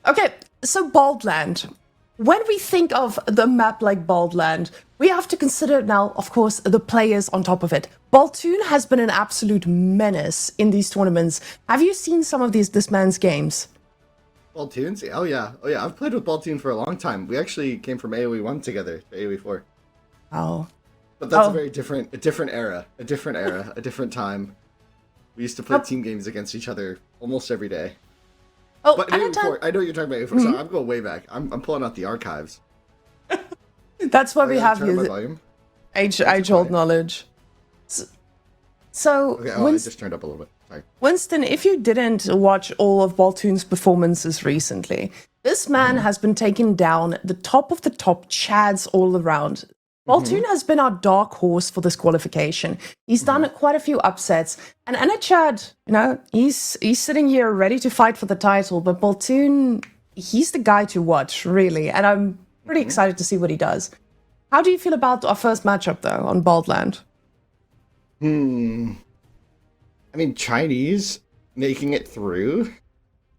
Okay, so Baldland. When we think of the map like Baldland, we have to consider now, of course, the players on top of it. Baltune has been an absolute menace in these tournaments. Have you seen some of this man's games? Baltunes? Oh yeah. Oh yeah. I've played with Baltune for a long time. We actually came from AoE 1 together to AoE 4. Oh. But that's a very different era. A different time. We used to play team games against each other almost every day. Oh, but AoE 4, I know what you're talking about AoE 4, so I'm going way back. I'm pulling out the archives. That's why we have you. Volume. Age-old knowledge. So okay, I just turned up a little bit. Sorry. Winston, if you didn't watch all of Baltune's performances recently, this man has been taking down the top of the top chads all around. Baltune has been our dark horse for this qualification. He's done quite a few upsets. And Anotand, you know, he's sitting here ready to fight for the title. But Baltune, he's the guy to watch, really. And I'm pretty excited to see what he does. How do you feel about our first matchup, though, on Baldland? I mean, Chinese making it through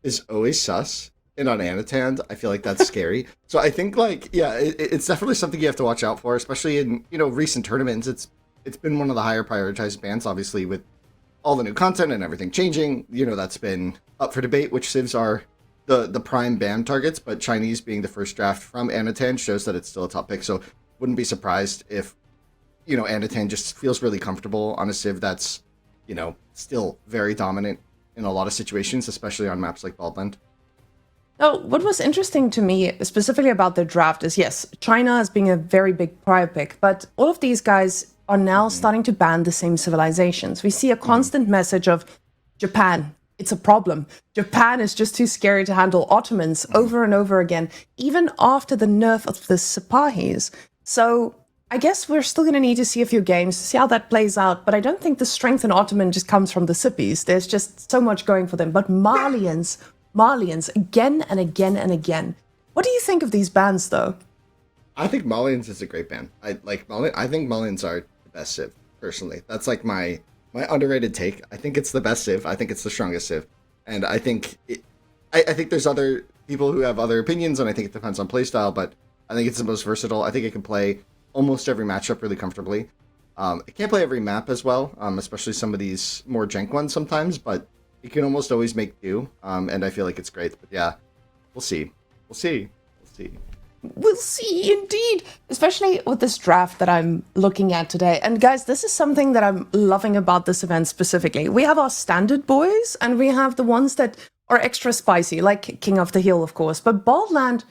is always sus. And on Anotand, I feel like that's scary. So I think, like, yeah, it's definitely something you have to watch out for, especially in, you know, recent tournaments. It's been one of the higher prioritized bans, obviously, with all the new content and everything changing. You know, that's been up for debate, which civs are the prime ban targets, but Chinese being the first draft from Anotand shows that it's still a top pick. So wouldn't be surprised if, you know, Anotand just feels really comfortable on a civ that's, you know, still very dominant in a lot of situations, especially on maps like Baldland. Oh, what was interesting to me specifically about the draft is, yes, China as being a very big prior pick, but all of these guys are now starting to ban the same civilizations. We see a constant message of Japan. It's a problem. Japan is just too scary to handle Ottomans over and over again, even after the nerf of the Sipahis. So I guess we're still going to need to see a few games to see how that plays out, but I don't think the strength in Ottoman just comes from the Sipis. There's just so much going for them. But Malians again and again and again. What do you think of these bans, though? I think Malians is a great ban. I think Malians are the best civ, personally. That's like my underrated take. I think it's the best civ. I think it's the strongest civ. And I think I think there's other people who have other opinions, and I think it depends on playstyle, but I think it's the most versatile. I think it can play almost every matchup really comfortably. It can't play every map as well, especially some of these more jank ones sometimes, but it can almost always make do, and I feel like it's great. But yeah, we'll see. We'll see. We'll see, indeed. Especially with this draft that I'm looking at today. And guys, this is something that I'm loving about this event specifically. We have our standard boys, and we have the ones that are extra spicy, like King of the Hill, of course. But Baldland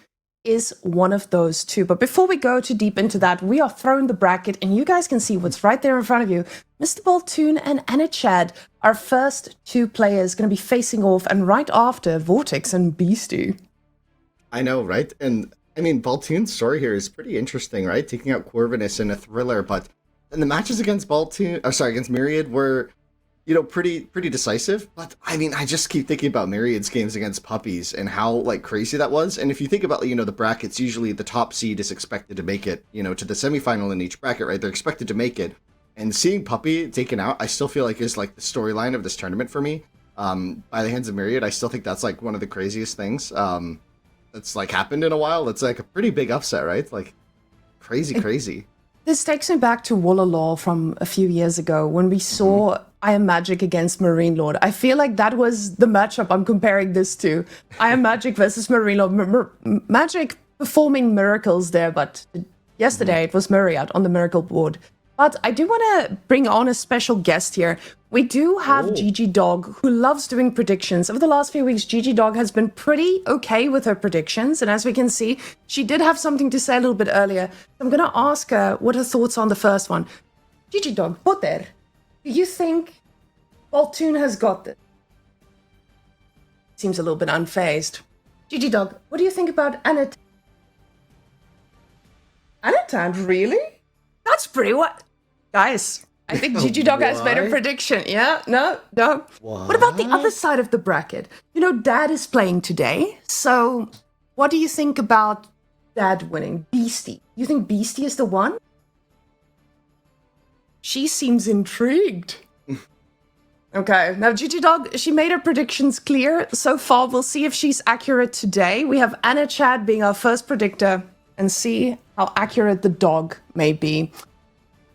is one of those too. But before we go too deep into that, we are throwing the bracket, and you guys can see what's right there in front of you. Mr. Baltune and Anotand, our first two players, going to be facing off, and right after, Vortex and Beastie. I know, right? And I mean, Baltune's story here is pretty interesting, right? Taking out Corvinus in a thriller, but then the matches against against Myriad were, you know, pretty decisive. But I mean, I just keep thinking about Myriad's games against Puppies and how like crazy that was. And if you think about, you know, the brackets, usually the top seed is expected to make it, you know, to the semifinal in each bracket, right? They're expected to make it. And seeing Puppy taken out, I still feel like is like the storyline of this tournament for me. By the hands of Myriad, I still think that's like one of the craziest things that's like happened in a while. It's like a pretty big upset, right? Like crazy. This takes me back to Wololo from a few years ago when we saw I Am Magic against Marine Lord. I feel like that was the matchup I'm comparing this to. I Am Magic versus Marine Lord. Magic performing miracles there, but yesterday it was Myriad on the miracle board. But I do want to bring on a special guest here. We do have Gigi Dog, who loves doing predictions. Over the last few weeks, Gigi Dog has been pretty okay with her predictions. And as we can see, she did have something to say a little bit earlier. I'm going to ask her what her thoughts are on the first one. Gigi Dog, Potter, do you think Baltune has got this? Seems a little bit unfazed. Gigi Dog, what do you think about Anotand? Anotand, really? That's pretty what? Guys, I think Gigi Dog has made a prediction. Yeah, no. What about the other side of the bracket? You know, Dad is playing today. So what do you think about Dad winning? Beastie. You think Beastie is the one? She seems intrigued. Okay, now GG Dog, she made her predictions clear so far. We'll see if she's accurate today. We have Anotand being our first predictor and see how accurate the dog may be.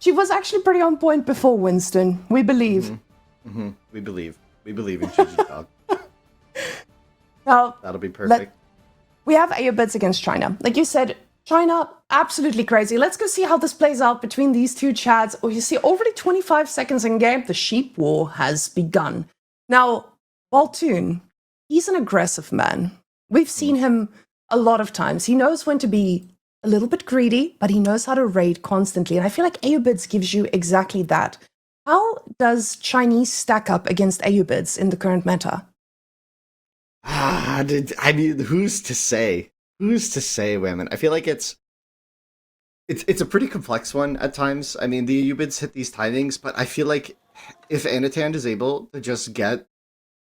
She was actually pretty on point before, Winston. We believe. We believe. We believe in GG Dog. Now, that'll be perfect. We have AOBids against China. Like you said, China, absolutely crazy. Let's go see how this plays out between these two chads. Oh, you see, already 25 seconds in game, the sheep war has begun. Now, Baltune, he's an aggressive man. We've seen him a lot of times. He knows when to be a little bit greedy, but he knows how to raid constantly. And I feel like AOBids gives you exactly that. How does Chinese stack up against AOBids in the current meta? I mean, who's to say? Who's to say, women? I feel like it's a pretty complex one at times. I mean, the Ubids hit these timings, but I feel like if Anotand is able to just get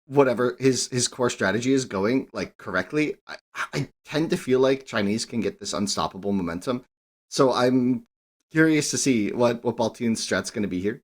whatever his core strategy is going like correctly, I tend to feel like Chinese can get this unstoppable momentum. So I'm curious to see what Baltune's strat's going to be here.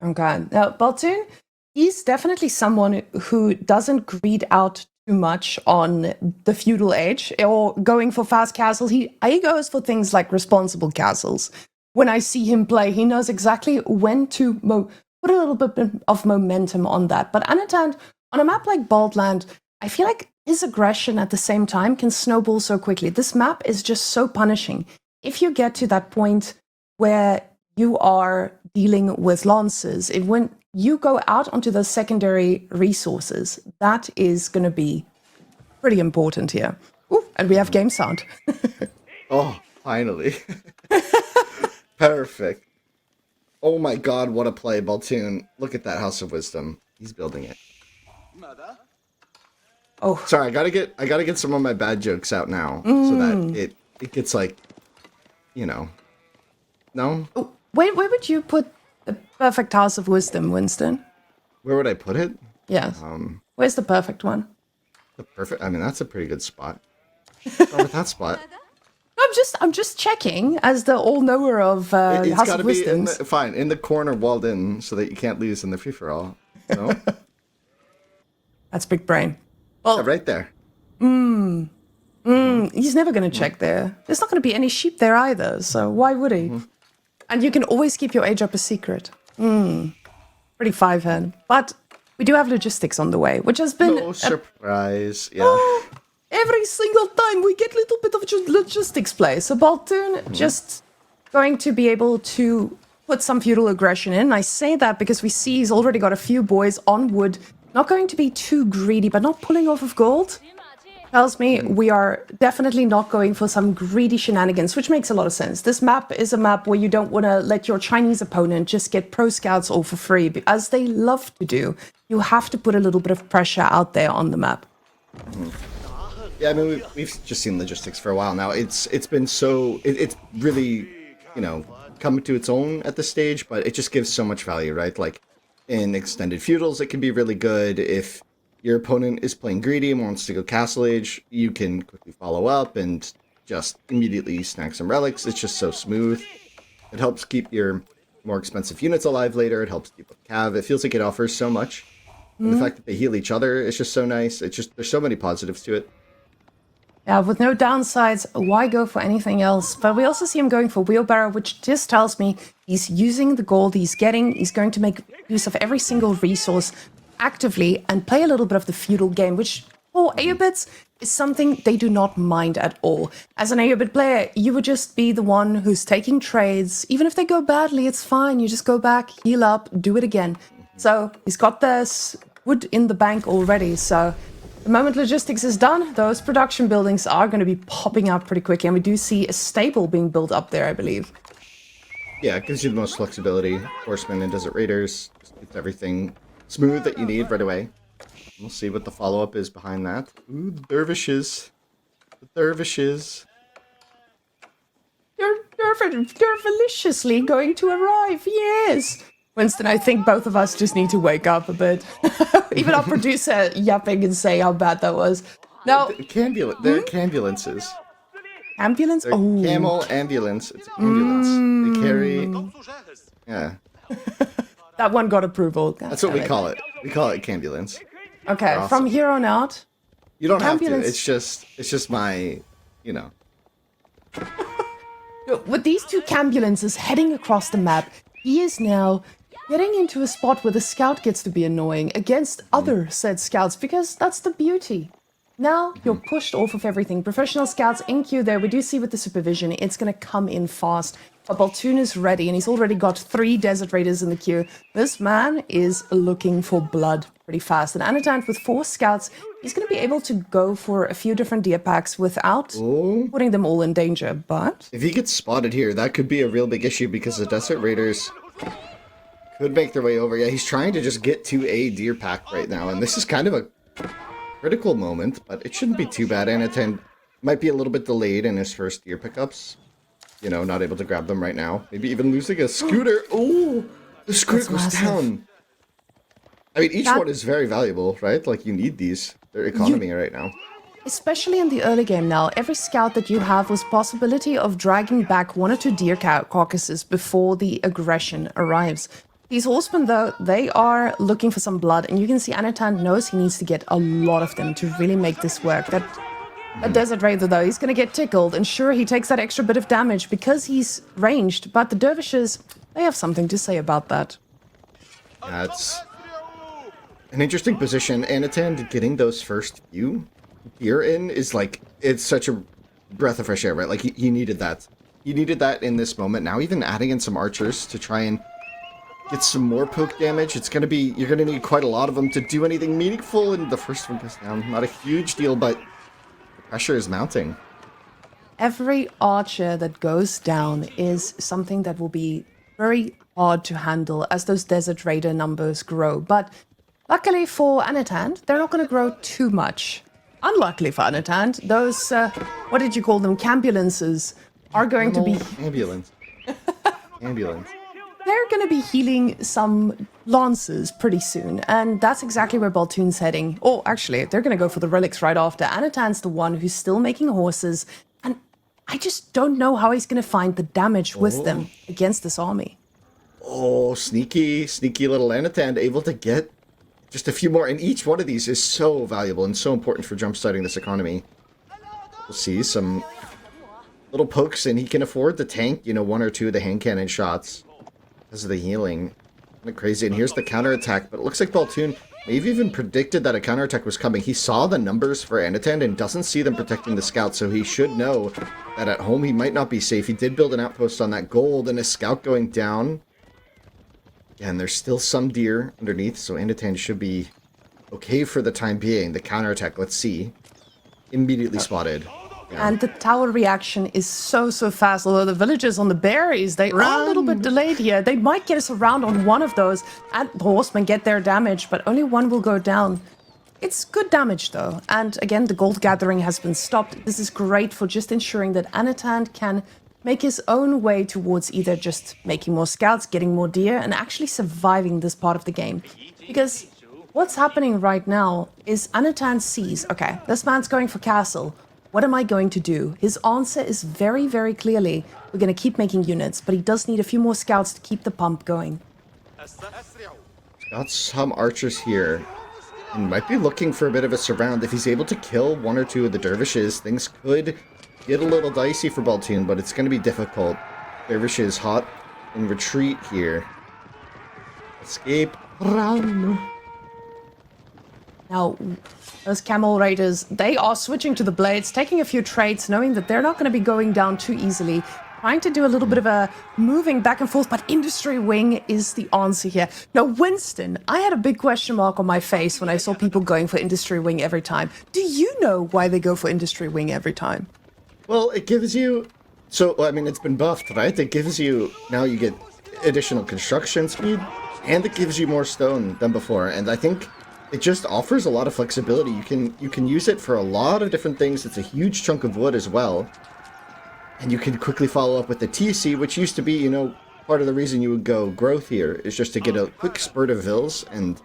Okay, now Baltune, he's definitely someone who doesn't greed out too much on the feudal age or going for fast castles. He goes for things like responsible castles. When I see him play, he knows exactly when to put a little bit of momentum on that. But Anotand, on a map like Baldland, I feel like his aggression at the same time can snowball so quickly. This map is just so punishing. If you get to that point where you are dealing with lances, when you go out onto those secondary resources, that is going to be pretty important here. Ooh, and we have game sound. Oh, finally. Perfect. Oh my god, what a play, Baltune. Look at that House of Wisdom. He's building it. Oh, sorry, I gotta get some of my bad jokes out now so that it gets like, you know. No? Oh, where would you put the perfect House of Wisdom, Winston? Where would I put it? Yes. Where's the perfect one? The perfect. I mean, that's a pretty good spot. Start with that spot. I'm just checking as the all-knower of House of Wisdom. Fine, in the corner, walled in, so that you can't lose in the free for all. No. That's big brain. Well, yeah, right there. He's never going to check there. There's not going to be any sheep there either, so why would he? And you can always keep your age up a secret. Pretty five-head. But we do have logistics on the way, which has been... No surprise, yeah. Every single time we get a little bit of logistics play. So Baltune just going to be able to put some feudal aggression in. I say that because we see he's already got a few boys on wood. Not going to be too greedy, but not pulling off of gold. Tells me we are definitely not going for some greedy shenanigans, which makes a lot of sense. This map is a map where you don't want to let your Chinese opponent just get pro scouts all for free, as they love to do. You have to put a little bit of pressure out there on the map. Yeah, I mean, we've just seen logistics for a while now. It's been so... It's really, you know, come to its own at this stage, but it just gives so much value, right? Like, in extended feudals, it can be really good. If your opponent is playing greedy and wants to go castle age, you can quickly follow up and just immediately snag some relics. It's just so smooth. It helps keep your more expensive units alive later. It helps keep up cav. It feels like it offers so much. And the fact that they heal each other is just so nice. It's just, there's so many positives to it. Yeah, with no downsides, why go for anything else? But we also see him going for wheelbarrow, which just tells me he's using the gold he's getting. He's going to make use of every single resource actively and play a little bit of the feudal game, which for AOBids is something they do not mind at all. As an AOBid player, you would just be the one who's taking trades. Even if they go badly, it's fine. You just go back, heal up, do it again. So he's got this wood in the bank already, so... The moment logistics is done, those production buildings are going to be popping up pretty quickly, and we do see a stable being built up there, I believe. Yeah, it gives you the most flexibility. Horsemen and Desert Raiders, it's everything smooth that you need right away. We'll see what the follow-up is behind that. Ooh, the dervishes. The dervishes. They're deliciously going to arrive, yes! Winston, I think both of us just need to wake up a bit. Even our producer yapping and saying how bad that was. Now, they're cambulances. Ambulance? They're camel ambulance. It's an ambulance. They carry... Yeah. That one got approval. God That's what we damn it. call it. We call it Cambulance. Okay, Awesome. from here on out, You don't have to. Cambulance- It's just my, you know. with these two cambulances heading across the map, he is now getting into a spot where the scout gets to be annoying against other said scouts, because that's the beauty. Now you're pushed off of everything. Professional scouts in queue there. We do see with the supervision, it's going to come in fast. But Baltune is ready, and he's already got 3 Desert Raiders in the queue. This man is looking for blood pretty fast. And Anotand with 4 scouts, he's going to be able to go for a few different deer packs without putting them all in danger. But If he gets spotted here, that could be a real big issue because the Desert Raiders could make their way over. Yeah, he's trying to just get to a deer pack right now, and this is kind of a critical moment, but it shouldn't be too bad. Anotand might be a little bit delayed in his first deer pickups. You know, not able to grab them right now. Maybe even losing a scooter. Oh, the scooter That's goes massive. down. I mean, each one is very valuable, right? Like, you need these. Their economy right now. especially in the early game now, every scout that you have was possibility of dragging back 1 or 2 deer carcasses before the aggression arrives. These horsemen, though, they are looking for some blood, and you can see Anotand knows he needs to get a lot of them to really make this work. That Desert Raider, though, he's going to get tickled, and sure, he takes that extra bit of damage because he's ranged, but the dervishes, they have something to say about that. That's an interesting position. Anotand getting those first few deer in is like, it's such a breath of fresh air, right? Like, he needed that. He needed that in this moment. Now even adding in some archers to try and get some more poke damage. It's going to be, you're going to need quite a lot of them to do anything meaningful, and the first one goes down. Not a huge deal, but the pressure is mounting. Every archer that goes down is something that will be very hard to handle as those Desert Raider numbers grow. But luckily for Anotand, they're not going to grow too much. Unluckily for Anotand, those, what did you call them, cambulances, are going to be... Ambulance. Ambulance. They're going to be healing some lances pretty soon, and that's exactly where Baltune's heading. Oh, actually, they're going to go for the relics right after. Anotand's the one who's still making horses, and I just don't know how he's going to find the damage with them against this army. Oh, sneaky little Anotand, able to get just a few more, and each one of these is so valuable and so important for jumpstarting this economy. We'll see some little pokes, and he can afford the tank, you know, 1 or 2 of the hand cannon shots because of the healing. Kind of crazy. And here's the counterattack, but it looks like Baltune maybe even predicted that a counterattack was coming. He saw the numbers for Anotand and doesn't see them protecting the scout, so he should know that at home he might not be safe. He did build an outpost on that gold, and a scout going down. Yeah, and there's still some deer underneath, so Anotand should be okay for the time being. The counterattack, let's see. Immediately spotted. Yeah. And the tower reaction is so fast, although the villagers on the berries, they are a little bit delayed here. They might get us around on one of those, and the horsemen get their damage, but only one will go down. It's good damage, though. And again, the gold gathering has been stopped. This is great for just ensuring that Anotand can make his own way towards either just making more scouts, getting more deer, and actually surviving this part of the game. Because what's happening right now is Anotand sees, okay, this man's going for castle. What am I going to do? His answer is very clearly, we're going to keep making units, but he does need a few more scouts to keep the pump going. Got some archers here. And might be looking for a bit of a surround. If he's able to kill 1 or 2 of the dervishes, things could get a little dicey for Baltune, but it's going to be difficult. Dervishes hot in retreat here. Escape. Run. Now, those camel raiders, they are switching to the blades, taking a few trades, knowing that they're not going to be going down too easily. Trying to do a little bit of a moving back and forth, but Industry Wing is the answer here. Now, Winston, I had a big question mark on my face when I saw people going for Industry Wing every time. Do you know why they go for Industry Wing every time? Well, it gives you... So, I mean, it's been buffed, right? It gives you... Now you get additional construction speed, and it gives you more stone than before. And I think it just offers a lot of flexibility. You can use it for a lot of different things. It's a huge chunk of wood as well. And you can quickly follow up with the TC, which used to be, you know, part of the reason you would go growth here, is just to get a quick spurt of vills, and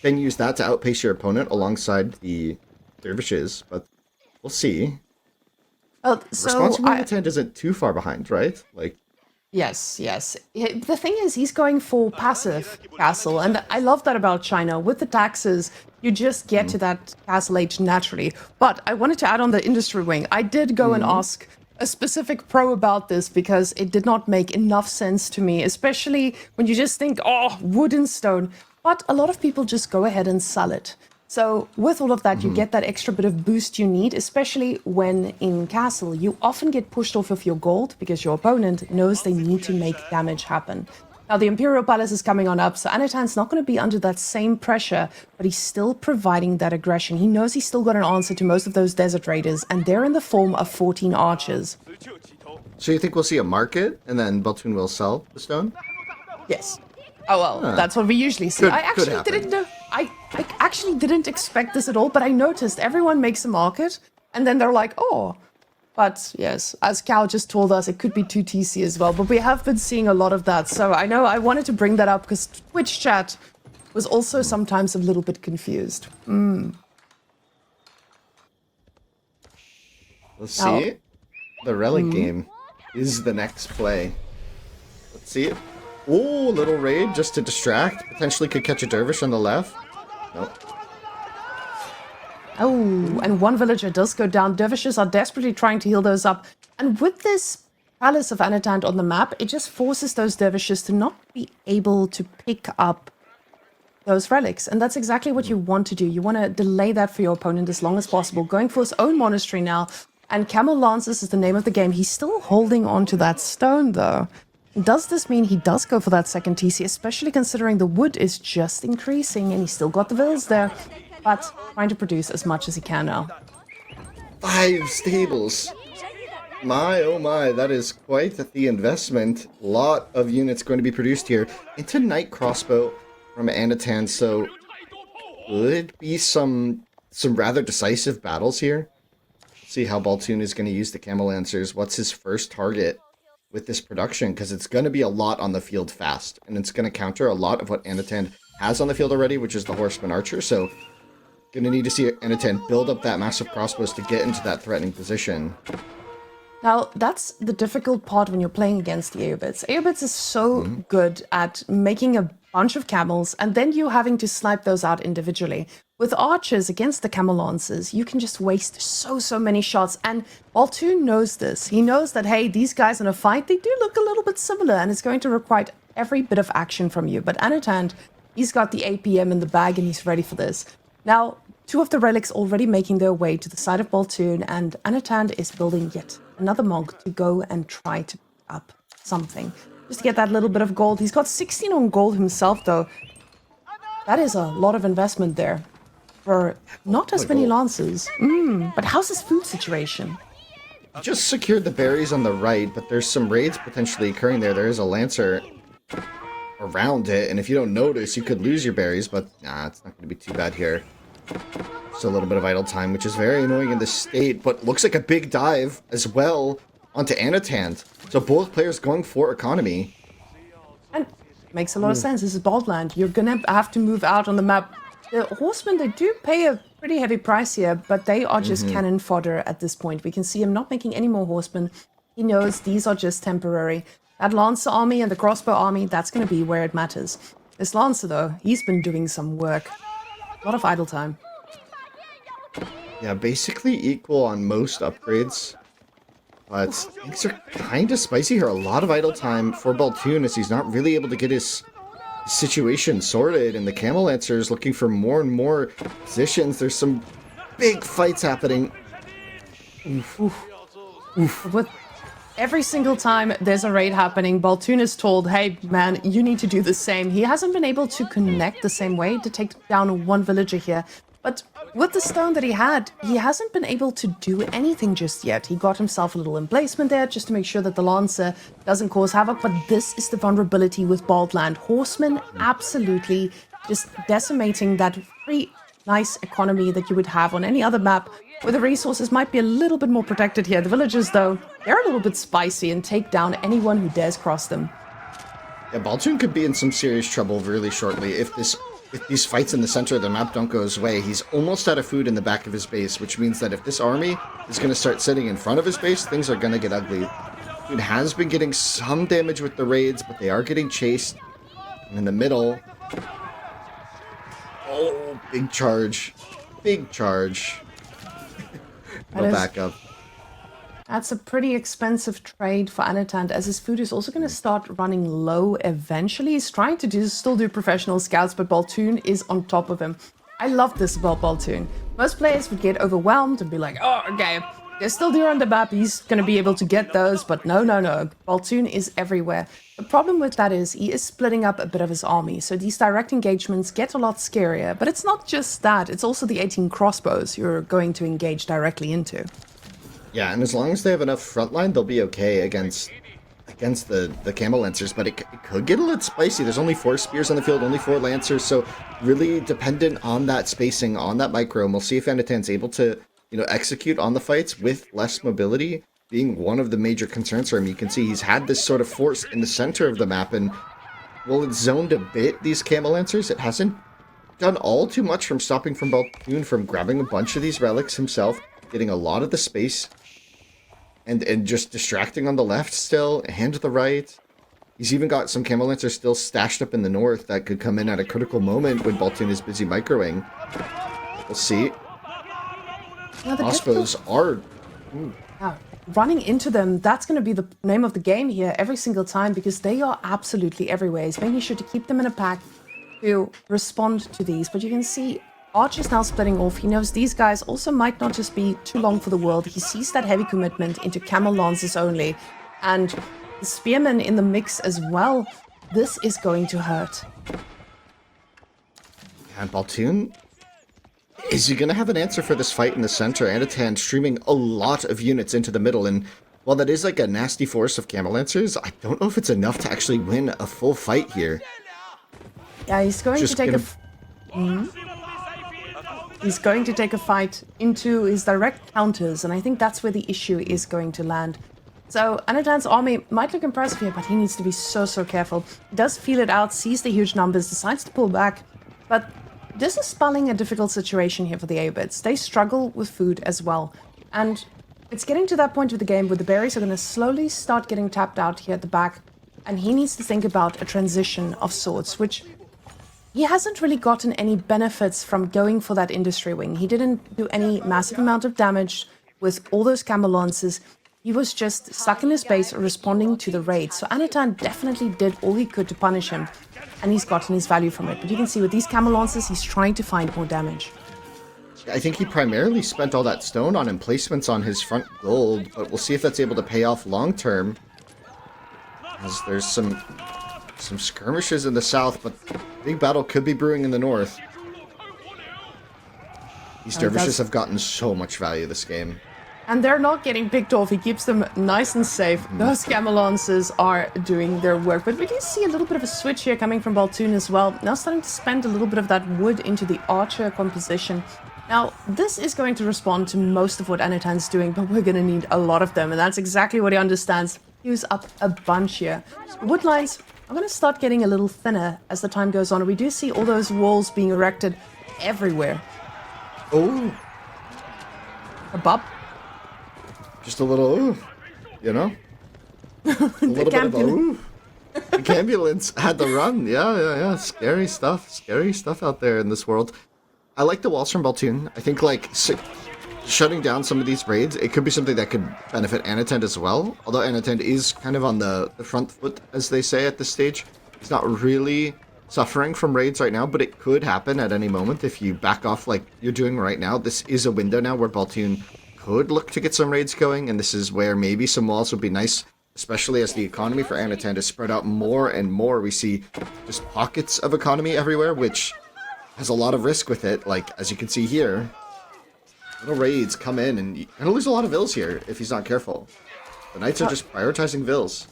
then use that to outpace your opponent alongside the dervishes. But we'll see. Oh, so Responsible Anotand isn't too far behind, right? Like, Yes, yes. The thing is, he's going for passive castle, and I love that about China. With the taxes, you just get to that castle age naturally. But I wanted to add on the industry wing. I did go and ask a specific pro about this because it did not make enough sense to me, especially when you just think, oh, wood and stone. But a lot of people just go ahead and sell it. So with all of that, you get that extra bit of boost you need, especially when in castle. You often get pushed off of your gold because your opponent knows they need to make damage happen. Now, the Imperial Palace is coming on up, so Anotand's not going to be under that same pressure, but he's still providing that aggression. He knows he's still got an answer to most of those desert raiders, and they're in the form of 14 archers. So you think we'll see a market, and then Baltune will sell the stone? Yes. Oh, well, that's what we usually see. I actually didn't know. I actually didn't expect this at all, but I noticed everyone makes a market, and then they're like, oh. But yes, as Cal just told us, it could be 2TC as well. But we have been seeing a lot of that. So I know I wanted to bring that up because Twitch chat was also sometimes a little bit confused. Let's see. The relic game is the next play. Let's see it. Oh, little raid just to distract. Potentially could catch a dervish on the left. Nope. Oh, and one villager does go down. Dervishes are desperately trying to heal those up. And with this Palace of Anotand on the map, it just forces those dervishes to not be able to pick up those relics. And that's exactly what you want to do. You want to delay that for your opponent as long as possible. Going for his own monastery now. And Camel Lances is the name of the game. He's still holding on to that stone, though. Does this mean he does go for that second TC, especially considering the wood is just increasing and he's still got the villas there, but trying to produce as much as he can now. 5 stables. My, oh my, that is quite the investment. Lot of units going to be produced here. Into Knight Crossbow from Anotand, so could be some rather decisive battles here. See how Baltune is going to use the Camel Lancers. What's his first target with this production? Because it's going to be a lot on the field fast, and it's going to counter a lot of what Anotand has on the field already, which is the Horseman Archer. So going to need to see Anotand build up that massive crossbows to get into that threatening position. Now, that's the difficult part when you're playing against the Aeobits. Aeobits is so good at making a bunch of camels, and then you having to snipe those out individually. With archers against the camel lancers, you can just waste so many shots, and Baltune knows this. He knows that, hey, these guys in a fight, they do look a little bit similar, and it's going to require every bit of action from you. But Anotand, he's got the APM in the bag, and he's ready for this. Now, 2 of the relics already making their way to the side of Baltune, and Anotand is building yet another monk to go and try to pick up something. Just to get that little bit of gold. He's got 16 on gold himself, though. That is a lot of investment there for not as many lances. But how's his food situation? He just secured the berries on the right, but there's some raids potentially occurring there. There is a lancer around it, and if you don't notice, you could lose your berries, but nah, it's not going to be too bad here. Just a little bit of idle time, which is very annoying in this state, but looks like a big dive as well onto Anotand. So both players going for economy. And makes a lot of sense. This is Baldland. You're going to have to move out on the map. The horsemen, they do pay a pretty heavy price here, but they are just cannon fodder at this point. We can see him not making any more horsemen. He knows these are just temporary. That Lancer army and the crossbow army, that's going to be where it matters. This Lancer, though, he's been doing some work. A lot of idle time. Yeah, basically equal on most upgrades. But things are kind of spicy here. A lot of idle time for Baltune as he's not really able to get his situation sorted. And the Camel Lancer is looking for more and more positions. There's some big fights happening. With every single time there's a raid happening, Baltune is told, hey, man, you need to do the same. He hasn't been able to connect the same way to take down one villager here. But with the stone that he had, he hasn't been able to do anything just yet. He got himself a little emplacement there just to make sure that the Lancer doesn't cause havoc. But this is the vulnerability with Baldland. Horsemen absolutely just decimating that very nice economy that you would have on any other map, where the resources might be a little bit more protected here. The villagers, though, they're a little bit spicy and take down anyone who dares cross them. Yeah, Baltune could be in some serious trouble really shortly if these fights in the center of the map don't go his way. He's almost out of food in the back of his base, which means that if this army is going to start sitting in front of his base, things are going to get ugly. Baltune has been getting some damage with the raids, but they are getting chased. And in the middle... Oh, big charge. Big charge. No backup. That's a pretty expensive trade for Anotand, as his food is also going to start running low eventually. He's trying to still do professional scouts, but Baltune is on top of him. I love this about Baltune. Most players would get overwhelmed and be like, oh, okay, there's still deer on the map, he's going to be able to get those, but no. Baltune is everywhere. The problem with that is he is splitting up a bit of his army, so these direct engagements get a lot scarier. But it's not just that, it's also the 18 crossbows you're going to engage directly into. Yeah, and as long as they have enough frontline, they'll be okay against the camel lancers, but it could get a little spicy. There's only 4 spears on the field, only 4 lancers, so really dependent on that spacing, on that micro, and we'll see if Anotand's able to, execute on the fights with less mobility, being one of the major concerns for him. You can see he's had this sort of force in the center of the map, and while it's zoned a bit, these camel lancers, it hasn't done all too much from stopping from Baltune from grabbing a bunch of these relics himself, getting a lot of the space, and just distracting on the left still, and to the right. He's even got some camel lancers still stashed up in the north that could come in at a critical moment when Baltune is busy microing. We'll see. Crossbows are... Running into them, that's going to be the name of the game here every single time, because they are absolutely everywhere. He's making sure to keep them in a pack to respond to these. But you can see Archer's now splitting off. He knows these guys also might not just be too long for the world. He sees that heavy commitment into camel lances only. And the spearmen in the mix as well. This is going to hurt. And Baltune, is he going to have an answer for this fight in the center? Anotand streaming a lot of units into the middle, and while that is like a nasty force of camel lancers, I don't know if it's enough to actually win a full fight here. Yeah, he's going to take He's going to take a fight into his direct counters, and I think that's where the issue is going to land. So Anotand's army might look impressive here, but he needs to be so careful. He does feel it out, sees the huge numbers, decides to pull back, but this is spelling a difficult situation here for the Aobids. They struggle with food as well, and it's getting to that point of the game where the berries are going to slowly start getting tapped out here at the back, and he needs to think about a transition of sorts, which he hasn't really gotten any benefits from going for that industry wing. He didn't do any massive amount of damage with all those camel lances. He was just stuck in his base responding to the raid. So Anotand definitely did all he could to punish him, and he's gotten his value from it. But you can see with these camel lances, he's trying to find more damage. I think he primarily spent all that stone on emplacements on his front gold, but we'll see if that's able to pay off long term. As there's some skirmishes in the south, but big battle could be brewing in the north. These dervishes have gotten so much value this game. And they're not getting picked off. He keeps them nice and safe. Those camel lances are doing their work. But we do see a little bit of a switch here coming from Baltune as well. Now starting to spend a little bit of that wood into the archer composition. Now, this is going to respond to most of what Anotand's doing, but we're going to need a lot of them. And that's exactly what he understands. Use up a bunch here. Wood lines are going to start getting a little thinner as the time goes on. We do see all those walls being erected everywhere. Oh. A bop. Just a little, ooh, you know? A little bit of a, ooh. The ambulance had to run. Yeah. Scary stuff out there in this world. I like the walls from Baltune. I think, like, shutting down some of these raids, it could be something that could benefit Anotand as well. Although Anotand is kind of on the front foot, as they say at this stage. He's not really suffering from raids right now, but it could happen at any moment if you back off like you're doing right now. This is a window now where Baltune could look to get some raids going, and this is where maybe some walls would be nice, especially as the economy for Anotand is spread out more and more. We see just pockets of economy everywhere, which has a lot of risk with it. Like, as you can see here, little raids come in, and you're going to lose a lot of vills here if he's not careful. The knights are just prioritizing vills.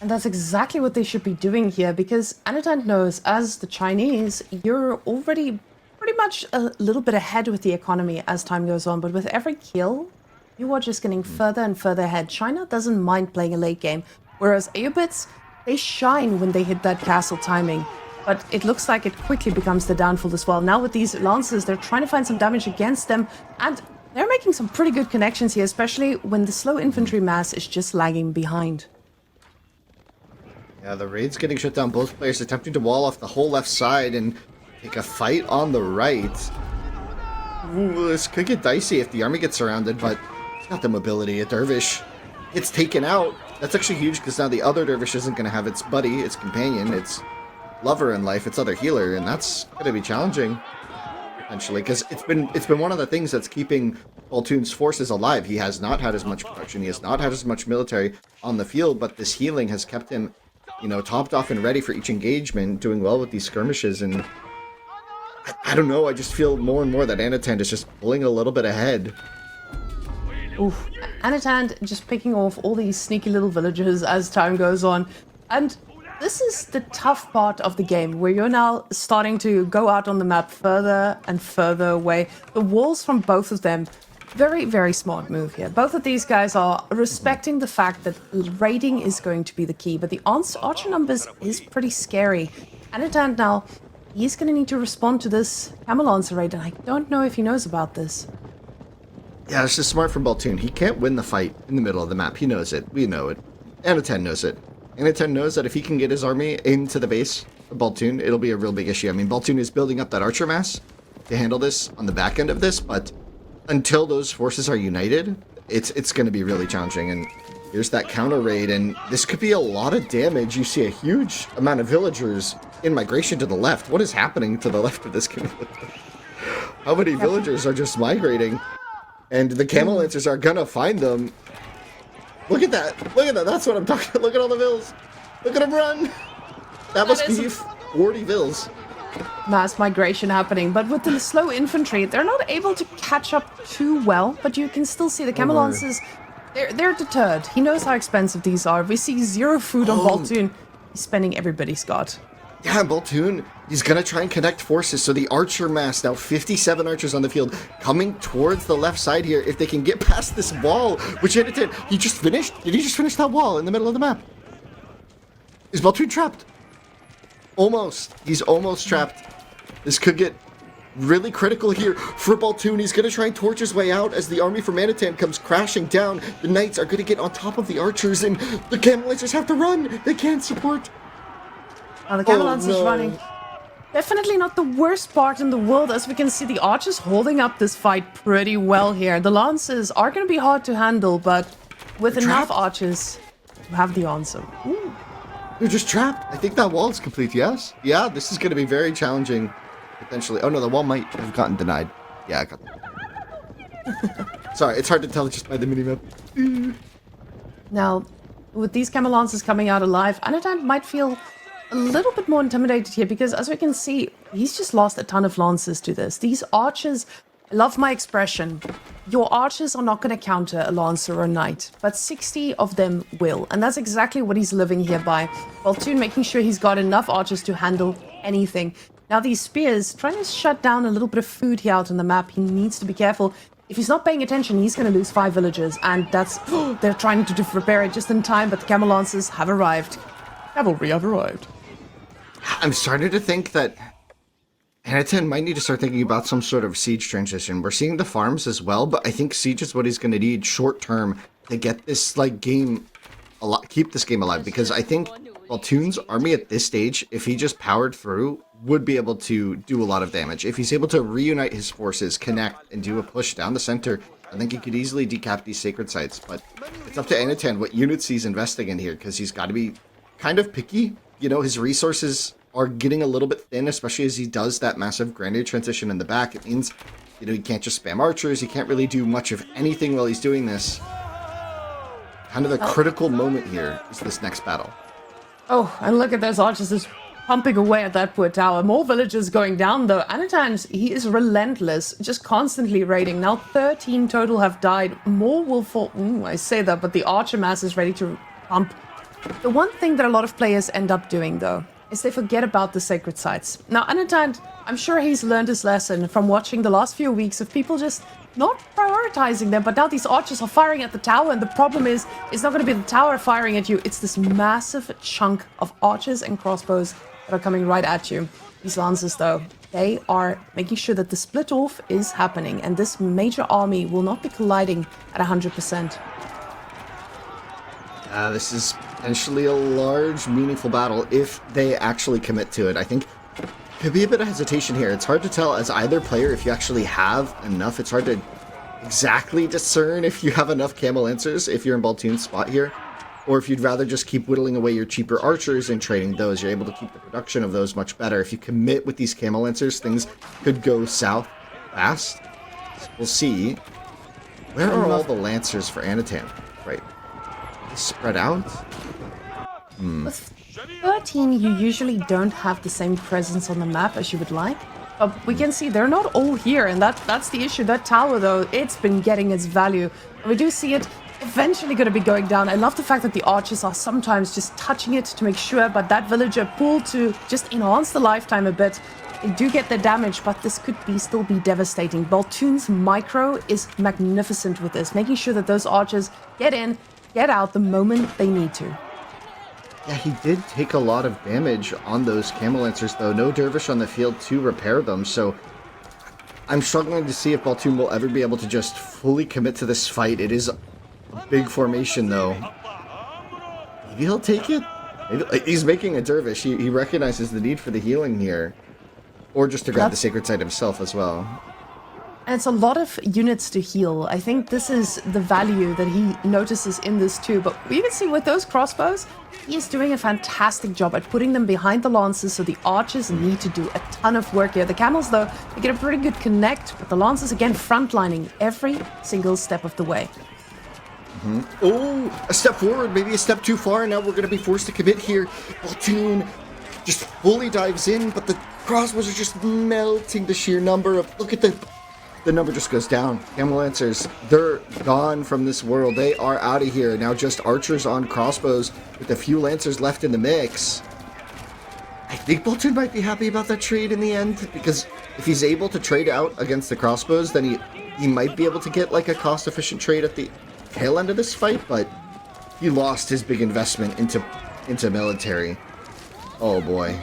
And that's exactly what they should be doing here, because Anotand knows, as the Chinese, you're already pretty much a little bit ahead with the economy as time goes on, but with every kill, you are just getting further and further ahead. China doesn't mind playing a late game, whereas Aobids, they shine when they hit that castle timing. But it looks like it quickly becomes the downfall as well. Now with these lances, they're trying to find some damage against them, and They're making some pretty good connections here, especially when the slow infantry mass is just lagging behind. Yeah, the raid's getting shut down. Both players attempting to wall off the whole left side and take a fight on the right. Ooh, this could get dicey if the army gets surrounded, but it's got the mobility. A dervish gets taken out. That's actually huge because now the other dervish isn't going to have its buddy, its companion, its lover in life, its other healer, and that's going to be challenging. Potentially, because it's been one of the things that's keeping Baltune's forces alive. He has not had as much production, he has not had as much military on the field, but this healing has kept him, you know, topped off and ready for each engagement, doing well with these skirmishes. And I don't know, I just feel more and more that Anotand is just pulling a little bit ahead. Oof. Anotand just picking off all these sneaky little villagers as time goes on. And this is the tough part of the game, where you're now starting to go out on the map further and further away. The walls from both of them, very, very smart move here. Both of these guys are respecting the fact that raiding is going to be the key, but the archer numbers is pretty scary. Anotand now, he's going to need to respond to this Camel Lancer raid, and I don't know if he knows about this. Yeah, it's just smart from Baltune. He can't win the fight in the middle of the map. He knows it. We know it. Anotand knows it. Anotand knows that if he can get his army into the base of Baltune, it'll be a real big issue. I mean, Baltune is building up that archer mass to handle this on the back end of this, but until those forces are united, it's going to be really challenging. And here's that counter raid, and this could be a lot of damage. You see a huge amount of villagers in migration to the left. What is happening to the left of this community? How many villagers are just migrating? And the Camel Lancers are gonna find them. Look at that. Look at that. That's what I'm talking about. Look at all the vills. Look at them run. That must be 40 vills. Mass migration happening, but with the slow infantry, they're not able to catch up too well, but you can still see the Camel Lancers, they're deterred. He knows how expensive these are. We see zero food on Baltune. He's spending everybody's got. Yeah, Baltune, he's going to try and connect forces. So the archer mass, now 57 archers on the field, coming towards the left side here. If they can get past this wall, which he just finished. Did he just finish that wall in the middle of the map? Is Baltune trapped? Almost. He's almost trapped. This could get really critical here for Baltune. He's going to try and torch his way out as the army from Anotand comes crashing down. The knights are going to get on top of the archers, and the Camel Lancers have to run. They can't support. The Camel Lancers running. Definitely not the worst part in the world, as we can see the archers holding up this fight pretty well here. The Lancers are going to be hard to handle, but with enough archers, you have the answer. Ooh. They're just trapped. I think that wall is complete, yes? Yeah, this is going to be very challenging, potentially. Oh no, the wall might have gotten denied. Yeah, I got that. Sorry, it's hard to tell just by the minimap. Now, with these Camel Lancers coming out alive, Anotand might feel a little bit more intimidated here, because as we can see, he's just lost a ton of Lancers to this. These archers, I love my expression, your archers are not going to counter a Lancer or a Knight, but 60 of them will. And that's exactly what he's living here by. Baltune making sure he's got enough archers to handle anything. Now these spears, trying to shut down a little bit of food here out on the map. He needs to be careful. If he's not paying attention, he's going to lose 5 villagers. And that's, they're trying to repair it just in time, but the Camel Lancers have arrived. Cavalry have arrived. I'm starting to think that Anotand might need to start thinking about some sort of siege transition. We're seeing the farms as well, but I think siege is what he's going to need short term to get this game keep this game alive. Because I think Baltune's army at this stage, if he just powered through, would be able to do a lot of damage. If he's able to reunite his forces, connect, and do a push down the center, I think he could easily decap these sacred sites. But it's up to Anotand what units he's investing in here, because he's got to be kind of picky. You know, his resources are getting a little bit thin, especially as he does that massive grenadier transition in the back. It means, you know, he can't just spam archers. He can't really do much of anything while he's doing this. Kind of the critical moment here is this next battle. Oh, and look at those archers just pumping away at that poor tower. More villagers going down, though. Anotand, he is relentless, just constantly raiding. Now 13 total have died. More will fall. I say that, but the archer mass is ready to pump. The one thing that a lot of players end up doing, though, is they forget about the sacred sites. Now, Anotand, I'm sure he's learned his lesson from watching the last few weeks of people just not prioritizing them, but now these archers are firing at the tower, and the problem is, it's not going to be the tower firing at you, it's this massive chunk of archers and crossbows that are coming right at you. These Lancers, though, they are making sure that the split off is happening, and this major army will not be colliding at 100%. This is potentially a large, meaningful battle if they actually commit to it. I think could be a bit of hesitation here. It's hard to tell as either player if you actually have enough. It's hard to exactly discern if you have enough Camel Lancers if you're in Baltune's spot here, or if you'd rather just keep whittling away your cheaper archers and trading those. You're able to keep the production of those much better. If you commit with these Camel Lancers, things could go south fast. So we'll see. Where are all the Lancers for Anotand? Right. Spread out? With 13, you usually don't have the same presence on the map as you would like. But we can see they're not all here, and that's the issue. That tower, though, it's been getting its value. And we do see it eventually going to be going down. I love the fact that the archers are sometimes just touching it to make sure, but that villager pulled to just enhance the lifetime a bit. They do get the damage, but this could still be devastating. Baltune's micro is magnificent with this, making sure that those archers get in, get out the moment they need to. Yeah, he did take a lot of damage on those Camel Lancers, though. No Dervish on the field to repair them, so I'm struggling to see if Baltune will ever be able to just fully commit to this fight. It is a big formation, though. Maybe he'll take it? Maybe, he's making a Dervish. He recognizes the need for the healing here. Or just to grab the Sacred Site himself as well. And it's a lot of units to heal. I think this is the value that he notices in this too. But we can see with those crossbows, he is doing a fantastic job at putting them behind the lances, so the archers need to do a ton of work here. The camels, though, they get a pretty good connect, but the lances, again, frontlining every single step of the way. Oh, a step forward, maybe a step too far, and now we're going to be forced to commit here. Baltune just fully dives in, but the crossbows are just melting the sheer number of... Look at the number just goes down. Camel Lancers, they're gone from this world. They are out of here. Now just archers on crossbows with a few Lancers left in the mix. I think Baltune might be happy about that trade in the end, because if he's able to trade out against the crossbows, then he might be able to get like a cost-efficient trade at the tail end of this fight, but he lost his big investment into military. Oh boy.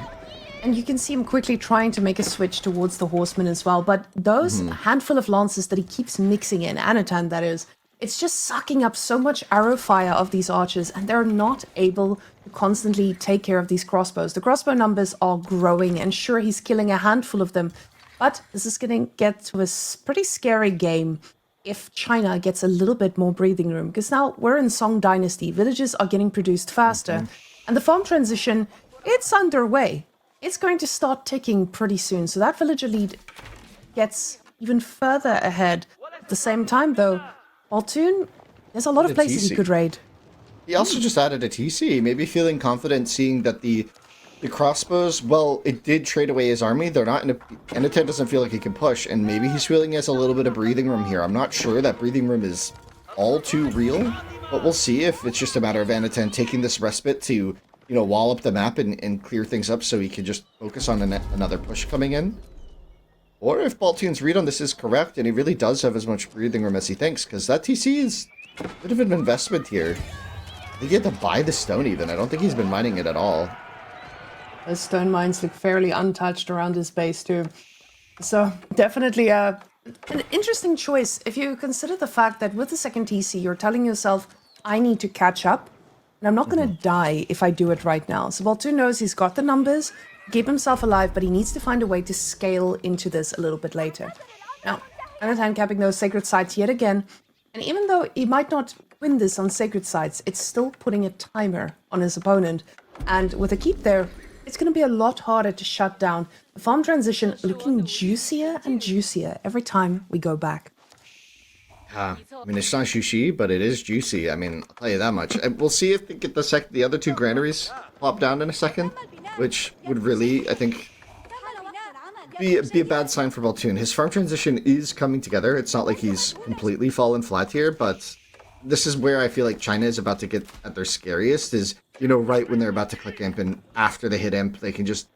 And you can see him quickly trying to make a switch towards the horsemen as well. But those handful of lances that he keeps mixing in, Anotand that is, it's just sucking up so much arrow fire of these archers, and they're not able to constantly take care of these crossbows. The crossbow numbers are growing, and sure, he's killing a handful of them. But this is going to get to a pretty scary game if China gets a little bit more breathing room. Because now we're in Song Dynasty. Villages are getting produced faster. And the farm transition, it's underway. It's going to start ticking pretty soon, so that villager lead gets even further ahead. At the same time, though, Baltune, there's a lot of places he could raid. He also just added a TC, maybe feeling confident seeing that the crossbows, well, it did trade away his army. They're not in a... Anotand doesn't feel like he can push, and maybe he's feeling he has a little bit of breathing room here. I'm not sure that breathing room is all too real, but we'll see if it's just a matter of Anotand taking this respite to... wall up the map and clear things up so he can just focus on another push coming in. Or if Baltune's read on this is correct and he really does have as much breathing room as he thinks, because that TC is a bit of an investment here. I think he had to buy the stone even. I don't think he's been mining it at all. Those stone mines look fairly untouched around his base too. So definitely an interesting choice if you consider the fact that with the second TC, you're telling yourself, I need to catch up. And I'm not going to die if I do it right now. So Baltune knows he's got the numbers, keep himself alive, but he needs to find a way to scale into this a little bit later. Now, Anotand capping those sacred sites yet again. And even though he might not win this on sacred sites, it's still putting a timer on his opponent. And with a keep there, it's going to be a lot harder to shut down. The farm transition looking juicier and juicier every time we go back. I mean, it's not sushi, but it is juicy. I mean, I'll tell you that much. And we'll see if they get the other two granaries plop down in a second, which would really, I think, be a bad sign for Baltune. His farm transition is coming together. It's not like he's completely fallen flat here, but this is where I feel like China is about to get at their scariest, is, right when they're about to click imp, and after they hit imp, they can just,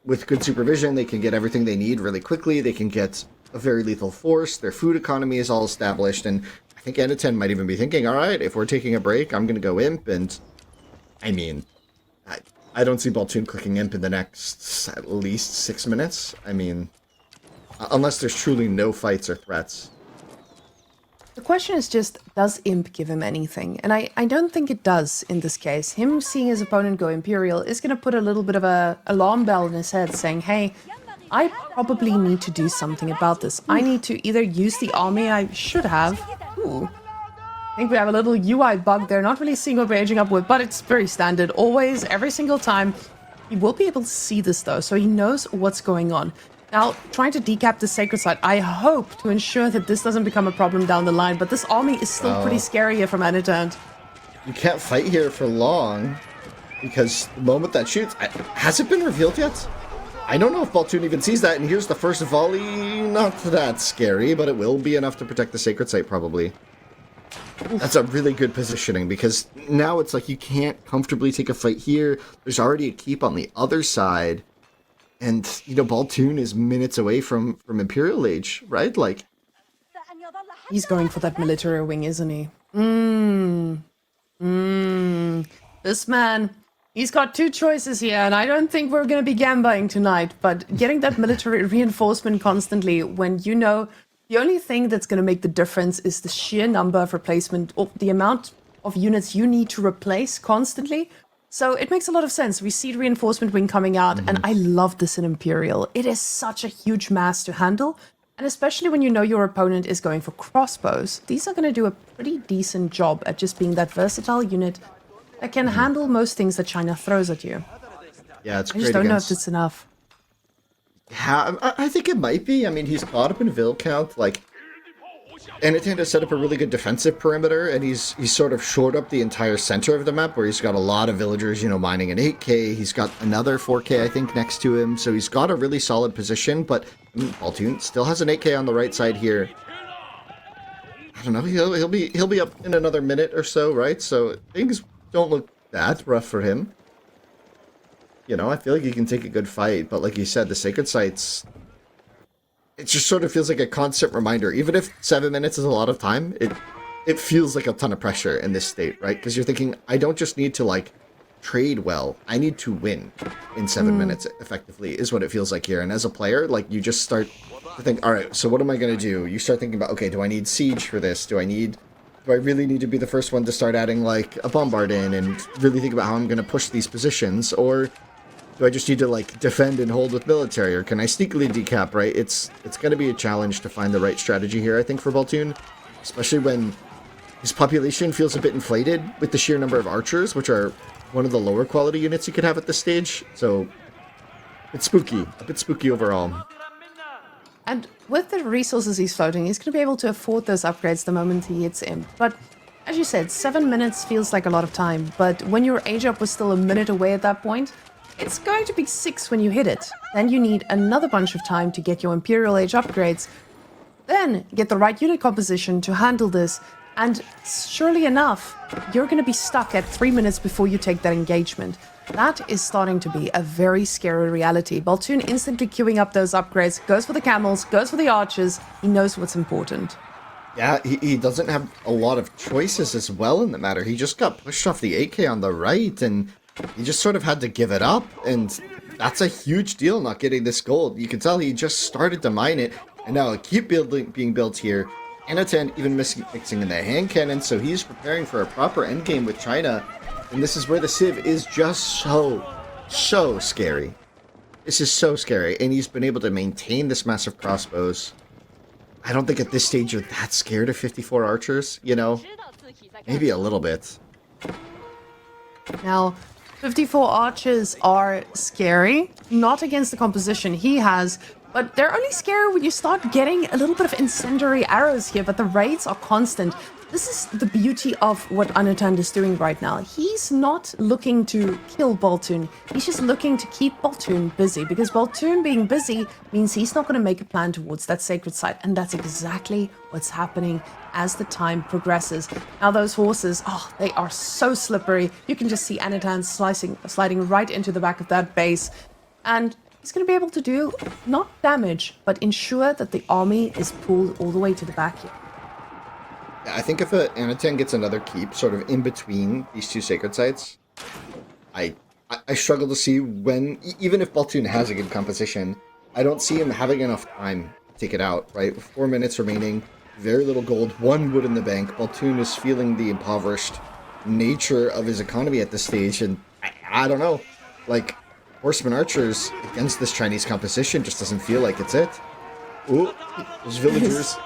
with good supervision, they can get everything they need really quickly. They can get a very lethal force, their food economy is all established, and I think Anotand might even be thinking, alright, if we're taking a break, I'm going to go imp, and I mean, I don't see Baltune clicking Imp in the next at least 6 minutes. I mean, unless there's truly no fights or threats. The question is just, does Imp give him anything? And I don't think it does in this case. Him seeing his opponent go Imperial is going to put a little bit of a alarm bell in his head saying, hey, I probably need to do something about this. I need to either use the army I should have. Ooh. I think we have a little UI bug there. Not really seeing what we're aging up with, but it's very standard. Always, every single time. He will be able to see this though, so he knows what's going on. Now, trying to decap the sacred site, I hope to ensure that this doesn't become a problem down the line, but this army is still pretty scary here from Anotand. You can't fight here for long, because the moment that shoots... Has it been revealed yet? I don't know if Baltune even sees that, and here's the first volley. Not that scary, but it will be enough to protect the sacred site, probably. That's a really good positioning, because now it's like you can't comfortably take a fight here. There's already a keep on the other side. And, you know, Baltune is minutes away from Imperial Age, right? Like... He's going for that military wing, isn't he? This man, he's got two choices here, and I don't think we're going to be gambling tonight, but getting that military reinforcement constantly when you know the only thing that's going to make the difference is the sheer number of replacement, or the amount of units you need to replace constantly. So it makes a lot of sense. We see the reinforcement wing coming out, and I love this in Imperial. It is such a huge mass to handle, and especially when you know your opponent is going for crossbows. These are going to do a pretty decent job at just being that versatile unit that can handle most things that China throws at you. Yeah, it's I great just don't know against... if it's enough. Yeah, I think it might be. I mean, he's caught up in Vil count, like... Anotand has set up a really good defensive perimeter, and he's sort of shored up the entire center of the map, where he's got a lot of villagers, you know, mining an 8k. He's got another 4k, I think, next to him, so he's got a really solid position, but Baltune still has an 8k on the right side here. I don't know, he'll be up in another minute or so, right? So things don't look that rough for him. You know, I feel like he can take a good fight, but like you said, the sacred sites... It just sort of feels like a constant reminder. Even if 7 minutes is a lot of time, it feels like a ton of pressure in this state, right? Because you're thinking, I don't just need to, like, trade well. I need to win in 7 minutes, effectively, is what it feels like here. And as a player, like, you just start to think, all right, so what am I going to do? You start thinking about, okay, do I need siege for this? Do I really need to be the first one to start adding, like, a bombard in and really think about how I'm going to push these positions? Or... do I just need to, like, defend and hold with military, or can I sneakily decap, right? It's going to be a challenge to find the right strategy here, I think, for Baltune. Especially when his population feels a bit inflated with the sheer number of archers, which are one of the lower quality units you could have at this stage. So, it's spooky. A bit spooky overall. And with the resources he's floating, he's going to be able to afford those upgrades the moment he hits in. But, as you said, 7 minutes feels like a lot of time. But when your age up was still a minute away at that point... it's going to be 6 when you hit it. Then you need another bunch of time to get your Imperial Age upgrades. Then get the right unit composition to handle this. And surely enough, you're going to be stuck at 3 minutes before you take that engagement. That is starting to be a very scary reality. Baltune instantly queuing up those upgrades, goes for the camels, goes for the archers. He knows what's important. Yeah, he doesn't have a lot of choices as well in the matter. He just got pushed off the 8k on the right, and... he just sort of had to give it up, and that's a huge deal not getting this gold. You can tell he just started to mine it, and now a keep being built here. Anotand even mixing in the hand cannon, so he's preparing for a proper endgame with China. And this is where the Civ is just so scary. This is so scary, and he's been able to maintain this massive crossbows. I don't think at this stage you're that scared of 54 archers, you know? Maybe a little bit. Now... 54 archers are scary, not against the composition he has, but they're only scary when you start getting a little bit of incendiary arrows here, but the raids are constant. This is the beauty of what Anotand is doing right now. He's not looking to kill Baltune, he's just looking to keep Baltune busy, because Baltune being busy means he's not going to make a plan towards that sacred site, and that's exactly what's happening as the time progresses. Now those horses, oh, they are so slippery. You can just see Anotand sliding right into the back of that base. And he's going to be able to do, not damage, but ensure that the army is pulled all the way to the back here. Yeah, I think if Anotand gets another keep sort of in between these two sacred sites, I I struggle to see when, even if Baltune has a good composition, I don't see him having enough time to take it out, right? With 4 minutes remaining, very little gold, 1 wood in the bank. Baltune is feeling the impoverished nature of his economy at this stage, and I don't know. Like, Horseman Archers against this Chinese composition just doesn't feel like it's it. Ooh, those villagers.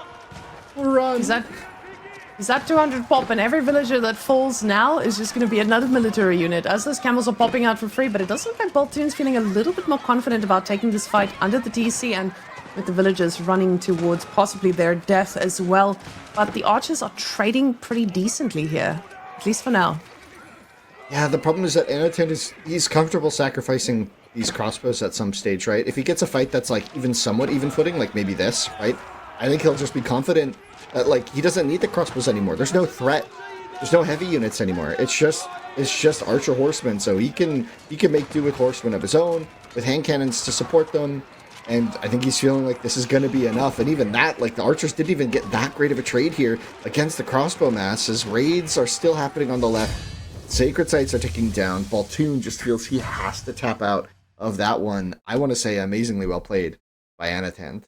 Run! Is that 200 pop, and every villager that falls now is just going to be another military unit, as those camels are popping out for free, but it does look like Baltune's feeling a little bit more confident about taking this fight under the DC, and with the villagers running towards possibly their death as well. But the archers are trading pretty decently here, at least for now. Yeah, the problem is that Anotand he's comfortable sacrificing these crossbows at some stage, right? If he gets a fight that's like even somewhat even footing, like maybe this, right? I think he'll just be confident that like he doesn't need the crossbows anymore. There's no threat. There's no heavy units anymore. It's just archer horsemen, so he can make do with horsemen of his own, with hand cannons to support them. And I think he's feeling like this is going to be enough. And even that, like the archers didn't even get that great of a trade here against the crossbow mass, as raids are still happening on the left. Sacred sites are ticking down. Baltune just feels he has to tap out of that one. I want to say amazingly well played by Anotand.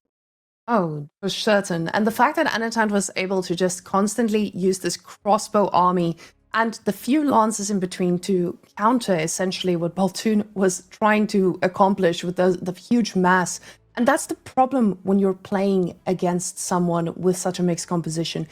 Oh, for certain. And the fact that Anotand was able to just constantly use this crossbow army and the few lances in between to counter essentially what Baltune was trying to accomplish with the huge mass. And that's the problem when you're playing against someone with such a mixed composition,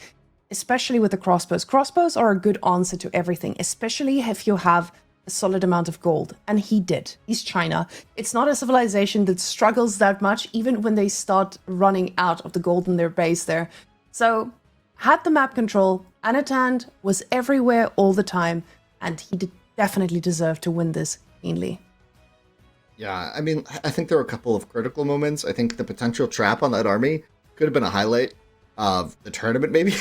especially with the crossbows. Crossbows are a good answer to everything, especially if you have a solid amount of gold. And he did. He's China. It's not a civilization that struggles that much, even when they start running out of the gold in their base there. So, had the map control, Anotand was everywhere all the time, and he definitely deserved to win this cleanly. Yeah, I mean, I think there were a couple of critical moments. I think the potential trap on that army could have been a highlight of the tournament, maybe,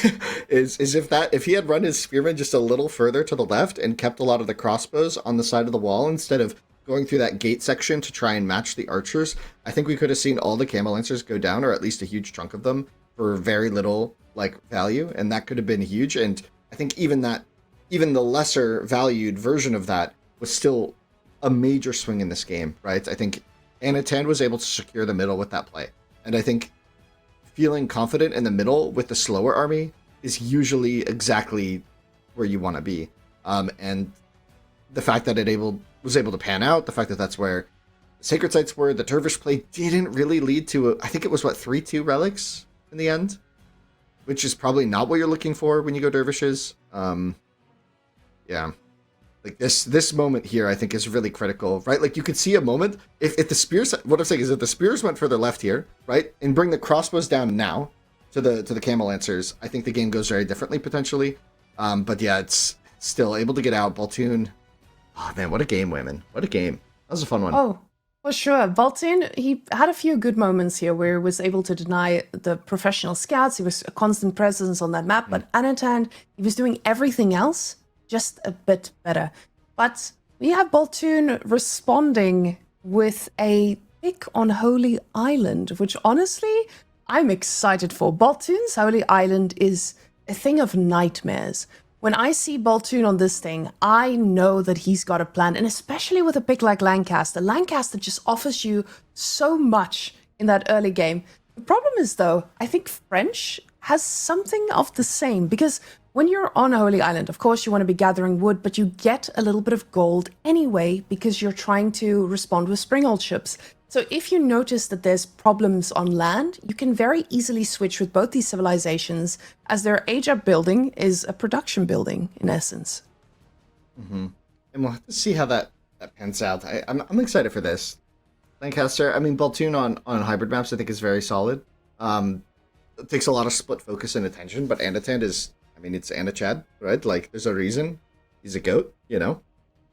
is if he had run his spearmen just a little further to the left and kept a lot of the crossbows on the side of the wall instead of going through that gate section to try and match the archers. I think we could have seen all the camel lancers go down, or at least a huge chunk of them, for very little like value, and that could have been huge. And I think even the lesser valued version of that was still a major swing in this game, right? I think Anotand was able to secure the middle with that play, and I think feeling confident in the middle with the slower army is usually exactly where you want to be. And the fact that it was able to pan out, the fact that that's where sacred sites were, the dervish play didn't really lead to, I think it was 3-2 relics in the end, which is probably not what you're looking for when you go dervishes. Yeah. Like this moment here, I think, is really critical, right? Like you could see a moment if the spears. What I'm saying is, if the spears went further left here, right, and bring the crossbows down now to the camel lancers, I think the game goes very differently potentially. But yeah, it's still able to get out. Baltune, oh man, what a game, women! What a game! That was a fun one. Oh, for sure. Baltune, he had a few good moments here where he was able to deny the professional scouts. He was a constant presence on that map. But Anotand, he was doing everything else just a bit better. But we have Baltune responding with a pick on Holy Island, which honestly, I'm excited for. Baltune's Holy Island is a thing of nightmares. When I see Baltune on this thing, I know that he's got a plan, and especially with a pick like Lancaster. Lancaster just offers you so much in that early game. The problem is, though, I think French has something of the same, because when you're on Holy Island, of course, you want to be gathering wood, but you get a little bit of gold anyway because you're trying to respond with spring-old ships. So if you notice that there's problems on land, you can very easily switch with both these civilizations, as their age-up building is a production building, in essence. Mm-hmm. And we'll have to see how that pans out. I'm excited for this. Lancaster, I mean, Baltune on hybrid maps, I think, is very solid. It takes a lot of split focus and attention, but Anotand is... I mean, it's Anachad, right? Like, there's a reason. He's a goat, you know?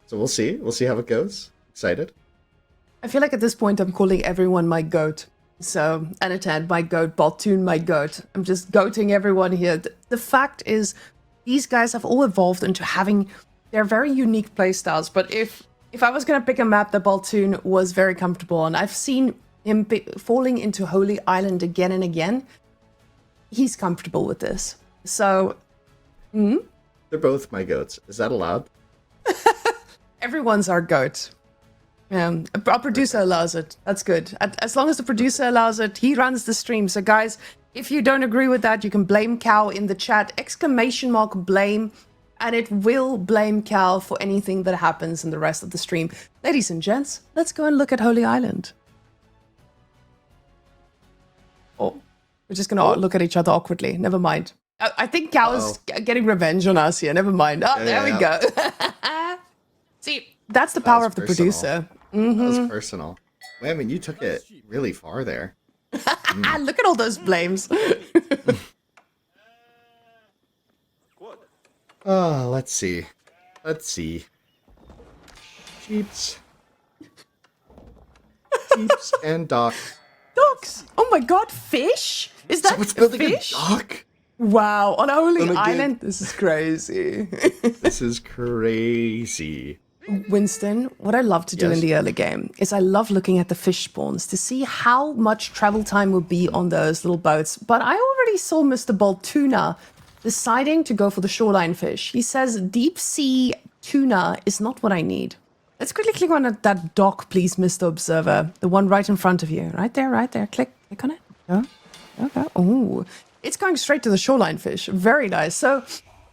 So we'll see. We'll see how it goes. Excited. I feel like at this point I'm calling everyone my goat. So, Anotand, my goat. Baltune, my goat. I'm just goating everyone here. The fact is, these guys have all evolved into having their very unique playstyles. But if I was going to pick a map that Baltune was very comfortable on, I've seen him falling into Holy Island again and again. He's comfortable with this. So... They're both my goats. Is that allowed? Everyone's our goat. Our producer allows it. That's good. As long as the producer allows it, he runs the stream. So guys, if you don't agree with that, you can blame Cal in the chat. !blame. And it will blame Cal for anything that happens in the rest of the stream. Ladies and gents, let's go and look at Holy Island. Oh, we're just going to look at each other awkwardly. Never mind. I think Cal is getting revenge on us here. Never mind. Oh, there we go. See, that's the power of the producer. That was personal. Wait, I mean, you took it really far there. Look at all those blames. Oh, let's see. Sheeps. Sheeps and docks. Docks! Oh my god, fish? Is that Someone's building fish? a dock? Wow, on Holy Island? This is crazy. This is crazy. Winston, what I love to do in the early game is I love looking at the fish spawns to see how much travel time would be on those little boats. But I already saw Mr. Baltune deciding to go for the shoreline fish. He says deep sea tuna is not what I need. Let's quickly click on that dock, please, Mr. Observer. The one right in front of you. Right there, right there. Click on it. Go. Oh, it's going straight to the shoreline fish. Very nice. So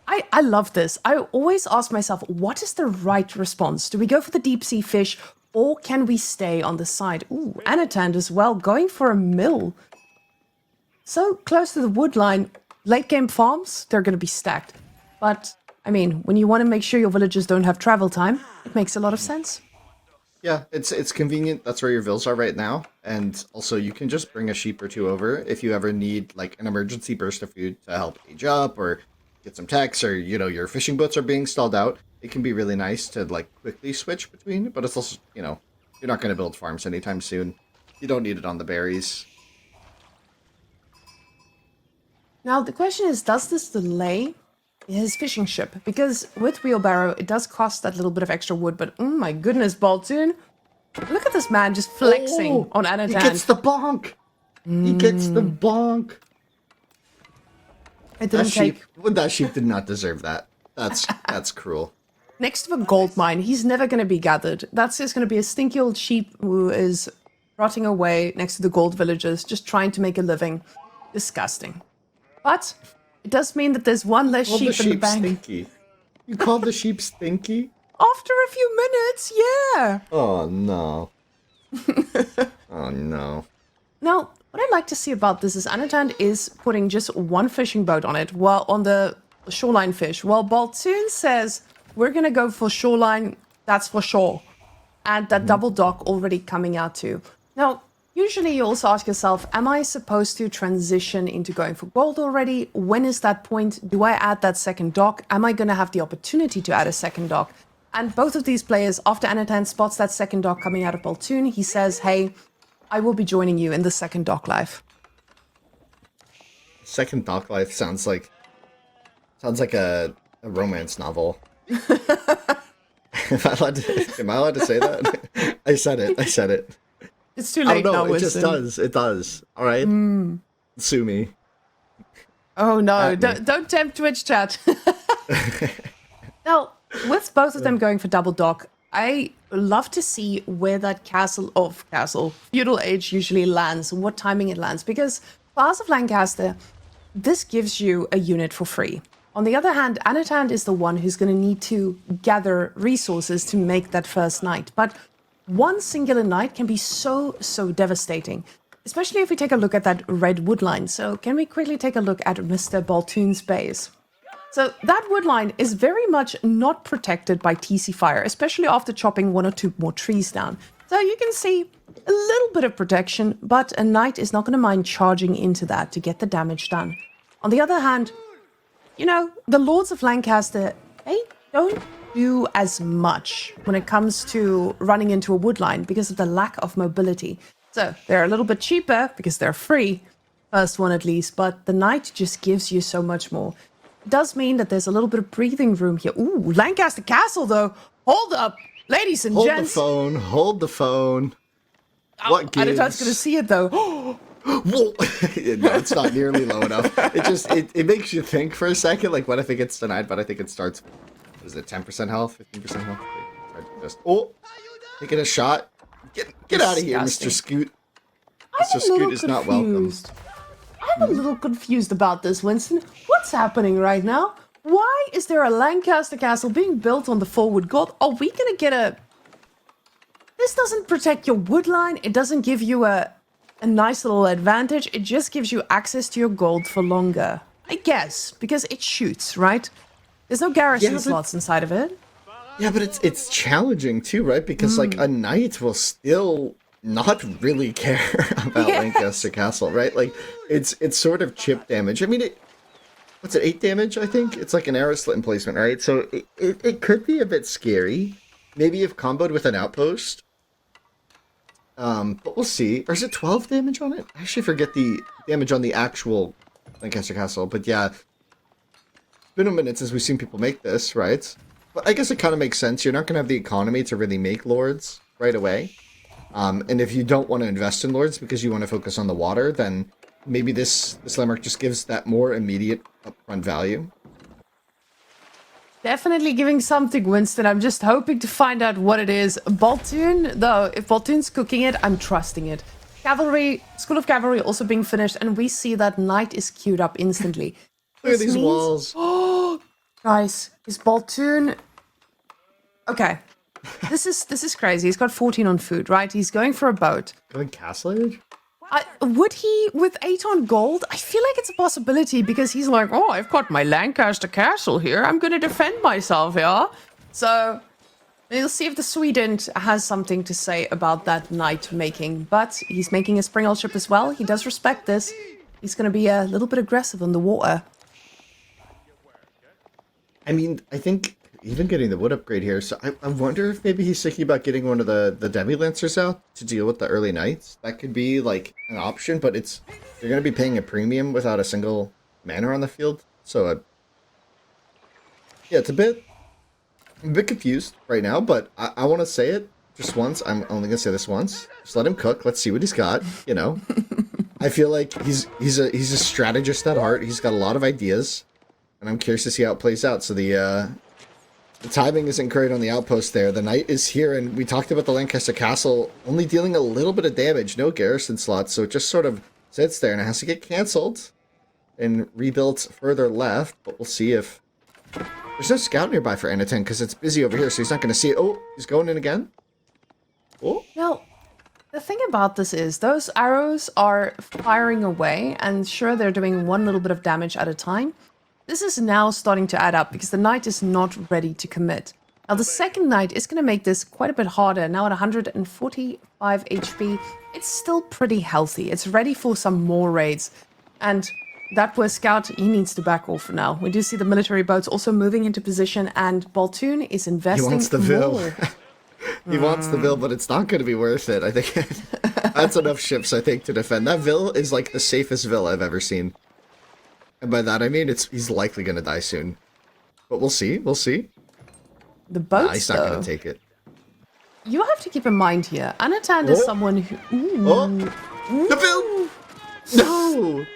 I love this. I always ask myself, what is the right response? Do we go for the deep sea fish or can we stay on the side? Ooh, Anotand as well, going for a mill. So close to the wood line. Late game farms, they're going to be stacked. But, I mean, when you want to make sure your villagers don't have travel time, it makes a lot of sense. Yeah, it's convenient. That's where your vills are right now. And also, you can just bring a sheep or two over if you ever need, like, an emergency burst of food to help age up or get some techs or, you know, your fishing boats are being stalled out. It can be really nice to, like, quickly switch between. But it's also, you know, you're not going to build farms anytime soon. You don't need it on the berries. Now, the question is, does this delay his fishing ship? Because with wheelbarrow, it does cost that little bit of extra wood, but oh my goodness, Baltune. Look at this man just flexing on Anotand. He gets the bonk! He gets the bonk! It didn't take... That sheep did not deserve that. That's cruel. Next to a gold mine, he's never going to be gathered. That's just going to be a stinky old sheep who is rotting away next to the gold villagers, just trying to make a living. Disgusting. But it does mean that there's one less sheep in the bank. Stinky. You called the sheep stinky? After a few minutes, yeah. Oh, no. Oh, no. Now, what I like to see about this is Anotand is putting just one fishing boat on it, while on the shoreline fish, while Baltune says, we're going to go for shoreline, that's for sure. And that double dock already coming out too. Now, usually you also ask yourself, am I supposed to transition into going for gold already? When is that point? Do I add that second dock? Am I going to have the opportunity to add a second dock? And both of these players, after Anotand spots that second dock coming out of Baltune, he says, hey, I will be joining you in the second dock life. Second dock life sounds like a romance novel. Am I allowed to say that? I said it. It's too late now, it just does. It does. All right. Sue me. Oh, no. Don't tempt Twitch chat. Now, with both of them going for double dock, I love to see where that feudal age usually lands, what timing it lands. Because for House of Lancaster, this gives you a unit for free. On the other hand, Anotand is the one who's going to need to gather resources to make that first knight. But one singular knight can be so devastating, especially if we take a look at that red wood line. So can we quickly take a look at Mr. Baltune's base? So that wood line is very much not protected by TC fire, especially after chopping one or two more trees down. So you can see a little bit of protection, but a knight is not going to mind charging into that to get the damage done. On the other hand, you know, the Lords of Lancaster, they don't do as much when it comes to running into a wood line because of the lack of mobility. So they're a little bit cheaper because they're free, first one at least, but the knight just gives you so much more. It does mean that there's a little bit of breathing room here. Ooh, Lancaster Castle though. Hold up, ladies and gents. Hold the phone. What gives? Anotand's gonna see it though. Whoa. No, it's not nearly low enough. It makes you think for a second, like what if it gets denied? But I think it starts, what is it, 10% health, 15% health? Taking a shot. Get out of here, Mr. Disgusting. Scoot. I'm Mr. a Scoot little is not welcome. confused. I'm a little confused about this, Winston. What's happening right now? Why is there a Lancaster castle being built on the forward gold? Are we gonna get a... This doesn't protect your wood line. It doesn't give you a nice little advantage. It just gives you access to your gold for longer. I guess, because it shoots, right? There's no garrison slots inside of it. Yeah, but it's challenging too, right? Because like a knight will still not really care about Lancaster Castle, right? Like it's sort of chip damage. I mean, what's it, 8 damage? I think it's like an arrow slit emplacement, right? So it could be a bit scary. Maybe if comboed with an outpost. But we'll see. Or is it 12 damage on it? I actually forget the damage on the actual Lancaster Castle. But yeah, it's been a minute since we've seen people make this, right? But I guess it kind of makes sense. You're not going to have the economy to really make lords right away. And if you don't want to invest in lords because you want to focus on the water, then maybe this landmark just gives that more immediate upfront value. Definitely giving something, Winston. I'm just hoping to find out what it is. Baltune, though, if Baltune's cooking it, I'm trusting it. Cavalry, School of Cavalry also being finished, and we see that knight is queued up instantly. Look at these walls. Oh, guys, is Baltune... Okay, this is crazy. He's got 14 on food, right? He's going for a boat. Going castle age? Would he, with 8 on gold? I feel like it's a possibility because he's like, oh, I've got my Lancaster castle here. I'm going to defend myself here. So we'll see if the Sweden has something to say about that knight making. But he's making a spring ship as well. He does respect this. He's going to be a little bit aggressive on the water. I mean, I think even getting the wood upgrade here, so I wonder if maybe he's thinking about getting one of the Demi-Lancers out to deal with the early knights. That could be, like, an option, but you're going to be paying a premium without a single mana on the field. So, yeah, I'm a bit confused right now, but I want to say it just once. I'm only going to say this once. Just let him cook. Let's see what he's got, you know. I feel like he's a strategist at heart. He's got a lot of ideas, and I'm curious to see how it plays out. So the timing isn't great on the outpost there. The knight is here, and we talked about the Lancaster Castle only dealing a little bit of damage, no garrison slots, so it just sort of sits there, and it has to get cancelled and rebuilt further left, but we'll see if... There's no scout nearby for Anotand, because it's busy over here, so he's not going to see it. Oh, he's going in again. Oh. Now, the thing about this is, those arrows are firing away, and sure, they're doing one little bit of damage at a time. This is now starting to add up because the knight is not ready to commit. Now the second knight is going to make this quite a bit harder. Now at 145 HP, it's still pretty healthy. It's ready for some more raids. And that was Scout, he needs to back off for now. We do see the military boats also moving into position, and Baltune is investing He wants the more. He wants the Vil, but it's not going to be worth it. I think that's enough ships, I think, to defend. That Vil is like the safest Vil I've ever seen. And by that I mean he's likely going to die soon. But we'll see, The boats, he's not going to take it. You have to keep in mind here, Anotand is someone who... The Vil! No!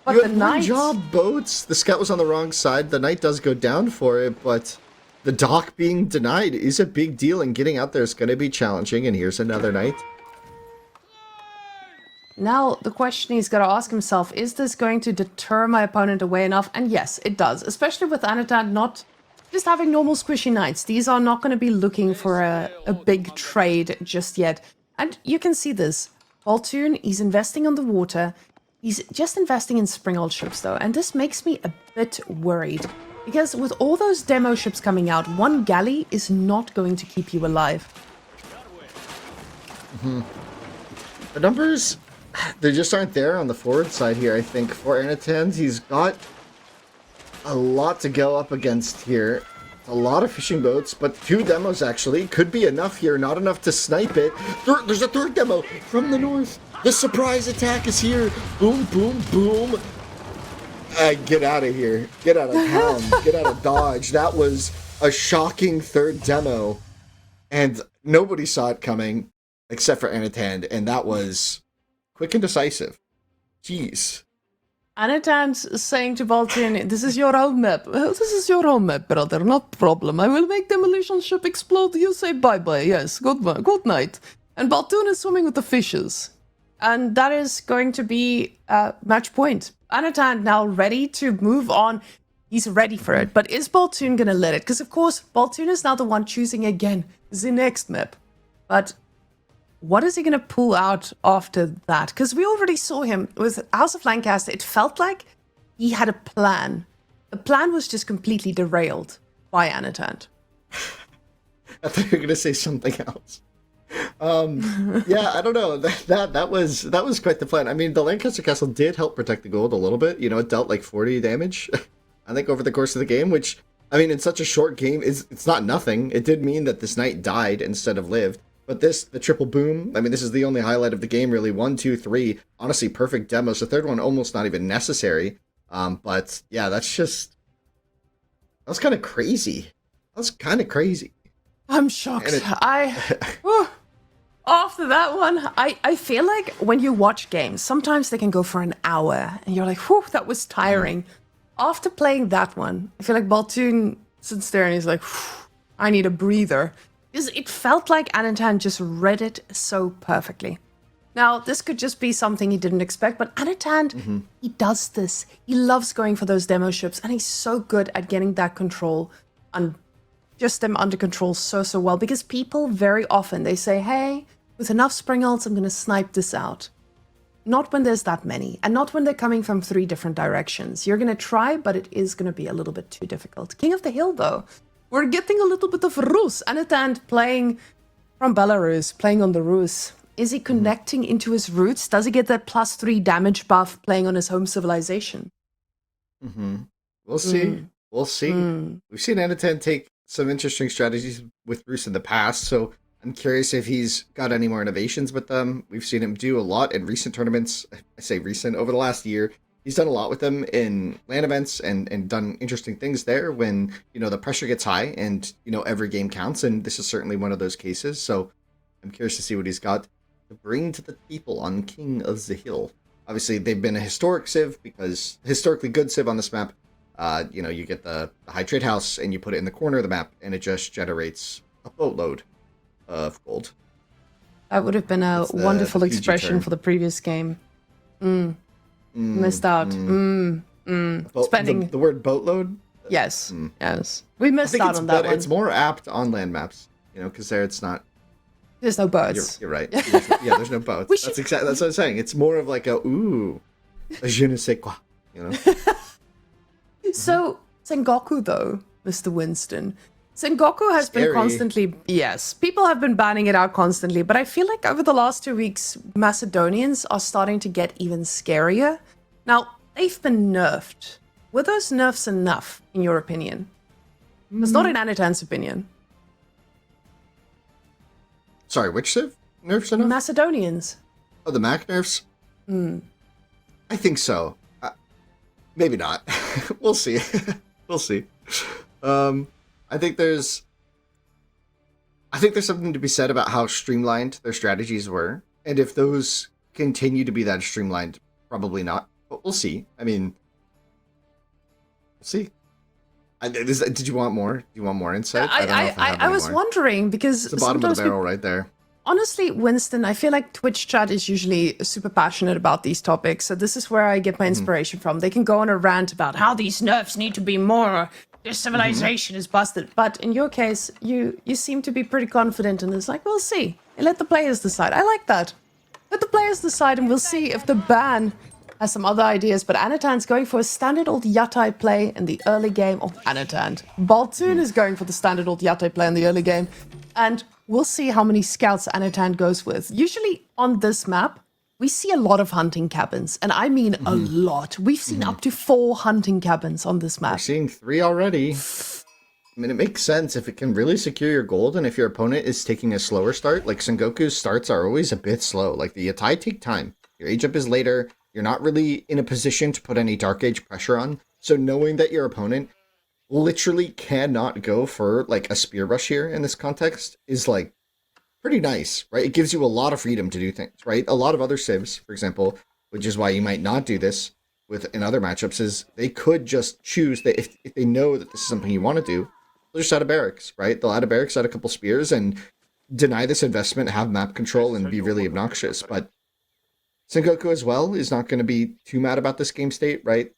But You the had one knight... job, boats. The scout was on the wrong side. The knight does go down for it, but the dock being denied is a big deal, and getting out there is going to be challenging, and here's another knight. Now, the question he's got to ask himself, is this going to deter my opponent away enough? And yes, it does, especially with Anotand not just having normal squishy knights. These are not going to be looking for a big trade just yet. And you can see this. Baltune, he's investing on the water. He's just investing in spring-old ships, though. And this makes me a bit worried. Because with all those demo ships coming out, one galley is not going to keep you alive. The numbers... They just aren't there on the forward side here, I think, for Anotand. He's got a lot to go up against here. A lot of fishing boats, but 2 demos, actually. Could be enough here, not enough to snipe it. There's a 3rd demo from the north. The surprise attack is here. Boom, boom, boom. Get out of here. Get out of town. Get out of Dodge. That was a shocking 3rd demo. And nobody saw it coming, except for Anotand, and that was... quick and decisive. Jeez. Anotand saying to Baltune, this is your home map. This is your home map, brother, not problem. I will make demolition ship explode. You say bye-bye. Yes, good night. And Baltune is swimming with the fishes. And that is going to be match point. Anotand now ready to move on. He's ready for it. But is Baltune going to let it? Because, of course, Baltune is now the one choosing again the next map. But what is he going to pull out after that? Because we already saw him with House of Lancaster. It felt like he had a plan. The plan was just completely derailed by Anotand. I thought you were going to say something else. Yeah, I don't know. That was quite the plan. I mean, the Lancaster Castle did help protect the gold a little bit. You know, it dealt like 40 damage, I think, over the course of the game, which, I mean, in such a short game, it's not nothing. It did mean that this knight died instead of lived. But the triple boom, I mean, this is the only highlight of the game, really. 1, 2, 3, honestly, perfect demos. The third one almost not even necessary. But yeah, that was kind of crazy. I'm shocked. After that one, I feel like when you watch games, sometimes they can go for an hour, and you're like, whew, that was tiring. After playing that one, I feel like Baltune sits there and he's like, I need a breather. Because it felt like Anotand just read it so perfectly. Now, this could just be something he didn't expect, but Anotand, he does this. He loves going for those demo ships, and he's so good at getting that control and just them under control so well. Because people very often, they say, hey, with enough spring ults, I'm going to snipe this out. Not when there's that many, and not when they're coming from 3 different directions. You're going to try, but it is going to be a little bit too difficult. King of the Hill, though. We're getting a little bit of Rus. Anotand playing from Belarus, playing on the Rus. Is he connecting into his roots? Does he get that +3 damage buff playing on his home civilization? We'll see. We'll see. We've seen Anotand take some interesting strategies with Rus in the past, so I'm curious if he's got any more innovations with them. We've seen him do a lot in recent tournaments. I say recent, over the last year. He's done a lot with them in LAN events and done interesting things there when, you know, the pressure gets high and, you know, every game counts. And this is certainly one of those cases. So I'm curious to see what he's got to bring to the people on King of the Hill. Obviously, they've been a historic civ because historically good civ on this map. You know, you get the high trade house and you put it in the corner of the map and it just generates a boatload of gold. That would have been a wonderful expression for the previous game. Missed out. Spending the word boatload. Yes, yes. We missed out on that one. It's more apt on land maps, you know, because there it's not. There's no boats. You're right. There's no boats. That's what I'm saying. It's more of like a je ne sais quoi, you know. So Sengoku, though, Mr. Winston. Sengoku has been constantly, yes, people have been banning it out constantly, but I feel like over the last 2 weeks, Macedonians are starting to get even scarier. Now, they've been nerfed. Were those nerfs enough, in your opinion? It's not in Anotand's opinion. Sorry, which civ? Nerfs enough? Macedonians. Oh, the Mac nerfs? I think so. Maybe not. We'll see. We'll see. I think there's something to be said about how streamlined their strategies were, and if those continue to be that streamlined, probably not. But we'll see. I mean, we'll see. Did you want more? Do you want more insight? I was wondering because it's the bottom of the barrel right there. Honestly, Winston, I feel like Twitch chat is usually super passionate about these topics, so this is where I get my inspiration from. They can go on a rant about how these nerfs need to be more. This civilization is busted. But in your case, you seem to be pretty confident in this. Like, we'll see. And let the players decide. I like that. Let the players decide, and we'll see if the ban has some other ideas. But Anotand's going for a standard old Yatai play in the early game. Oh, Anotand. Baltune is going for the standard old Yatai play in the early game. And we'll see how many scouts Anotand goes with. Usually on this map, we see a lot of hunting cabins, and I mean a lot. We've seen up to 4 hunting cabins on this map. We're seeing 3 already. I mean, it makes sense if it can really secure your gold, and if your opponent is taking a slower start. Like, Sengoku's starts are always a bit slow. Like, the Yatai take time. Your age up is later. You're not really in a position to put any Dark Age pressure on. So knowing that your opponent literally cannot go for, like, a spear rush here in this context is, like, pretty nice, right? It gives you a lot of freedom to do things, right? A lot of other civs, for example, which is why you might not do this, in other matchups is they could just choose that if they know that this is something you want to do, they'll just add a barracks, right? They'll add a barracks, add a couple spears, and deny this investment, have map control, and be really obnoxious. But Sengoku as well is not going to be too mad about this game state, right?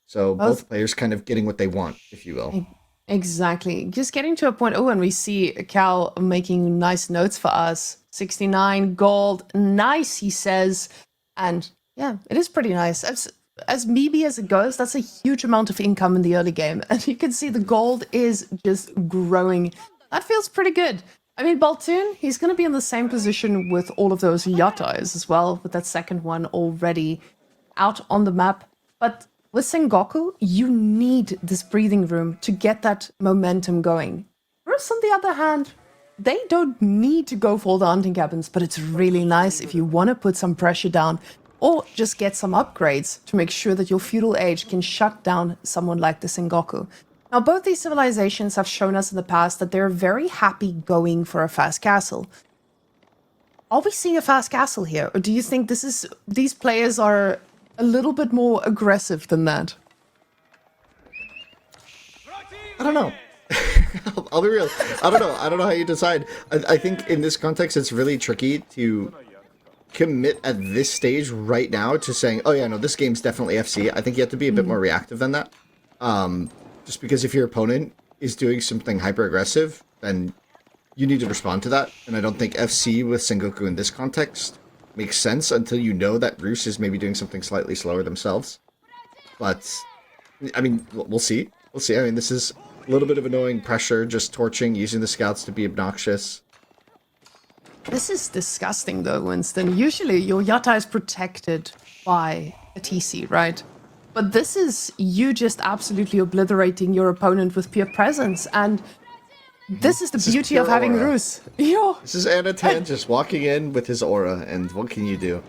So both players kind of getting what they want, if you will. Exactly. Just getting to a point. Oh, and we see Cal making nice notes for us. 69 gold. Nice, he says. And yeah, it is pretty nice. As meaty as it goes, that's a huge amount of income in the early game. And you can see the gold is just growing. That feels pretty good. I mean, Baltune, he's going to be in the same position with all of those yatais as well, with that second one already out on the map. But with Sengoku, you need this breathing room to get that momentum going. Whereas on the other hand, they don't need to go for all the hunting cabins, but it's really nice if you want to put some pressure down or just get some upgrades to make sure that your feudal age can shut down someone like the Sengoku. Now, both these civilizations have shown us in the past that they're very happy going for a fast castle. Are we seeing a fast castle here, or do you think these players are a little bit more aggressive than that? I don't know. I'll be real. I don't know. I don't know how you decide. I think in this context, it's really tricky to commit at this stage right now to saying, oh yeah, no, this game's definitely FC. I think you have to be a bit more reactive than that. Just because if your opponent is doing something hyper aggressive, then you need to respond to that. And I don't think FC with Sengoku in this context makes sense until you know that Roos is maybe doing something slightly slower themselves. But, I mean, we'll see. We'll see. I mean, this is a little bit of annoying pressure, just torching, using the scouts to be obnoxious. This is disgusting, though, Winston. Usually, your Yatta is protected by a TC, right? But this is you just absolutely obliterating your opponent with pure presence, and this is the beauty of having Roos. This is Anotand just walking in with his aura, and what can you do?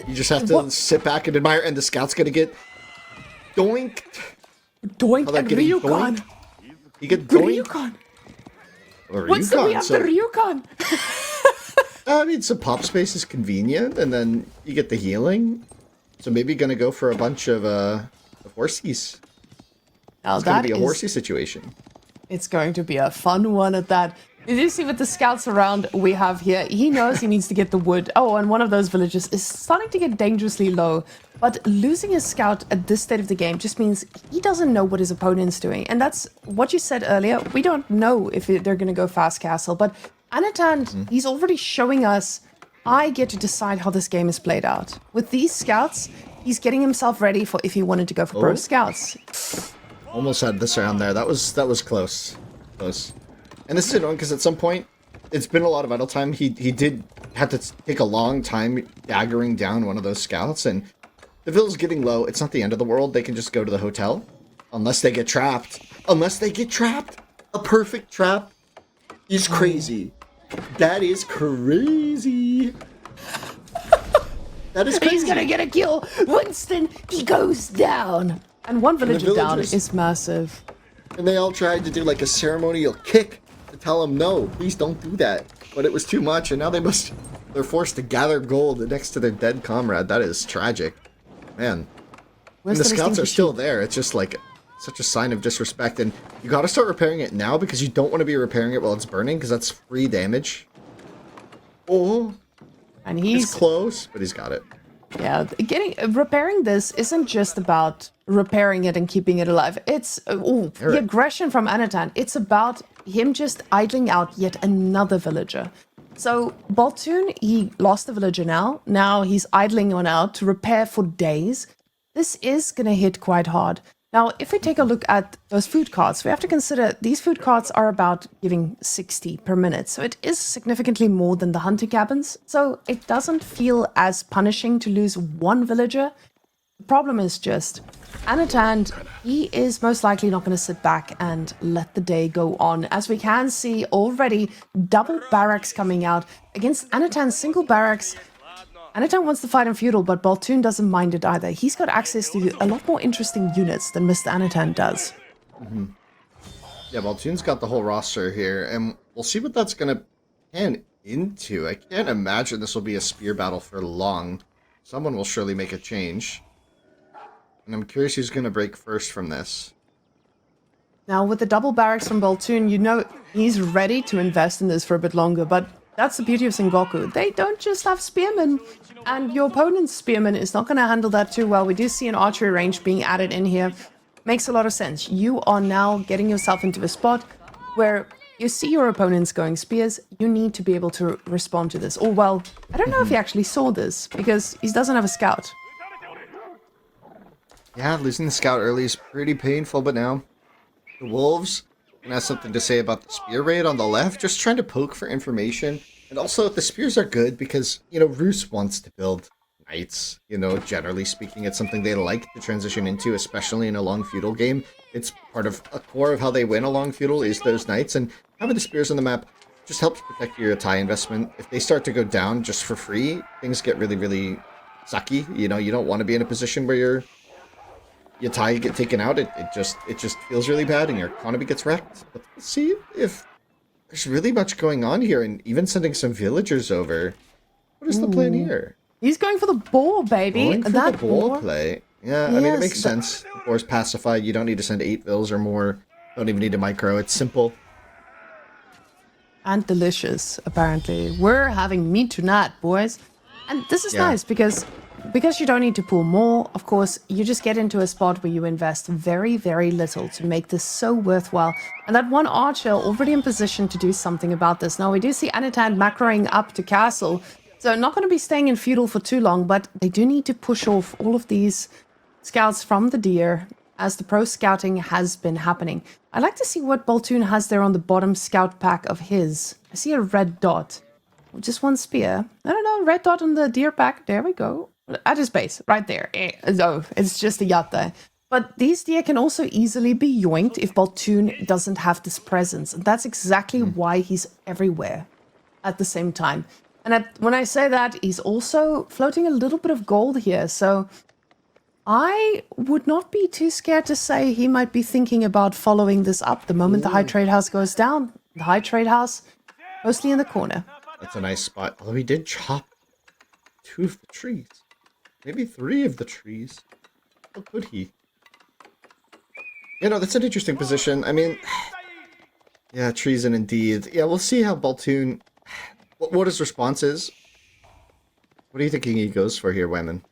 You just have to sit back and admire, and the scout's gonna get doinked. Doinked and Ryukon. You get doinked. Ryukon. What's the we have the Ryukon? I mean, some pop space is convenient, and then you get the healing. So maybe gonna go for a bunch of horsies. Now it's gonna be a horsey situation. It's going to be a fun one at that. Did you see with the scouts around we have here? He knows he needs to get the wood. Oh, and one of those villages is starting to get dangerously low. But losing his scout at this state of the game just means he doesn't know what his opponent's doing. And that's what you said earlier. We don't know if they're going to go fast castle. But Anotand, he's already showing us, I get to decide how this game is played out. With these scouts, he's getting himself ready for if he wanted to go for pro scouts. Almost had this around there. That was close. Close. And this is annoying because at some point, it's been a lot of idle time. He did have to take a long time daggering down one of those scouts, and the villa's getting low. It's not the end of the world. They can just go to the hotel. Unless they get trapped. Unless they get trapped. A perfect trap is crazy. That is crazy. That is crazy. He's gonna get a kill. Winston, he goes down. And one villager down is massive. And they all tried to do like a ceremonial kick to tell him, no, please don't do that. But it was too much, and now they're forced to gather gold next to their dead comrade. That is tragic. Man. And the scouts are still there. It's just like such a sign of disrespect. And you gotta start repairing it now because you don't want to be repairing it while it's burning because that's free damage. Oh. And he's close, but he's got it. Yeah, repairing this isn't just about repairing it and keeping it alive. It's the aggression from Anotand. It's about him just idling out yet another villager. So Baltune, he lost the villager now. Now he's idling one out to repair for days. This is going to hit quite hard. Now, if we take a look at those food carts, we have to consider these food carts are about giving 60 per minute. So it is significantly more than the hunting cabins. So it doesn't feel as punishing to lose one villager. The problem is just Anotand, he is most likely not going to sit back and let the day go on. As we can see already, double barracks coming out against Anotand's single barracks. Anotand wants to fight in feudal, but Baltune doesn't mind it either. He's got access to a lot more interesting units than Mr. Anotand does. Yeah, Baltune's got the whole roster here, and we'll see what that's going to pan into. I can't imagine this will be a spear battle for long. Someone will surely make a change. And I'm curious who's going to break first from this. Now, with the double barracks from Baltune, you know he's ready to invest in this for a bit longer, but that's the beauty of Sengoku. They don't just have spearmen, and your opponent's spearman is not going to handle that too well. We do see an archery range being added in here. Makes a lot of sense. You are now getting yourself into a spot where you see your opponents going spears. You need to be able to respond to this. Or, well, I don't know if he actually saw this, because he doesn't have a scout. Yeah, losing the scout early is pretty painful, but now the Wolves can have something to say about the spear raid on the left, just trying to poke for information. And also, the spears are good because, you know, Roos wants to build knights. You know, generally speaking, it's something they like to transition into, especially in a long feudal game. It's part of a core of how they win a long feudal is those knights, and having the spears on the map just helps protect your Yatai investment. If they start to go down just for free, things get really, really sucky. You know, you don't want to be in a position where your Yatai get taken out. It just feels really bad, and your economy gets wrecked. But let's see if there's really much going on here, and even sending some villagers over. What is the plan here? He's going for the boar, baby. Going for that the boar boar play. Yeah, I mean, it makes sense. The boar's pacified. You don't need to send 8 vills or more. Don't even need a micro. It's simple. and delicious, apparently. We're having meat tonight, boys. And this is nice because you don't need to pull more. Of course, you just get into a spot where you invest very, very little to make this so worthwhile. And that one archer already in position to do something about this. Now, we do see Anotand macroing up to castle. So not going to be staying in feudal for too long, but they do need to push off all of these scouts from the deer as the pro scouting has been happening. I'd like to see what Baltune has there on the bottom scout pack of his. I see a red dot. Just one spear. I don't know, red dot on the deer pack. There we go. At his base, right there. Oh, it's just a yacht there. But these deer can also easily be yoinked if Baltune doesn't have this presence. And that's exactly why he's everywhere at the same time. And when I say that, he's also floating a little bit of gold here. So I would not be too scared to say he might be thinking about following this up the moment the high trade house goes down. The high trade house, mostly in the corner. That's a nice spot. Although he did chop 2 of the trees. Maybe 3 of the trees. How could he? You know, that's an interesting position. I mean, yeah, treason indeed. Yeah, we'll see how Baltune... What his response is. What are you thinking he goes for here, Wyman?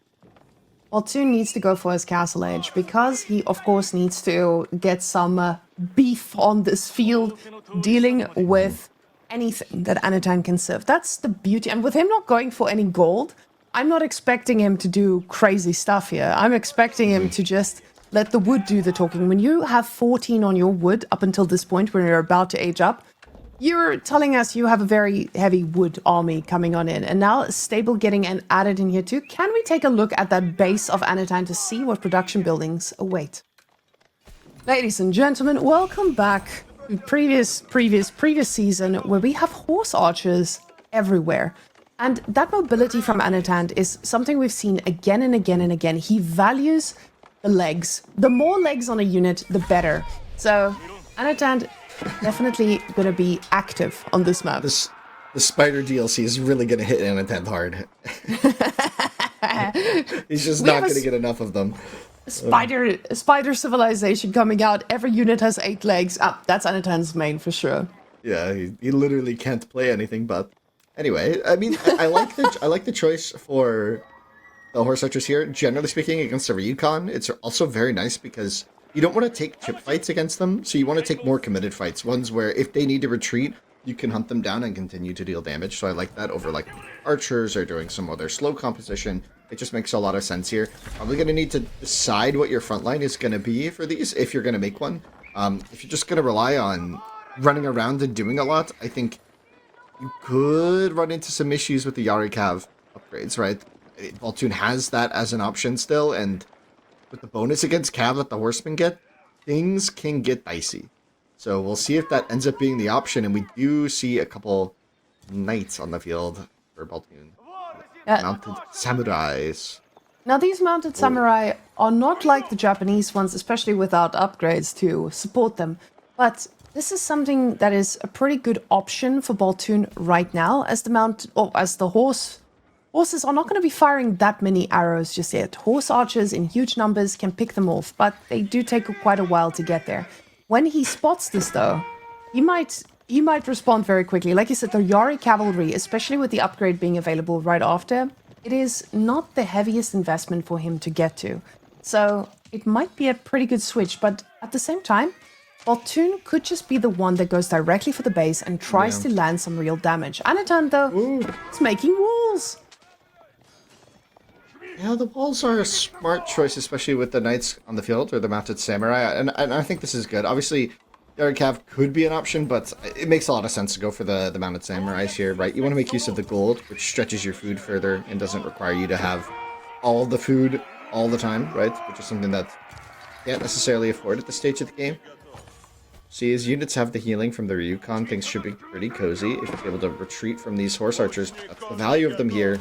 Baltune needs to go for his castle edge because he, of course, needs to get some beef on this field, dealing with anything that Anotand can serve. That's the beauty. And with him not going for any gold, I'm not expecting him to do crazy stuff here. I'm expecting him to just let the wood do the talking. When you have 14 on your wood up until this point, when you're about to age up, you're telling us you have a very heavy wood army coming on in. And now stable getting added in here too. Can we take a look at that base of Anotand to see what production buildings await? Ladies and gentlemen, welcome back to previous season where we have horse archers everywhere. And that mobility from Anotand is something we've seen again and again and again. He values the legs. The more legs on a unit, the better. So Anotand definitely going to be active on this map. The spider DLC is really going to hit Anotand hard. He's just not going to get enough of them. Spider civilization coming out. Every unit has 8 legs. That's Anotand's main for sure. Yeah, he literally can't play anything but. Anyway, I mean, I like the choice for the horse archers here. Generally speaking, against the recon, it's also very nice because you don't want to take chip fights against them, so you want to take more committed fights. Ones where if they need to retreat, you can hunt them down and continue to deal damage. So I like that over like archers or doing some other slow composition. It just makes a lot of sense here. Probably going to need to decide what your front line is going to be for these if you're going to make one. If you're just going to rely on running around and doing a lot, I think you could run into some issues with the Yari Cav upgrades, right? Baltune has that as an option still, and with the bonus against Cav that the horsemen get, things can get dicey. So we'll see if that ends up being the option, and we do see a couple knights on the field for Baltune. Mounted samurais. Now these mounted samurai are not like the Japanese ones, especially without upgrades to support them, but this is something that is a pretty good option for Baltune right now as the horse horses are not going to be firing that many arrows just yet. Horse archers in huge numbers can pick them off, but they do take quite a while to get there. When he spots this, though, he might respond very quickly. Like you said, the Yari cavalry, especially with the upgrade being available right after, it is not the heaviest investment for him to get to. So it might be a pretty good switch, but at the same time, Baltune could just be the one that goes directly for the base and tries to land some real damage. Anotand, though, is making walls. Yeah, the walls are a smart choice, especially with the knights on the field or the mounted samurai, and I think this is good. Obviously, Yari Cav could be an option, but it makes a lot of sense to go for the mounted samurais here, right? You want to make use of the gold, which stretches your food further and doesn't require you to have all the food all the time, right? Which is something that you can't necessarily afford at this stage of the game. See, as units have the healing from the Ryukon, things should be pretty cozy if you're able to retreat from these horse archers. That's the value of them here.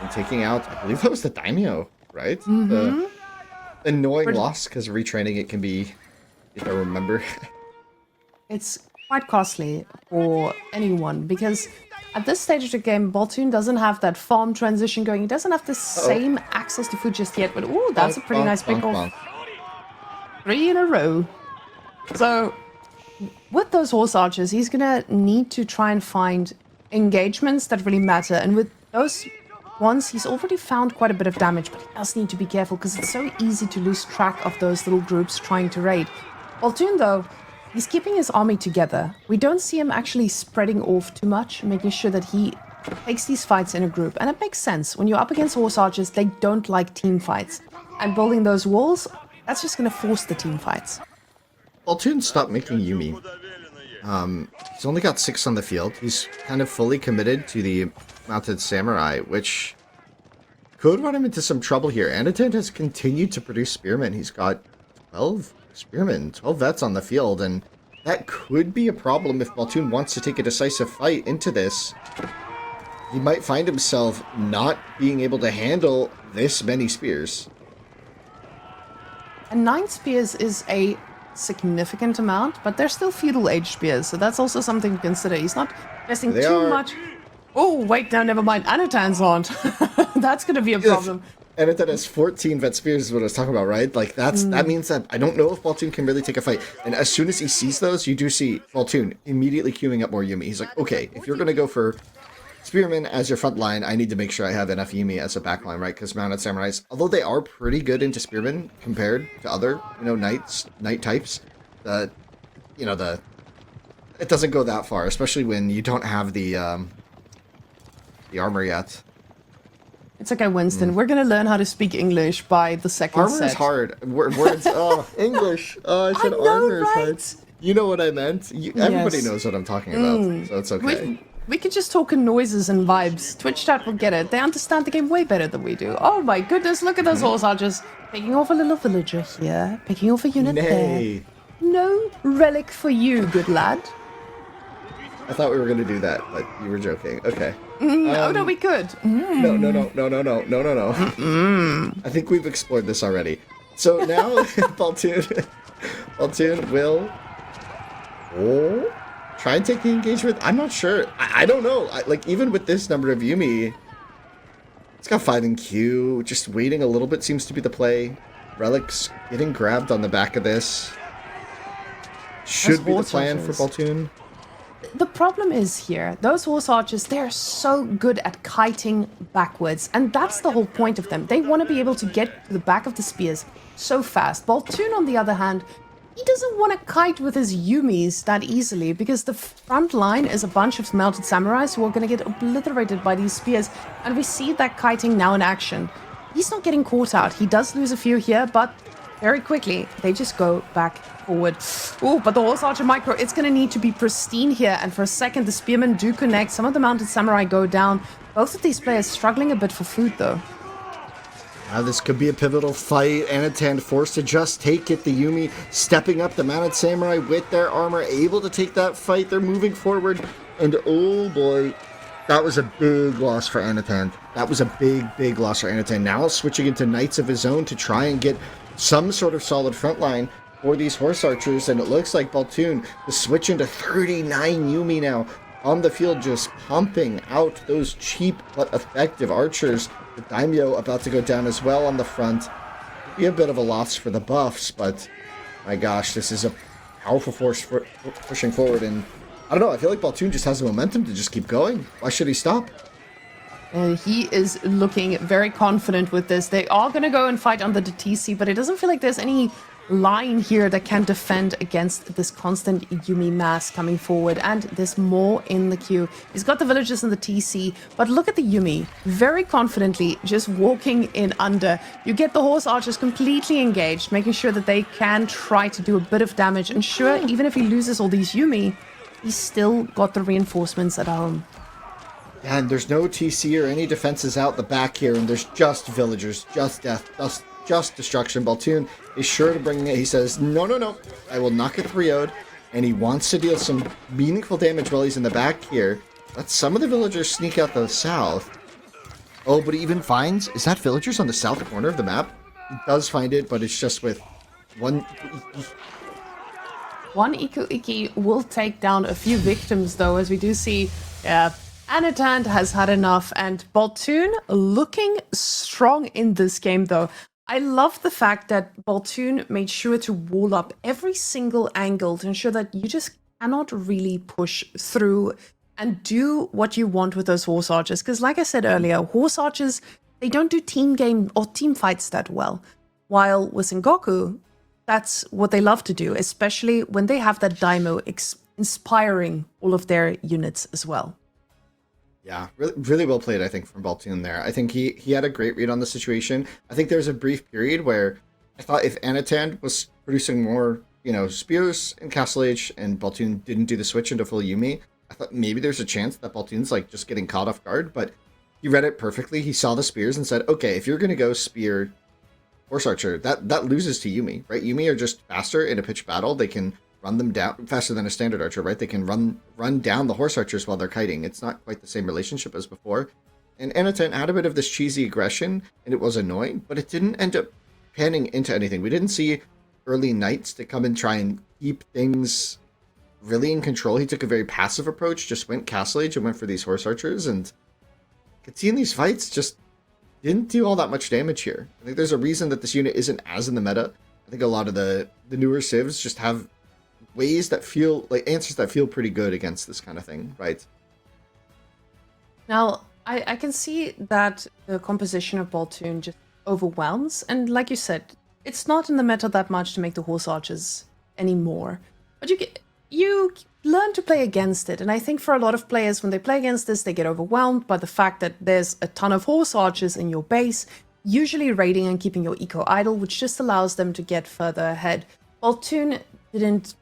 And taking out, I believe that was the Daimyo, right? The annoying loss, because retraining it can be, if I remember. It's quite costly for anyone, because at this stage of the game, Baltune doesn't have that farm transition going. He doesn't have the same access to food just yet, but ooh, that's a pretty nice pick-off. 3 in a row. So, with those horse archers, he's gonna need to try and find engagements that really matter, and with those ones, he's already found quite a bit of damage, but he does need to be careful because it's so easy to lose track of those little groups trying to raid. Baltune, though, he's keeping his army together. We don't see him actually spreading off too much, making sure that he takes these fights in a group. And it makes sense. When you're up against horse archers, they don't like team fights. And building those walls, that's just going to force the team fights. Baltune stopped making Yumi. He's only got 6 on the field. He's kind of fully committed to the mounted samurai, which could run him into some trouble here. Anotand has continued to produce spearmen. He's got 12 spearmen, 12 vets on the field, and that could be a problem if Baltune wants to take a decisive fight into this. He might find himself not being able to handle this many spears. And 9 spears is a significant amount, but they're still feudal age spears, so that's also something to consider. He's not investing too much. Oh, wait, no, never mind. Anotand's aren't. That's going to be a problem. Anotand has 14 vet spears is what I was talking about, right? Like, that means that I don't know if Baltune can really take a fight. And as soon as he sees those, you do see Baltune immediately queuing up more Yumi. He's like, okay, if you're going to go for spearmen as your front line, I need to make sure I have enough Yumi as a back line, right? Because mounted samurais, although they are pretty good into spearmen compared to other, knight types, it doesn't go that far, especially when you don't have the armor yet. It's okay, Winston. We're going to learn how to speak English by the second set. Armor is hard. Words, English. I said armor is hard. You know what I meant. Everybody knows what I'm talking about, so it's okay. We could just talk in noises and vibes. Twitch chat will get it. They understand the game way better than we do. Oh my goodness, look at those horse archers. Picking off a little villager here. Picking off a unit there. No relic for you, good lad. I thought we were going to do that, but you were joking. Okay. No, we could. No. I think we've explored this already. So now Baltune will try and take the engagement. I'm not sure. I don't know. Even with this number of Yumi, it's got 5 in queue. Just waiting a little bit seems to be the play. Relics getting grabbed on the back of this. Should be the plan for Baltune. The problem is here, those horse archers, they're so good at kiting backwards, and that's the whole point of them. They want to be able to get to the back of the spears so fast. Baltune, on the other hand, he doesn't want to kite with his Yumis that easily, because the front line is a bunch of mounted samurais who are going to get obliterated by these spears, and we see that kiting now in action. He's not getting caught out. He does lose a few here, but very quickly, they just go back forward. Oh, but the horse archer micro, it's going to need to be pristine here. And for a second, the spearmen do connect. Some of the mounted samurai go down. Both of these players struggling a bit for food, though. Now this could be a pivotal fight. Anotand forced to just take it. The Yumi stepping up, the mounted samurai with their armor, able to take that fight. They're moving forward. And oh boy, that was a big loss for Anotand. That was a big loss for Anotand. Now switching into knights of his own to try and get some sort of solid front line for these horse archers, and it looks like Baltune is switching to 39 Yumi now on the field just pumping out those cheap but effective archers. The Daimyo about to go down as well on the front. Be a bit of a loss for the buffs, but my gosh, this is a powerful force for pushing forward. And I don't know, I feel like Baltune just has the momentum to just keep going. Why should he stop? And he is looking very confident with this. They are going to go and fight under the TC, but it doesn't feel like there's any line here that can defend against this constant Yumi mass coming forward. And there's more in the queue. He's got the villagers in the TC, but look at the Yumi. Very confidently just walking in under. You get the horse archers completely engaged, making sure that they can try to do a bit of damage. And sure, even if he loses all these Yumi, he's still got the reinforcements at home. And there's no TC or any defenses out the back here, and there's just villagers, just death, just destruction. Baltune is sure to bring it. He says, no, I will not get 3-0'd, and he wants to deal some meaningful damage while he's in the back here. Let some of the villagers sneak out the south. Oh, but he even finds, is that villagers on the south corner of the map? He does find it, but it's just with one... One Iku Iki will take down a few victims, though, as we do see Anotand has had enough, and Baltune looking strong in this game, though. I love the fact that Baltune made sure to wall up every single angle to ensure that you just cannot really push through and do what you want with those horse archers. Because like I said earlier, horse archers, they don't do team game or team fights that well. While with Sengoku, that's what they love to do, especially when they have that Daimyo inspiring all of their units as well. Yeah, really well played, I think, from Baltune there. I think he had a great read on the situation. I think there was a brief period where I thought if Anotand was producing more, spears in Castle Age and Baltune didn't do the switch into full Yumi, I thought maybe there's a chance that Baltune's like just getting caught off guard, but he read it perfectly. He saw the spears and said, okay, if you're going to go spear Horse Archer, that loses to Yumi, right? Yumi are just faster in a pitched battle. They can run them down faster than a standard archer, right? They can run down the horse archers while they're kiting. It's not quite the same relationship as before. And Anotand had a bit of this cheesy aggression, and it was annoying, but it didn't end up panning into anything. We didn't see early knights to come and try and keep things really in control. He took a very passive approach, just went Castle Age and went for these horse archers, and could see in these fights just didn't do all that much damage here. I think there's a reason that this unit isn't as in the meta. I think a lot of the newer civs just have ways that feel like answers that feel pretty good against this kind of thing, right? Now, I can see that the composition of Baltune just overwhelms, and like you said, it's not in the meta that much to make the horse archers anymore. But you learn to play against it, and I think for a lot of players, when they play against this, they get overwhelmed by the fact that there's a ton of horse archers in your base, usually raiding and keeping your eco idle, which just allows them to get further ahead. Baltune didn't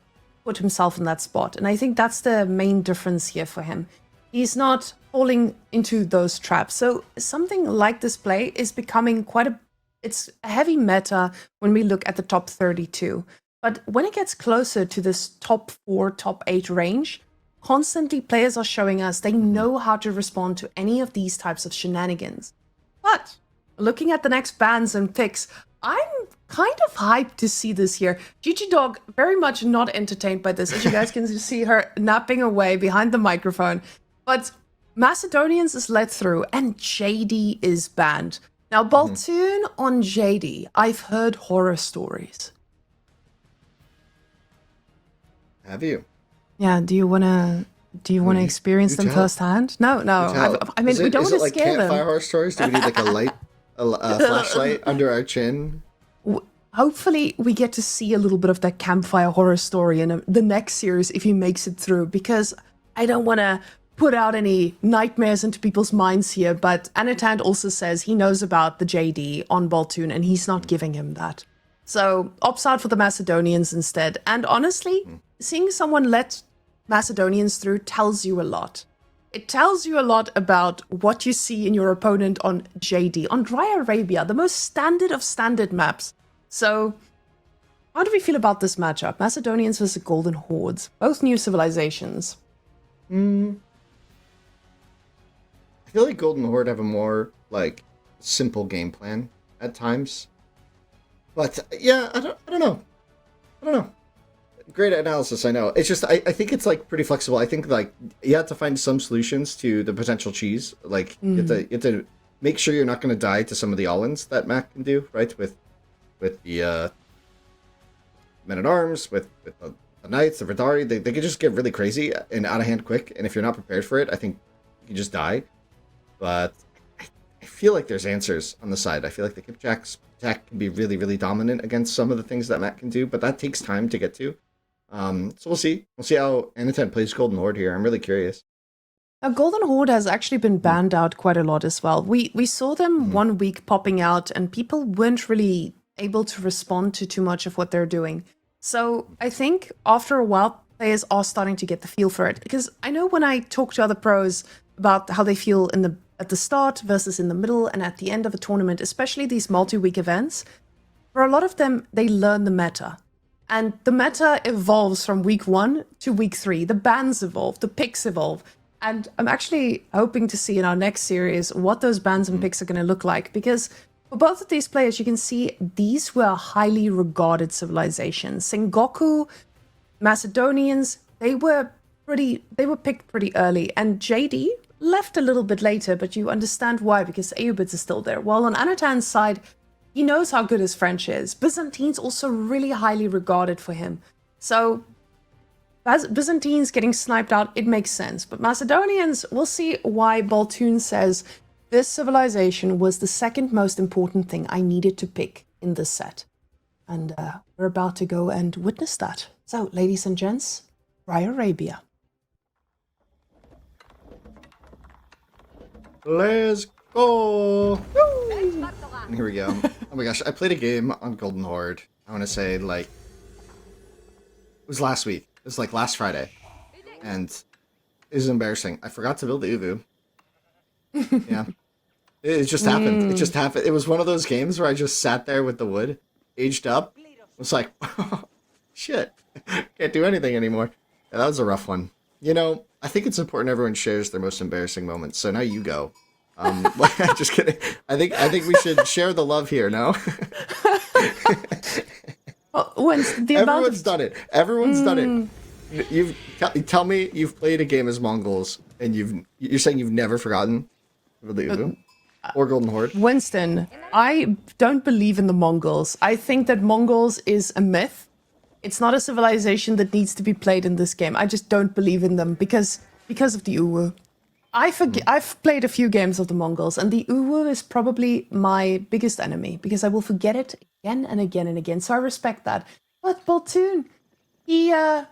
put himself in that spot, and I think that's the main difference here for him. He's not falling into those traps. So something like this play is becoming it's a heavy meta when we look at the top 32. But when it gets closer to this top 4, top 8 range, constantly players are showing us they know how to respond to any of these types of shenanigans. But looking at the next bans and picks, I'm kind of hyped to see this here. Gigi Dog very much not entertained by this, as you guys can see her napping away behind the microphone. But Macedonians is let through and JD is banned. Now, Baltune on JD, I've heard horror stories. Have you? Yeah, do you wanna experience them firsthand? No. I mean, we don't want to scare them. Campfire horror stories? Do we need like a flashlight under our chin? Hopefully, we get to see a little bit of that campfire horror story in the next series if he makes it through, because I don't want to put out any nightmares into people's minds here, but Anotand also says he knows about the JD on Baltune and he's not giving him that. So, opts out for the Macedonians instead. And honestly, seeing someone let Macedonians through tells you a lot. It tells you a lot about what you see in your opponent on JD, on Dry Arabia, the most standard of standard maps. So, how do we feel about this matchup? Macedonians versus Golden Hordes, both new civilizations. I feel like Golden Horde have a more, simple game plan at times. But, yeah, I don't know. great analysis. I know. It's just I think it's like pretty flexible. I think like you have to find some solutions to the potential cheese. Like you have to make sure you're not going to die to some of the all-ins that Mac can do, right? With the men at arms, with the knights, the Vidari, they can just get really crazy and out of hand quick. And if you're not prepared for it, I think you can just die. But I feel like there's answers on the side. I feel like the Kipjack's attack can be really, really dominant against some of the things that Matt can do, but that takes time to get to. So we'll see. We'll see how Anotand plays Golden Horde here. I'm really curious. Now, Golden Horde has actually been banned out quite a lot as well. We saw them 1 week popping out, and people weren't really able to respond to too much of what they're doing. So I think after a while, players are starting to get the feel for it. Because I know when I talk to other pros about how they feel at the start versus in the middle and at the end of a tournament, especially these multi-week events, for a lot of them, they learn the meta. And the meta evolves from week 1 to week 3. The bans evolve, the picks evolve. And I'm actually hoping to see in our next series what those bans and picks are going to look like. Because for both of these players, you can see these were highly regarded civilizations. Sengoku, Macedonians, they were picked pretty early. And JD left a little bit later, but you understand why, because Aubitz is still there. While on Anotand's side, he knows how good his French is. Byzantine's also really highly regarded for him. So Byzantines getting sniped out, it makes sense. But Macedonians, we'll see why Baltune says this civilization was the second most important thing I needed to pick in this set. And we're about to go and witness that. So, ladies and gents, Rye Arabia. Let's go! Woo! And here we go. Oh my gosh, I played a game on Golden Horde. I want to say, like, it was last week. It was like last Friday. And it was embarrassing. I forgot to build the Uvu. Yeah. It just happened. It just happened. It was one of those games where I just sat there with the wood, aged up. It was like, oh, shit. Can't do anything anymore. Yeah, that was a rough one. You know, I think it's important everyone shares their most embarrassing moments. So now you go. Just kidding. I think we should share the love here, no? Well, everyone's done it. Everyone's done it. Tell me you've played a game as Mongols and you're saying you've never forgotten the Uvu or Golden Horde. Winston, I don't believe in the Mongols. I think that Mongols is a myth. It's not a civilization that needs to be played in this game. I just don't believe in them because of the Uwu. I've played a few games of the Mongols, and the Uwu is probably my biggest enemy because I will forget it again and again and again. So I respect that. But Baltune, he's not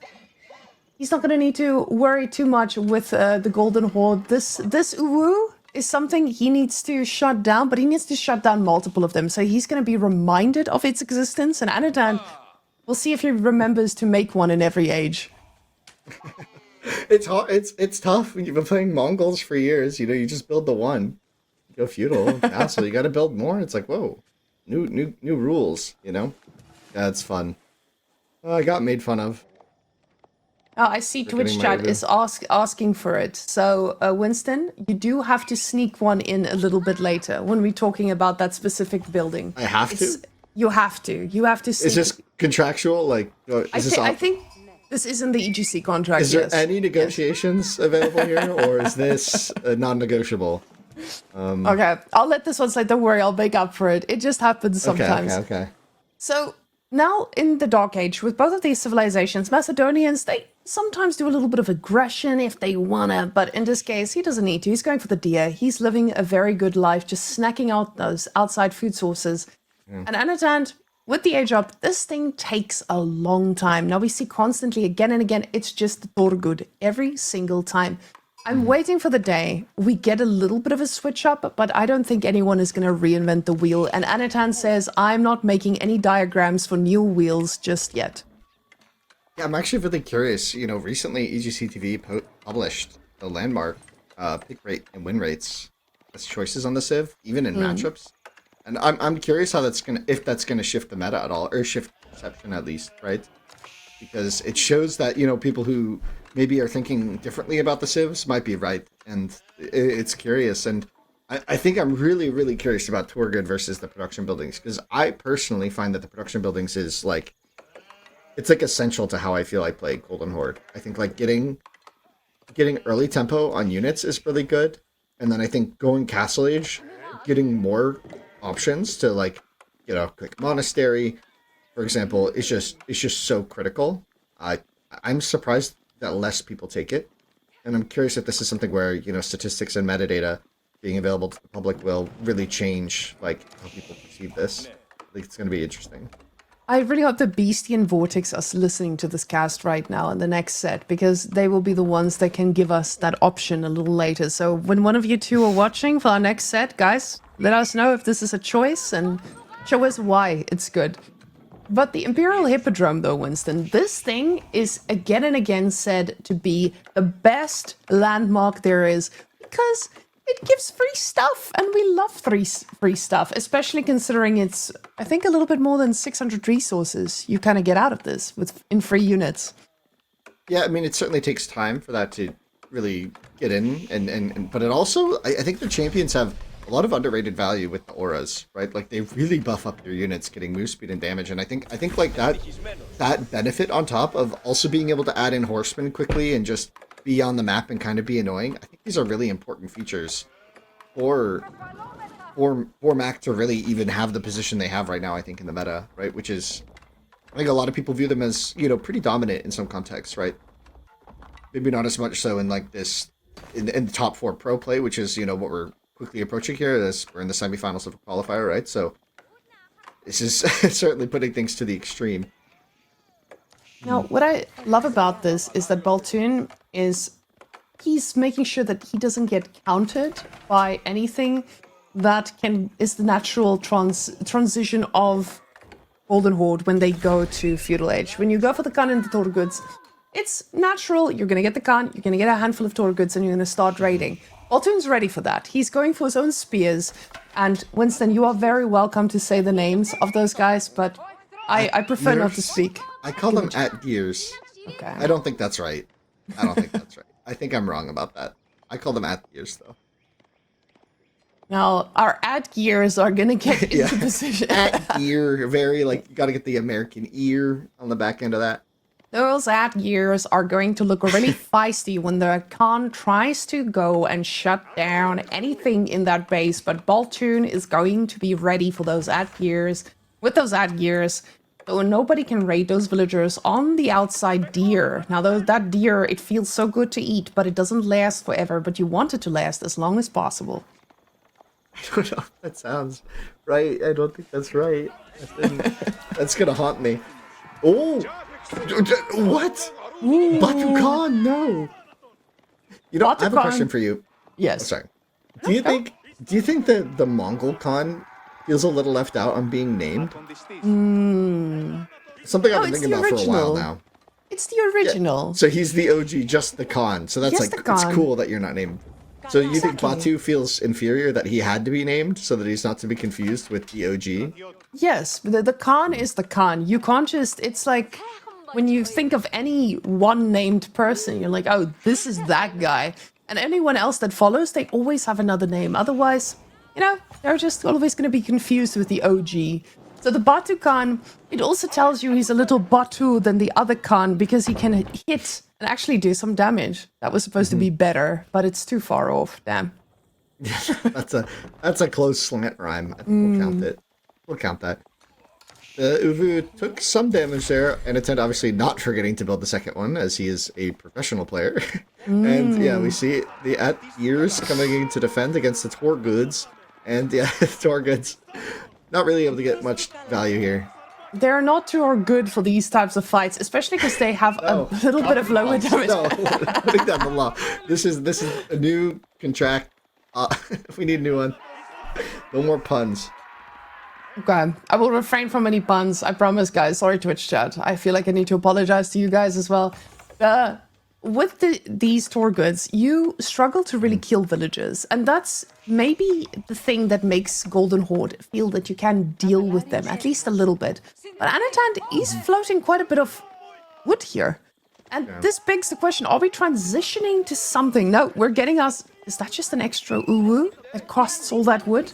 going to need to worry too much with the Golden Horde. This Uwu is something he needs to shut down, but he needs to shut down multiple of them. So he's going to be reminded of its existence, and Anotand, we'll see if he remembers to make one in every age. It's hard. It's tough when you've been playing Mongols for years. You know, you just build the one, you go feudal, vassal. You got to build more. It's like, whoa, new rules. You know, yeah, it's fun. I got made fun of. Oh, I see Twitch chat is asking for it. So, Winston, you do have to sneak one in a little bit later when we're talking about that specific building. I have to. You have to. You have to. Is this contractual? Like, I think. This is in the EGC contract. Is there any negotiations available here, or is this non-negotiable? Okay, I'll let this one slide. Don't worry, I'll make up for it. It just happens sometimes. Okay. So now in the Dark Age, with both of these civilizations, Macedonians, they sometimes do a little bit of aggression if they wanna, but in this case, he doesn't need to. He's going for the deer. He's living a very good life, just snacking out those outside food sources. And Anotand, with the age up, this thing takes a long time. Now we see constantly, again and again, it's just the Torgud every single time. I'm waiting for the day we get a little bit of a switch up, but I don't think anyone is going to reinvent the wheel. And Anotand says, I'm not making any diagrams for new wheels just yet. Yeah, I'm actually really curious. You know, recently EGCTV published the landmark pick rate and win rates as choices on the Civ, even in matchups. And I'm curious how if that's gonna shift the meta at all, or shift perception at least, right? Because it shows that, you know, people who maybe are thinking differently about the Civs might be right, and it's curious. And I think I'm really, really curious about Torgud versus the production buildings, because I personally find that the production buildings is like it's like essential to how I feel I play Golden Horde. I think like getting early tempo on units is really good, and then I think going Castle Age, getting more options to like, click Monastery, for example, is just so critical. I'm surprised that less people take it, and I'm curious if this is something where statistics and metadata being available to the public will really change like how people perceive this. I think it's going to be interesting. I really hope the Beastie and Vortex are listening to this cast right now in the next set, because they will be the ones that can give us that option a little later. So when one of you two are watching for our next set, guys, let us know if this is a choice and show us why it's good. But the Imperial Hippodrome, though, Winston, this thing is again and again said to be the best landmark there is, because it gives free stuff, and we love free stuff, especially considering it's, I think, a little bit more than 600 resources you kind of get out of this in free units. Yeah, I mean, it certainly takes time for that to really get in, but it also, I think the champions have a lot of underrated value with the auras, right? Like they really buff up their units, getting move speed and damage, and I think like that benefit on top of also being able to add in horsemen quickly and just be on the map and kind of be annoying. I think these are really important features for Mac to really even have the position they have right now, I think, in the meta, right? Which is, I think a lot of people view them as, pretty dominant in some contexts, right? Maybe not as much so in like this, in the top 4 pro play, which is, what we're quickly approaching here. We're in the semifinals of a qualifier, right? So this is certainly putting things to the extreme. Now, what I love about this is that Baltune he's making sure that he doesn't get countered by anything that is the natural transition of Golden Horde when they go to Feudal Age. When you go for the Khan and the Torgoods, it's natural. You're going to get the Khan, you're going to get a handful of Torgoods, and you're going to start raiding. Baltune's ready for that. He's going for his own spears. And Winston, you are very welcome to say the names of those guys, but I prefer not to speak. I call them at gears. Okay. I don't think that's right. I think I'm wrong about that. I call them at gears, though. Now, our ad gears are going to get into position. At gear, very, like, you got to get the American ear on the back end of that. Those ad gears are going to look really feisty when the Khan tries to go and shut down anything in that base, but Baltune is going to be ready for those ad gears. With those ad gears, so nobody can raid those villagers on the outside deer. Now, that deer, it feels so good to eat, but it doesn't last forever, but you want it to last as long as possible. I don't know if that sounds right. I don't think that's right. That's gonna haunt me. Oh! What? Batu Khan, no! I have a question for you. Yes. Oh, sorry. Do you think that the Mongol Khan feels a little left out on being named? Something I've been thinking about for a while now. It's the original. Yeah. So he's the OG, just the Khan. So that's it's cool that you're not named. So you think Batu feels inferior that he had to be named so that he's not to be confused with the OG? Yes, the Khan is the Khan. You can't just, it's like when you think of any one named person, you're like, oh, this is that guy. And anyone else that follows, they always have another name. Otherwise, they're just always going to be confused with the OG. So the Batu Khan, it also tells you he's a little Batu than the other Khan because he can hit and actually do some damage. That was supposed to be better, but it's too far off. Damn. that's a close slant rhyme. I think we'll count it. We'll count that. Uvu took some damage there, and Anotand obviously not forgetting to build the second one, as he is a professional player. And yeah, we see the at ears coming in to defend against the Torgoods, and yeah, Torgoods not really able to get much value here. They're not too good for these types of fights, especially because they have a little bit of lower damage. No, putting that in the law. This is a new contract. We need a new one. No more puns. Okay, I will refrain from any puns. I promise, guys. Sorry, Twitch chat. I feel like I need to apologize to you guys as well. With these Torgoods, you struggle to really kill villagers, and that's maybe the thing that makes Golden Horde feel that you can deal with them, at least a little bit. But Anotand is floating quite a bit of wood here. And this begs the question, are we transitioning to something? No, we're getting us... Is that just an extra uwu that costs all that wood?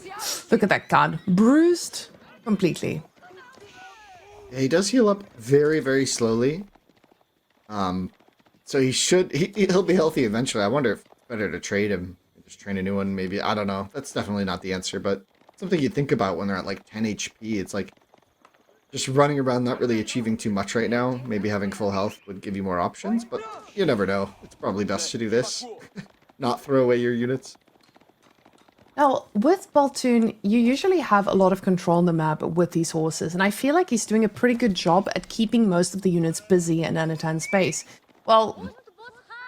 Look at that Khan. Bruised completely. Yeah, he does heal up very, very slowly. So he'll be healthy eventually. I wonder if it's better to trade him, just train a new one. Maybe, I don't know. That's definitely not the answer, but something you think about when they're at like 10 HP. It's like just running around, not really achieving too much right now. Maybe having full health would give you more options, but you never know. It's probably best to do this. Not throw away your units. Now, with Baltune, you usually have a lot of control on the map with these horses, and I feel like he's doing a pretty good job at keeping most of the units busy in Anotand space. Well,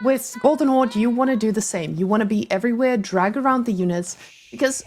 with Golden Horde, you want to do the same. You want to be everywhere, drag around the units, because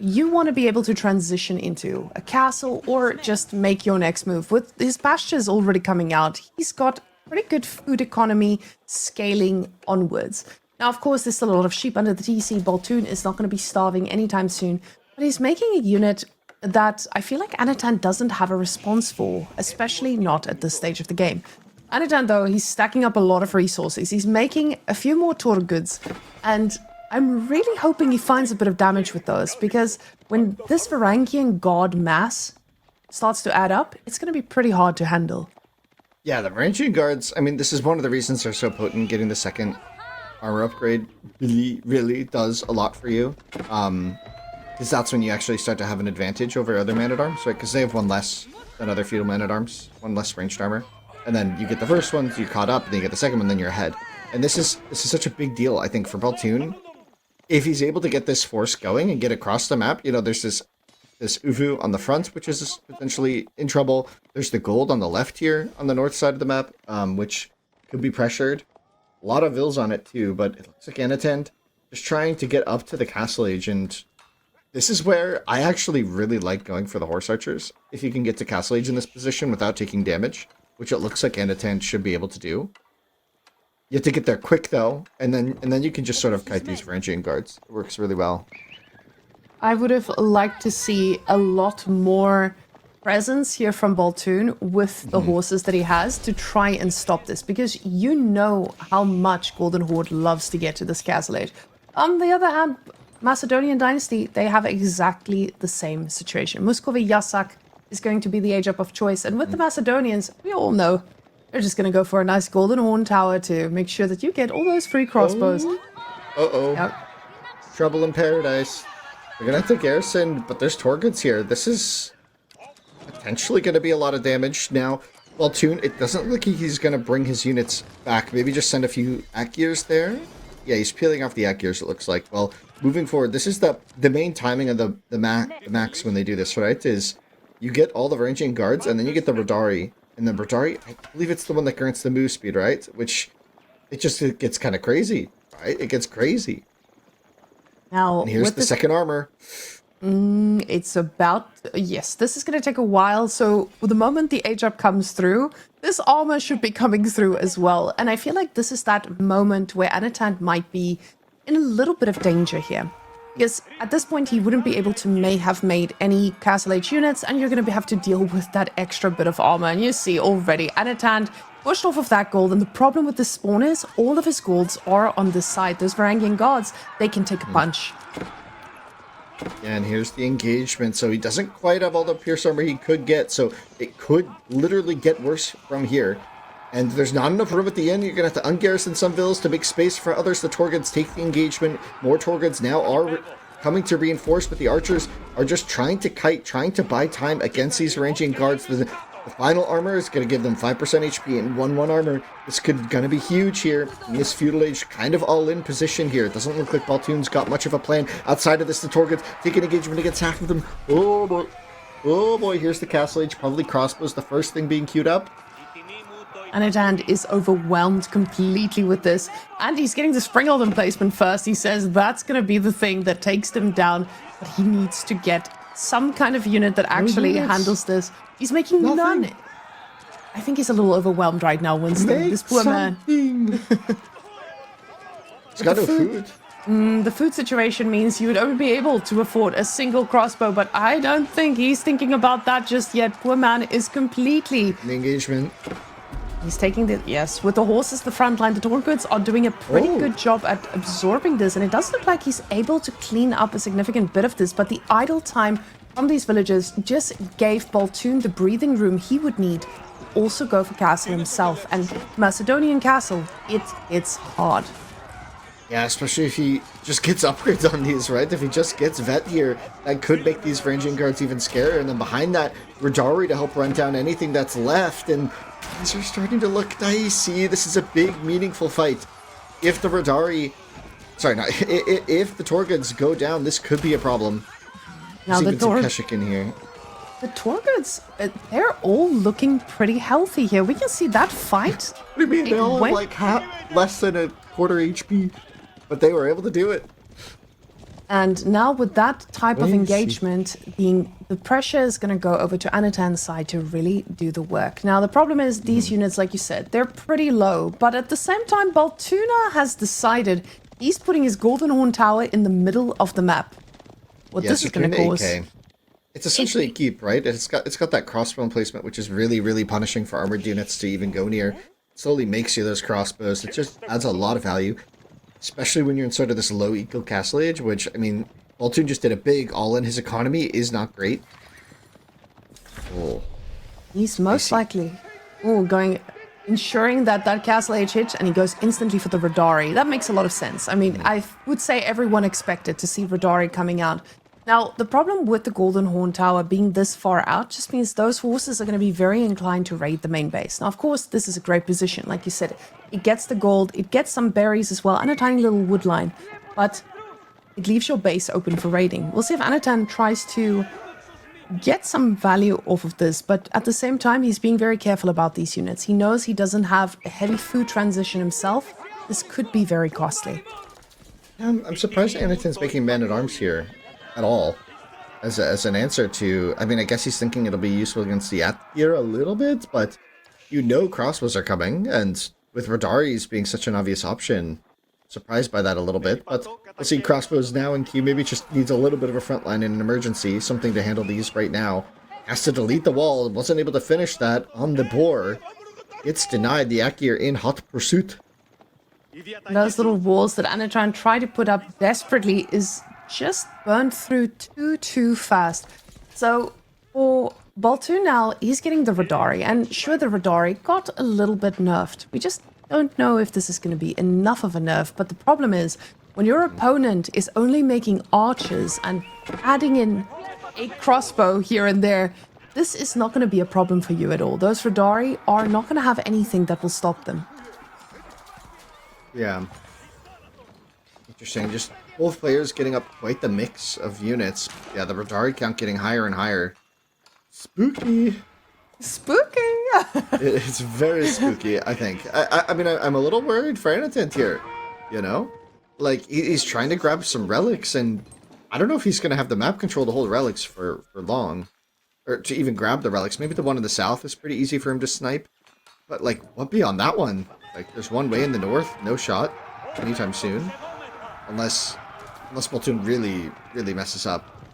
you want to be able to transition into a castle or just make your next move. With his pastures already coming out, he's got pretty good food economy scaling onwards. Now, of course, there's still a lot of sheep under the TC. Baltune is not going to be starving anytime soon, but he's making a unit that I feel like Anotand doesn't have a response for, especially not at this stage of the game. Anotand, though, he's stacking up a lot of resources. He's making a few more Torguds, and I'm really hoping he finds a bit of damage with those, because when this Varangian god mass starts to add up, it's going to be pretty hard to handle. Yeah, the Varangian guards, I mean, this is one of the reasons they're so potent. Getting the second armor upgrade really does a lot for you. Because that's when you actually start to have an advantage over other man-at-arms, right? Because they have one less than other feudal man-at-arms, one less ranged armor. And then you get the first one, so you're caught up, and then you get the second one, then you're ahead. And this is such a big deal, I think, for Baltune. If he's able to get this force going and get across the map, you know, there's this Uvu on the front, which is potentially in trouble. There's the gold on the left here on the north side of the map, which could be pressured. A lot of vills on it too, but it looks like Anotand just trying to get up to the castle age, and this is where I actually really like going for the horse archers. If you can get to castle age in this position without taking damage, which it looks like Anotand should be able to do. You have to get there quick though, and then you can just sort of kite these Varangian guards. It works really well. I would have liked to see a lot more presence here from Baltune with the horses that he has to try and stop this, because you know how much Golden Horde loves to get to this castle age. On the other hand, Macedonian Dynasty, they have exactly the same situation. Muscovy Yasak is going to be the age up of choice, and with the Macedonians, we all know they're just going to go for a nice Golden Horn Tower to make sure that you get all those free crossbows. Yep. Trouble in paradise. We're gonna have to garrison, but there's Torguds here. This is potentially going to be a lot of damage. Now, Baltune, it doesn't look like he's going to bring his units back. Maybe just send a few Akirs there. Yeah, he's peeling off the Akirs, it looks like. Well, moving forward, this is the main timing of the max when they do this, right? Is you get all the Varangian guards, and then you get the Radari. And the Radari, I believe it's the one that grants the move speed, right? Which, it gets kind of crazy, right? It gets crazy. Now, and here's the second armor. It's about... Yes, this is going to take a while, so the moment the age up comes through, this armor should be coming through as well. And I feel like this is that moment where Anotand might be in a little bit of danger here. Because at this point, he wouldn't be able to have made any Castle Age units, and you're going to have to deal with that extra bit of armor. And you see already, Anotand pushed off of that gold, and the problem with this spawn is all of his golds are on this side. Those Varangian guards, they can take a punch. Yeah, and here's the engagement. So he doesn't quite have all the pierce armor he could get, so it could literally get worse from here. And there's not enough room at the end. You're going to have to ungarrison some villas to make space for others. The Torguds take the engagement. More Torguds now are coming to reinforce, but the archers are just trying to kite, trying to buy time against these Varangian guards. The final armor is going to give them 5% HP and 1/1 armor. This could going to be huge here in this feudal age, kind of all-in position here. It doesn't look like Baltune's got much of a plan. Outside of this, the Torguds take an engagement against half of them. Oh boy. Oh boy, here's the Castle Age. Probably crossbows, the first thing being queued up. Anotand is overwhelmed completely with this, and he's getting the Springald emplacement first. He says that's going to be the thing that takes them down, but he needs to get some kind of unit that actually handles this. He's making none. I think he's a little overwhelmed right now, Winston. This poor man. He's got no food. The food situation means you would only be able to afford a single crossbow, but I don't think he's thinking about that just yet. Poor man is completely... The engagement. He's taking the... Yes, with the horses, the front line, the Torguds are doing a pretty good job at absorbing this, and it does look like he's able to clean up a significant bit of this, but the idle time from these villagers just gave Baltune the breathing room he would need to also go for castle himself. And Macedonian castle, it's hard. Yeah, especially if he just gets upgrades on these, right? If he just gets vet here, that could make these ranging guards even scarier. And then behind that, Radari to help run down anything that's left. And these are starting to look dicey. This is a big, meaningful fight. If the Radari... Sorry, no, if the Torgods go down, this could be a problem. Now There's even some Keshik in here. The Torgods, they're all looking pretty healthy here. We can see that fight. What do you mean? They all have like less than a quarter HP. But they were able to do it. And now with that type of engagement, the pressure is going to go over to Anotand's side to really do the work. Now, the problem is these units, like you said, they're pretty low. But at the same time, Baltuna has decided he's putting his Golden Horn Tower in the middle of the map. What this is going to cause... It's essentially a keep, right? It's got that crossbow placement, which is really, really punishing for armored units to even go near. It slowly makes you those crossbows. It just adds a lot of value. Especially when you're in sort of this low eco castle age, which, I mean, Baltune just did a big all-in. His economy is not great. Oh. He's most likely ensuring that castle age hits, and he goes instantly for the Radari. That makes a lot of sense. I mean, I would say everyone expected to see Radari coming out. Now, the problem with the Golden Horn Tower being this far out just means those forces are going to be very inclined to raid the main base. Now, of course, this is a great position. Like you said, it gets the gold, it gets some berries as well, and a tiny little wood line. But it leaves your base open for raiding. We'll see if Anotand tries to get some value off of this, but at the same time, he's being very careful about these units. He knows he doesn't have a heavy food transition himself. This could be very costly. I'm surprised Anotand's making man-at-arms here. At all, as an answer to, I mean, I guess he's thinking it'll be useful against the Athir a little bit, but you know crossbows are coming, and with Radari's being such an obvious option, surprised by that a little bit, but we'll see crossbows now in queue, maybe just needs a little bit of a front line in an emergency, something to handle these right now. Has to delete the wall, wasn't able to finish that on the boar. Gets denied, the Akir in hot pursuit. Those little walls that Anotand tried to put up desperately is just burned through too fast. So for Baltune now, he's getting the Radari, and sure, the Radari got a little bit nerfed. We just don't know if this is going to be enough of a nerf, but the problem is when your opponent is only making archers and adding in a crossbow here and there, this is not going to be a problem for you at all. Those Radari are not going to have anything that will stop them. Yeah. Interesting, just both players getting up quite the mix of units. Yeah, the Radari count getting higher and higher. Spooky. Spooky. It's very spooky, I think. I mean, I'm a little worried for Anotand here, you know? Like, he's trying to grab some relics, and I don't know if he's going to have the map control to hold relics for long. Or to even grab the relics. Maybe the one in the south is pretty easy for him to snipe. But, like, what beyond that one? Like, there's one way in the north, no shot anytime soon. Unless Baltune really messes up.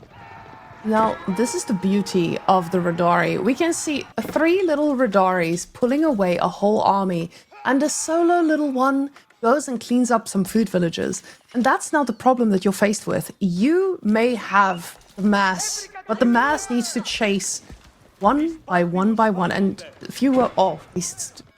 Now, this is the beauty of the Radari. We can see 3 little Radaris pulling away a whole army, and a solo little one goes and cleans up some food villages. And that's now the problem that you're faced with. You may have the mass, but the mass needs to chase one by one. And if you were, he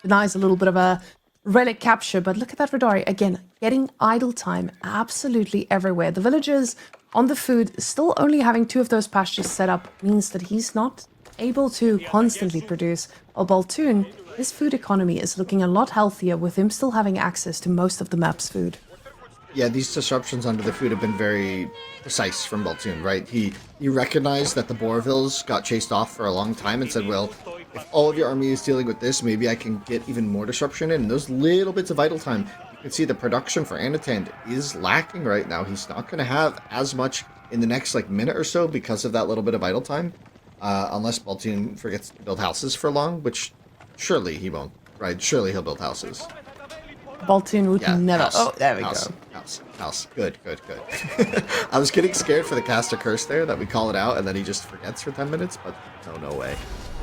denies a little bit of a relic capture, but look at that Radari. Again, getting idle time absolutely everywhere. The villagers on the food, still only having 2 of those pastures set up, means that he's not able to constantly produce. While Baltune, his food economy is looking a lot healthier with him still having access to most of the map's food. Yeah, these disruptions onto the food have been very precise from Baltune, right? He recognized that the Boervilles got chased off for a long time and said, well, if all of your army is dealing with this, maybe I can get even more disruption in. And those little bits of idle time, you can see the production for Anotand is lacking right now. He's not going to have as much in the next minute or so because of that little bit of idle time. Unless Baltune forgets to build houses for long, which surely he won't, right? Surely he'll build houses. Baltune would never. House, oh, there we go. House. Good. I was getting scared for the caster curse there, that we call it out, and then he just forgets for 10 minutes, but no way.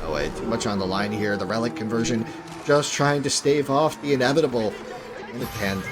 No way. Too much on the line here. The relic conversion, just trying to stave off the inevitable. Anotand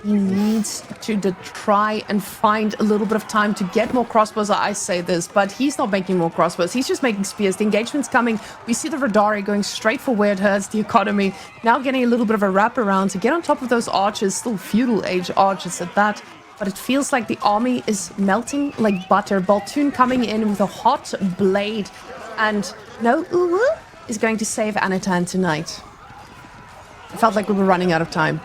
he needs to try and find a little bit of time to get more crossbows. I say this, but he's not making more crossbows. He's just making spears. The engagement's coming. We see the Radari going straight for where it hurts the economy. Now getting a little bit of a wraparound to get on top of those archers, still feudal age archers at that. But it feels like the army is melting like butter. Baltune coming in with a hot blade. And no Uwu is going to save Anotand tonight. I felt like we were running out of time.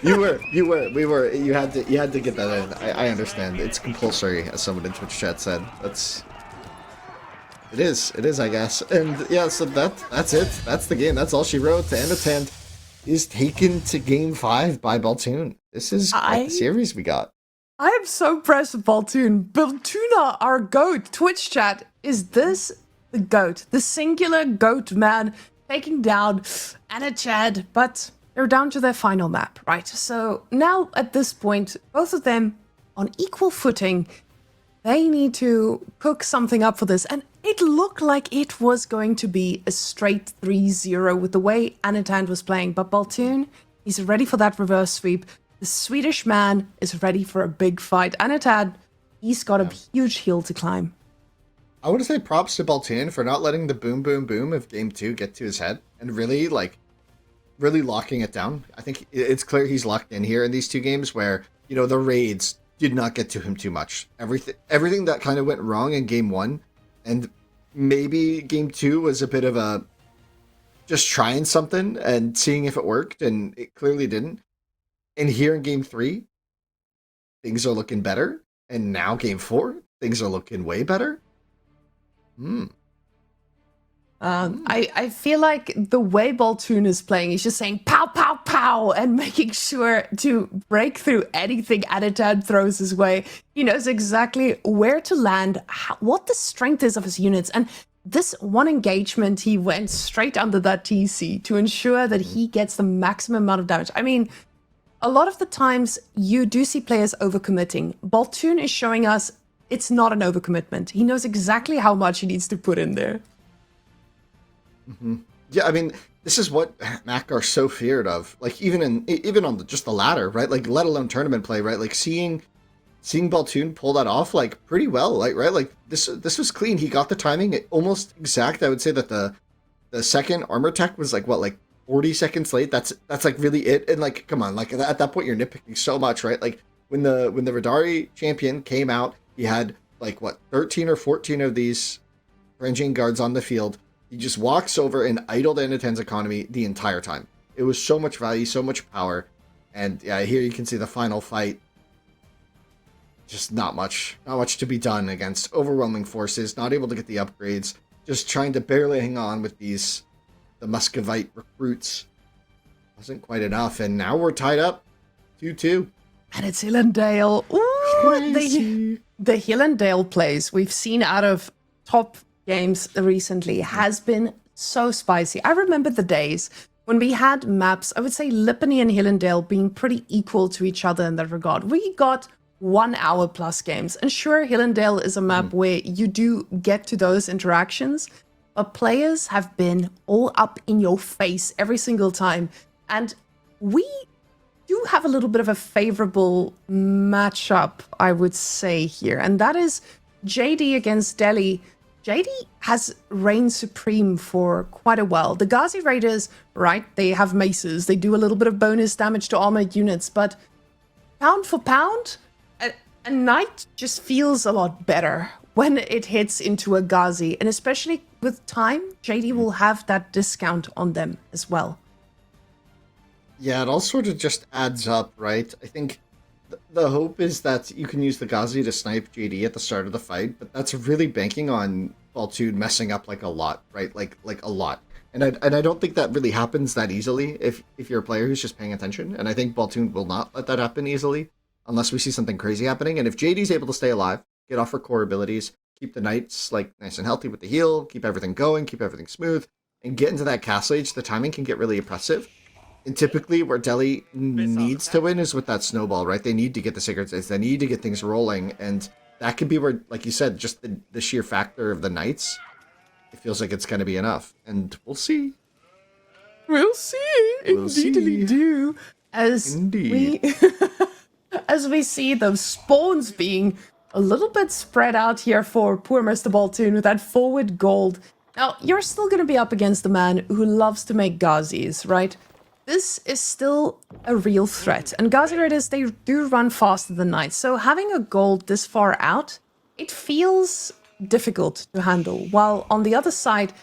You had to get that in. I understand. It's compulsory, as someone in Twitch chat said. It is, I guess. And yeah, so that's it. That's the game. That's all she wrote. Anotand is taken to game 5 by Baltune. This is quite the series we got. I am so impressed with Baltune. Baltuna, our goat. Twitch chat, is this the goat? The singular goat man taking down Anotand, but they're down to their final map, right? So now at this point, both of them on equal footing, they need to cook something up for this. And it looked like it was going to be a straight 3-0 with the way Anotand was playing. But Baltune, he's ready for that reverse sweep. The Swedish man is ready for a big fight. Anotand, he's got a huge hill to climb. I want to say props to Baltune for not letting the boom, boom, boom of game 2 get to his head and really locking it down. I think it's clear he's locked in here in these 2 games where, you know, the raids did not get to him too much. Everything that kind of went wrong in game 1 and maybe game 2 was a bit of a just trying something and seeing if it worked, and it clearly didn't. And here in game 3, things are looking better. And now game 4, things are looking way better. I feel like the way Baltune is playing, he's just saying pow, pow, pow, and making sure to break through anything Anotand throws his way. He knows exactly where to land, what the strength is of his units. And this one engagement, he went straight under that TC to ensure that he gets the maximum amount of damage. I mean, a lot of the times you do see players overcommitting. Baltune is showing us it's not an overcommitment. He knows exactly how much he needs to put in there. Yeah, I mean, this is what Mac are so feared of. Like even on just the ladder, right? Like let alone tournament play, right? Like seeing Baltune pull that off like pretty well, like right? Like this was clean. He got the timing almost exact. I would say that the second armor tech was like 40 seconds late. That's like really it. And like come on, like at that point you're nitpicking so much, right? Like when the Radari champion came out, he had like 13 or 14 of these ranging guards on the field. He just walks over and idled Anotand's economy the entire time. It was so much value, so much power. And yeah, here you can see the final fight. Just not much to be done against overwhelming forces, not able to get the upgrades, just trying to barely hang on with the Muscovite recruits. Wasn't quite enough, and now we're tied up 2-2. And it's Hill and Dale. Ooh, the Hill and Dale plays we've seen out of top games recently has been so spicy. I remember the days when we had maps, I would say Lipany and Hill and Dale being pretty equal to each other in that regard. We got 1 hour plus games. And sure, Hill and Dale is a map where you do get to those interactions, but players have been all up in your face every single time. And we do have a little bit of a favorable matchup, I would say here. And that is JD against Delhi. JD has reigned supreme for quite a while. The Ghazi Raiders, right, they have maces. They do a little bit of bonus damage to armored units, but pound for pound, a knight just feels a lot better when it hits into a Ghazi. And especially with time, JD will have that discount on them as well. Yeah, it all sort of just adds up, right? I think the hope is that you can use the Ghazi to snipe JD at the start of the fight, but that's really banking on Baltune messing up like a lot, right? Like a lot. And I don't think that really happens that easily if you're a player who's just paying attention. And I think Baltune will not let that happen easily unless we see something crazy happening. And if JD's able to stay alive, get off her core abilities, keep the knights like nice and healthy with the heal, keep everything going, keep everything smooth, and get into that castle age, the timing can get really oppressive. And typically where Delhi needs to win is with that snowball, right? They need to get the secrets, they need to get things rolling, and that could be where, like you said, just the sheer factor of the knights, it feels like it's going to be enough. And we'll see. We'll see. We'll Indeedly see. do. As Indeed. we as we see those spawns being a little bit spread out here for poor Mr. Baltune with that forward gold. Now, you're still going to be up against the man who loves to make Ghazis, right? This is still a real threat. And Ghazi Raiders, they do run faster than knights. So having a gold this far out, it feels difficult to handle. While on the other side,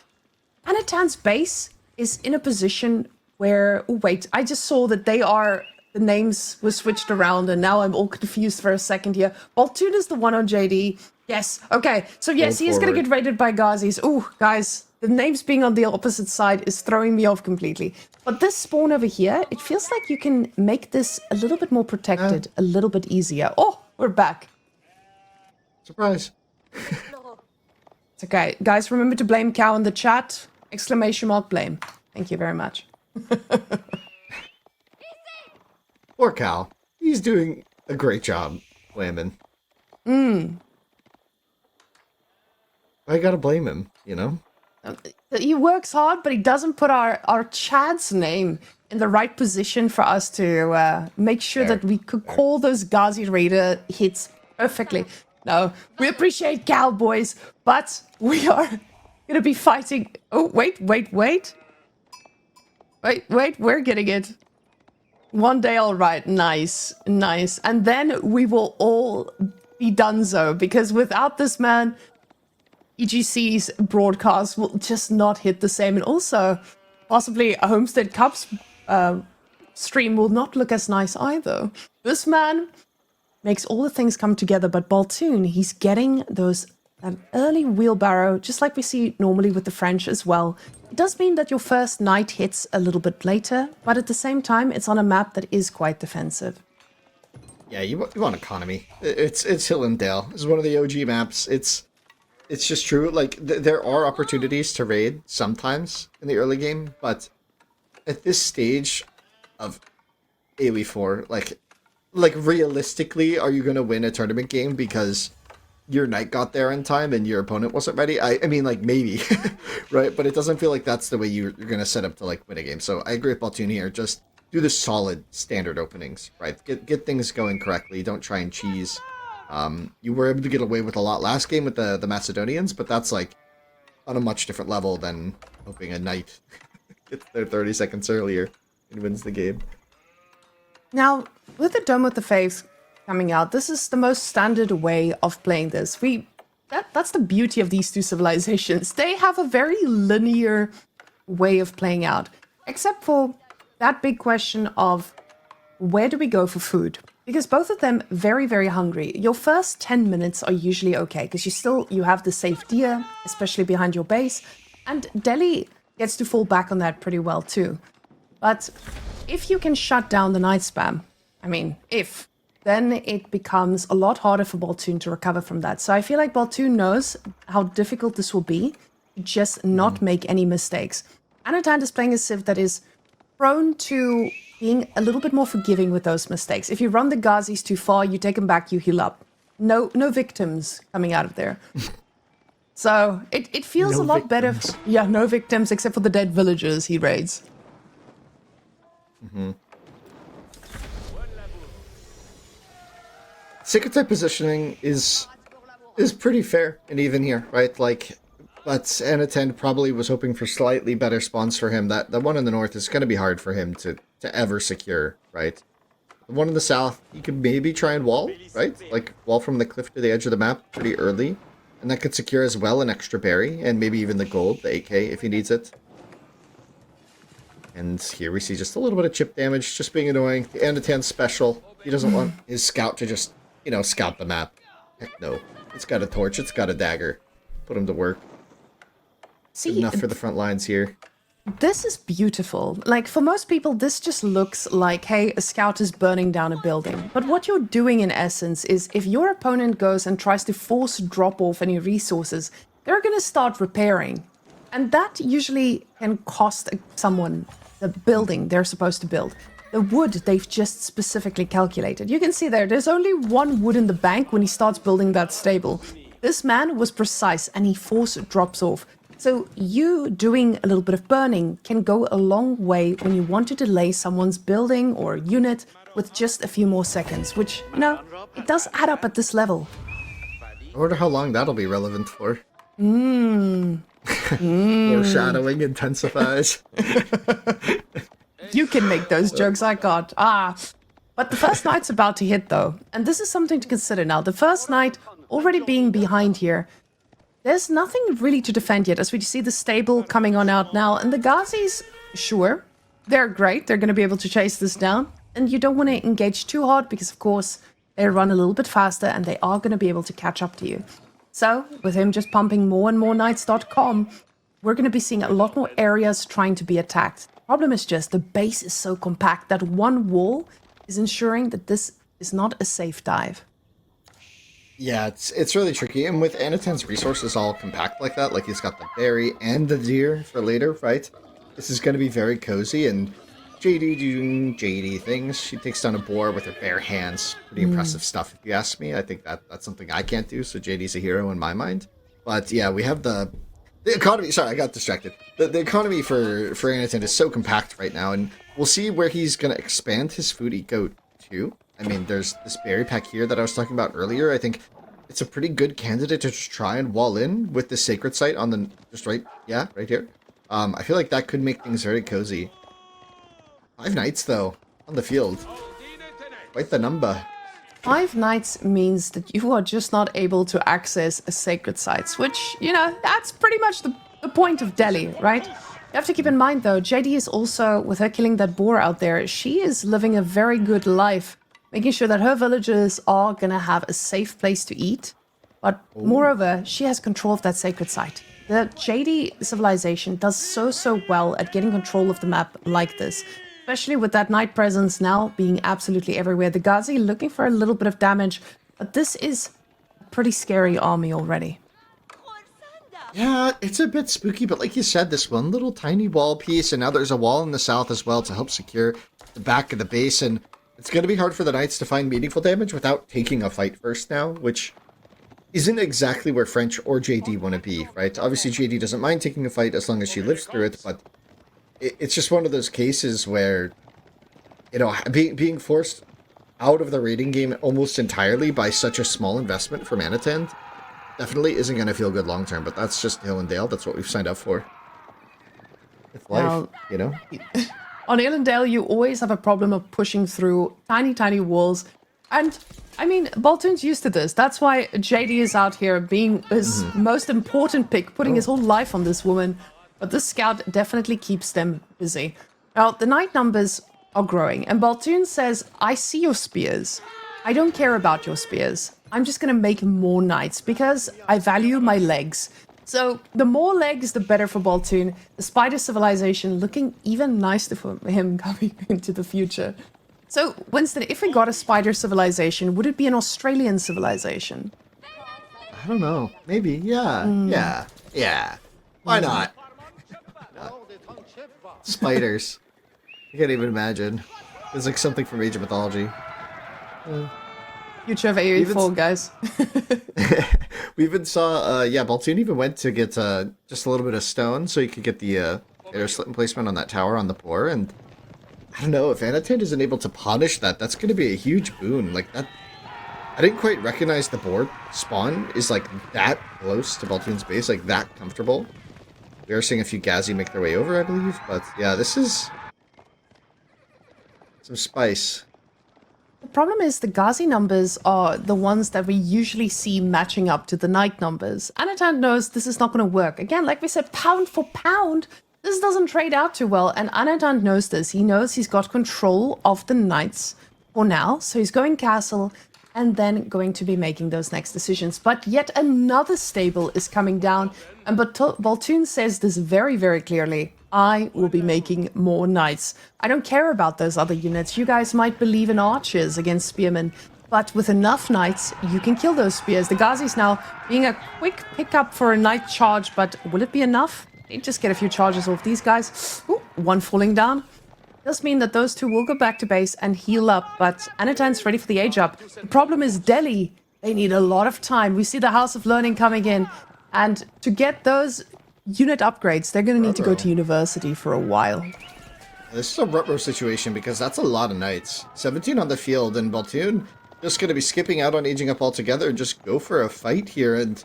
Anotand's base is in a position where... Oh, wait, I just saw that the names were switched around and now I'm all confused for a second here. Baltune is the one on JD. Yes, okay. So yes, he is going to get raided by Ghazis. Ooh, guys, the names being on the opposite side is throwing me off completely. But this spawn over here, it feels like you can make this a little bit more protected, a little bit easier. Oh, we're back. Surprise. It's okay. Guys, remember to blame Cow in the chat. Exclamation mark blame. Thank you very much. Poor Cal. He's doing a great job, Flamin. I gotta blame him, you know? He works hard, but he doesn't put our Chad's name in the right position for us to make sure that we could call those Ghazi Raider hits perfectly. No, we appreciate Cowboys, but we are going to be fighting... Oh, wait, we're getting it. One day, all right, nice. And then we will all be donezo, because without this man... EGC's broadcast will just not hit the same. And also, possibly a Homestead Cups stream will not look as nice either. This man makes all the things come together, but Baltune, he's getting that early wheelbarrow, just like we see normally with the French as well. It does mean that your first knight hits a little bit later, but at the same time, it's on a map that is quite defensive. Yeah, you want economy. It's Hill and Dale. It's one of the OG maps. It's just true, like, there are opportunities to raid sometimes in the early game, but at this stage of AoE4, like realistically, are you going to win a tournament game because your knight got there in time and your opponent wasn't ready? I mean, like, maybe, right? But it doesn't feel like that's the way you're going to set up to, like, win a game. So I agree with Baltune here. Just do the solid standard openings, right? Get things going correctly. Don't try and cheese. You were able to get away with a lot last game with the Macedonians, but that's like on a much different level than hoping a knight gets there 30 seconds earlier and wins the game. Now, with the Dome with the Faith coming out, this is the most standard way of playing this. That's the beauty of these two civilizations. They have a very linear way of playing out, except for that big question of where do we go for food? Because both of them very, very hungry. Your first 10 minutes are usually okay, because you have the safe deer, especially behind your base, and Delhi gets to fall back on that pretty well too. But if you can shut down the night spam, then it becomes a lot harder for Baltune to recover from that. So I feel like Baltune knows how difficult this will be, just not make any mistakes. Anotand is playing a civ that is prone to being a little bit more forgiving with those mistakes. If you run the Ghazis too far, you take them back, you heal up. No victims coming out of there. So it feels a lot better. Yeah, no victims except for the dead villagers he raids. Secret type positioning is pretty fair and even here, right? Like, but Anotand probably was hoping for slightly better spawns for him. That one in the north is going to be hard for him to ever secure, right? The one in the south, he could maybe try and wall, right? Like, wall from the cliff to the edge of the map pretty early. And that could secure as well an extra berry, and maybe even the gold, the 8k, if he needs it. And here we see just a little bit of chip damage, just being annoying. The Anotand special, he doesn't want his scout to just, scout the map. Heck no. It's got a torch, it's got a dagger. Put him to work. See, enough for the front lines here. This is beautiful. Like, for most people, this just looks like, hey, a scout is burning down a building. But what you're doing in essence is if your opponent goes and tries to force drop off any resources, they're going to start repairing. And that usually can cost someone the building they're supposed to build. The wood they've just specifically calculated. You can see there's only one wood in the bank when he starts building that stable. This man was precise and he force drops off. So you doing a little bit of burning can go a long way when you want to delay someone's building or unit with just a few more seconds, which, you know, it does add up at this level. I wonder how long that'll be relevant for. Mm. Foreshadowing intensifies. You can make those jokes, I can't. But the first knight's about to hit, though. And this is something to consider now. The first knight already being behind here. There's nothing really to defend yet, as we see the stable coming on out now. And the Ghazis, sure, they're great. They're going to be able to chase this down. And you don't want to engage too hard because, of course, they run a little bit faster and they are going to be able to catch up to you. So, with him just pumping more and more knights.com, we're going to be seeing a lot more areas trying to be attacked. The problem is just the base is so compact that one wall is ensuring that this is not a safe dive. Yeah, it's really tricky. And with Anotand's resources all compact like that, like he's got the berry and the deer for later, right? This is going to be very cozy. And JD doing JD things. She takes down a boar with her bare hands. Pretty impressive stuff, if you ask me. I think that's something I can't do, so JD's a hero in my mind. But yeah, we have the economy. Sorry, I got distracted. The economy for Anotand is so compact right now, and we'll see where he's going to expand his food eco to. I mean, there's this berry pack here that I was talking about earlier. I think it's a pretty good candidate to just try and wall in with the sacred site on the right here. I feel like that could make things very cozy. 5 knights though on the field, quite the number. 5 knights means that you are just not able to access a sacred sites, which, you know, that's pretty much the point of Delhi, right? You have to keep in mind though, JD is also, with her killing that boar out there, she is living a very good life, making sure that her villagers are gonna have a safe place to eat. But moreover, she has control of that sacred site. The JD civilization does so well at getting control of the map like this. Especially with that knight presence now being absolutely everywhere. The Ghazi looking for a little bit of damage, but this is a pretty scary army already. Yeah, it's a bit spooky, but like you said, this one little tiny wall piece, and now there's a wall in the south as well to help secure the back of the base, and it's going to be hard for the knights to find meaningful damage without taking a fight first now, which isn't exactly where French or JD want to be, right? Obviously, JD doesn't mind taking a fight as long as she lives through it, but it's just one of those cases where, you know, being forced out of the raiding game almost entirely by such a small investment from Anotand definitely isn't going to feel good long term, but that's just Hill and Dale. That's what we've signed up for. It's life, Now, you know? On Illendale, you always have a problem of pushing through tiny walls. And, I mean, Baltune's used to this. That's why JD is out here being his most important pick, putting his whole life on this woman. But this scout definitely keeps them busy. Now, the knight numbers are growing, and Baltune says, I see your spears. I don't care about your spears. I'm just going to make more knights because I value my legs. So the more legs, the better for Baltune. The spider civilization looking even nicer for him coming into the future. So, Winston, if we got a spider civilization, would it be an Australian civilization? I don't know. Maybe. Yeah. Yeah. Why not? Spiders. I can't even imagine. It's like something from Age of Mythology. Future of AE4, guys. We even saw, Baltune even went to get just a little bit of stone so he could get the air slit emplacement on that tower on the poor, and I don't know, if Anotand isn't able to punish that, that's going to be a huge boon. Like, that, I didn't quite recognize the board spawn is, like, that close to Baltune's base, like, that comfortable. We are seeing a few Ghazi make their way over, I believe, but yeah, this is some spice. The problem is the Ghazi numbers are the ones that we usually see matching up to the knight numbers. Anotand knows this is not going to work. Again, like we said, pound for pound, this doesn't trade out too well, and Anotand knows this. He knows he's got control of the knights for now, so he's going castle and then going to be making those next decisions. But yet another stable is coming down, and Baltune says this very clearly. I will be making more knights. I don't care about those other units. You guys might believe in archers against spearmen, but with enough knights, you can kill those spears. The Ghazis now being a quick pickup for a knight charge, but will it be enough? They just get a few charges off these guys. Ooh, one falling down. Does mean that those two will go back to base and heal up, but Anotand's ready for the age up. The problem is Delhi. They need a lot of time. We see the House of Learning coming in, and to get those unit upgrades. They're going to need to go Ruh-roh. to university for a while. This is a ruh-roh situation because that's a lot of knights. 17 on the field, and Baltune just going to be skipping out on aging up altogether and just go for a fight here. And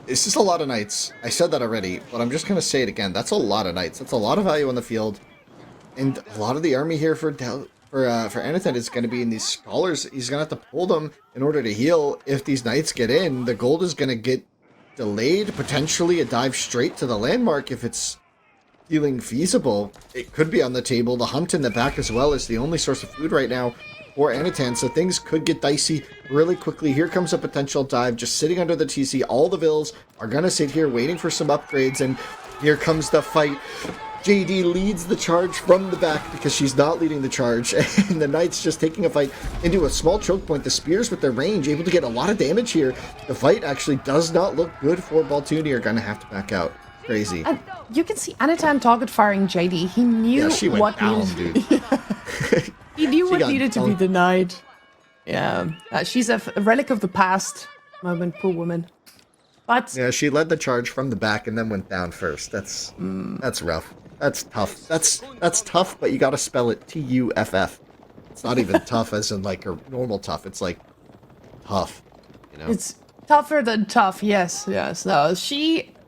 it's just a lot of knights. I said that already, but I'm just going to say it again. That's a lot of knights. That's a lot of value on the field. And a lot of the army here for Anotand is going to be in these scholars. He's going to have to pull them in order to heal. If these knights get in, the gold is going to get delayed. Potentially a dive straight to the landmark if it's feeling feasible. It could be on the table. The hunt in the back as well is the only source of food right now for Anotand, so things could get dicey really quickly. Here comes a potential dive just sitting under the TC. All the vills are going to sit here waiting for some upgrades, and here comes the fight. JD leads the charge from the back because she's not leading the charge, and the knights just taking a fight into a small choke point. The spears with their range able to get a lot of damage here. The fight actually does not look good for Baltune. Are going to have to back out. Crazy. And you can see Anotand target firing JD. He knew Yeah, she went what down, needed. dude. He knew what got needed to be dunked. denied. Yeah, she's a relic of the past. Moment, poor woman. But Yeah, she led the charge from the back and then went down first. That's rough. That's tough. That's tough, but you gotta spell it Tuff. It's not even tough as in like a normal tough. It's like tough. You know? it's tougher than tough. Yes, yes. No,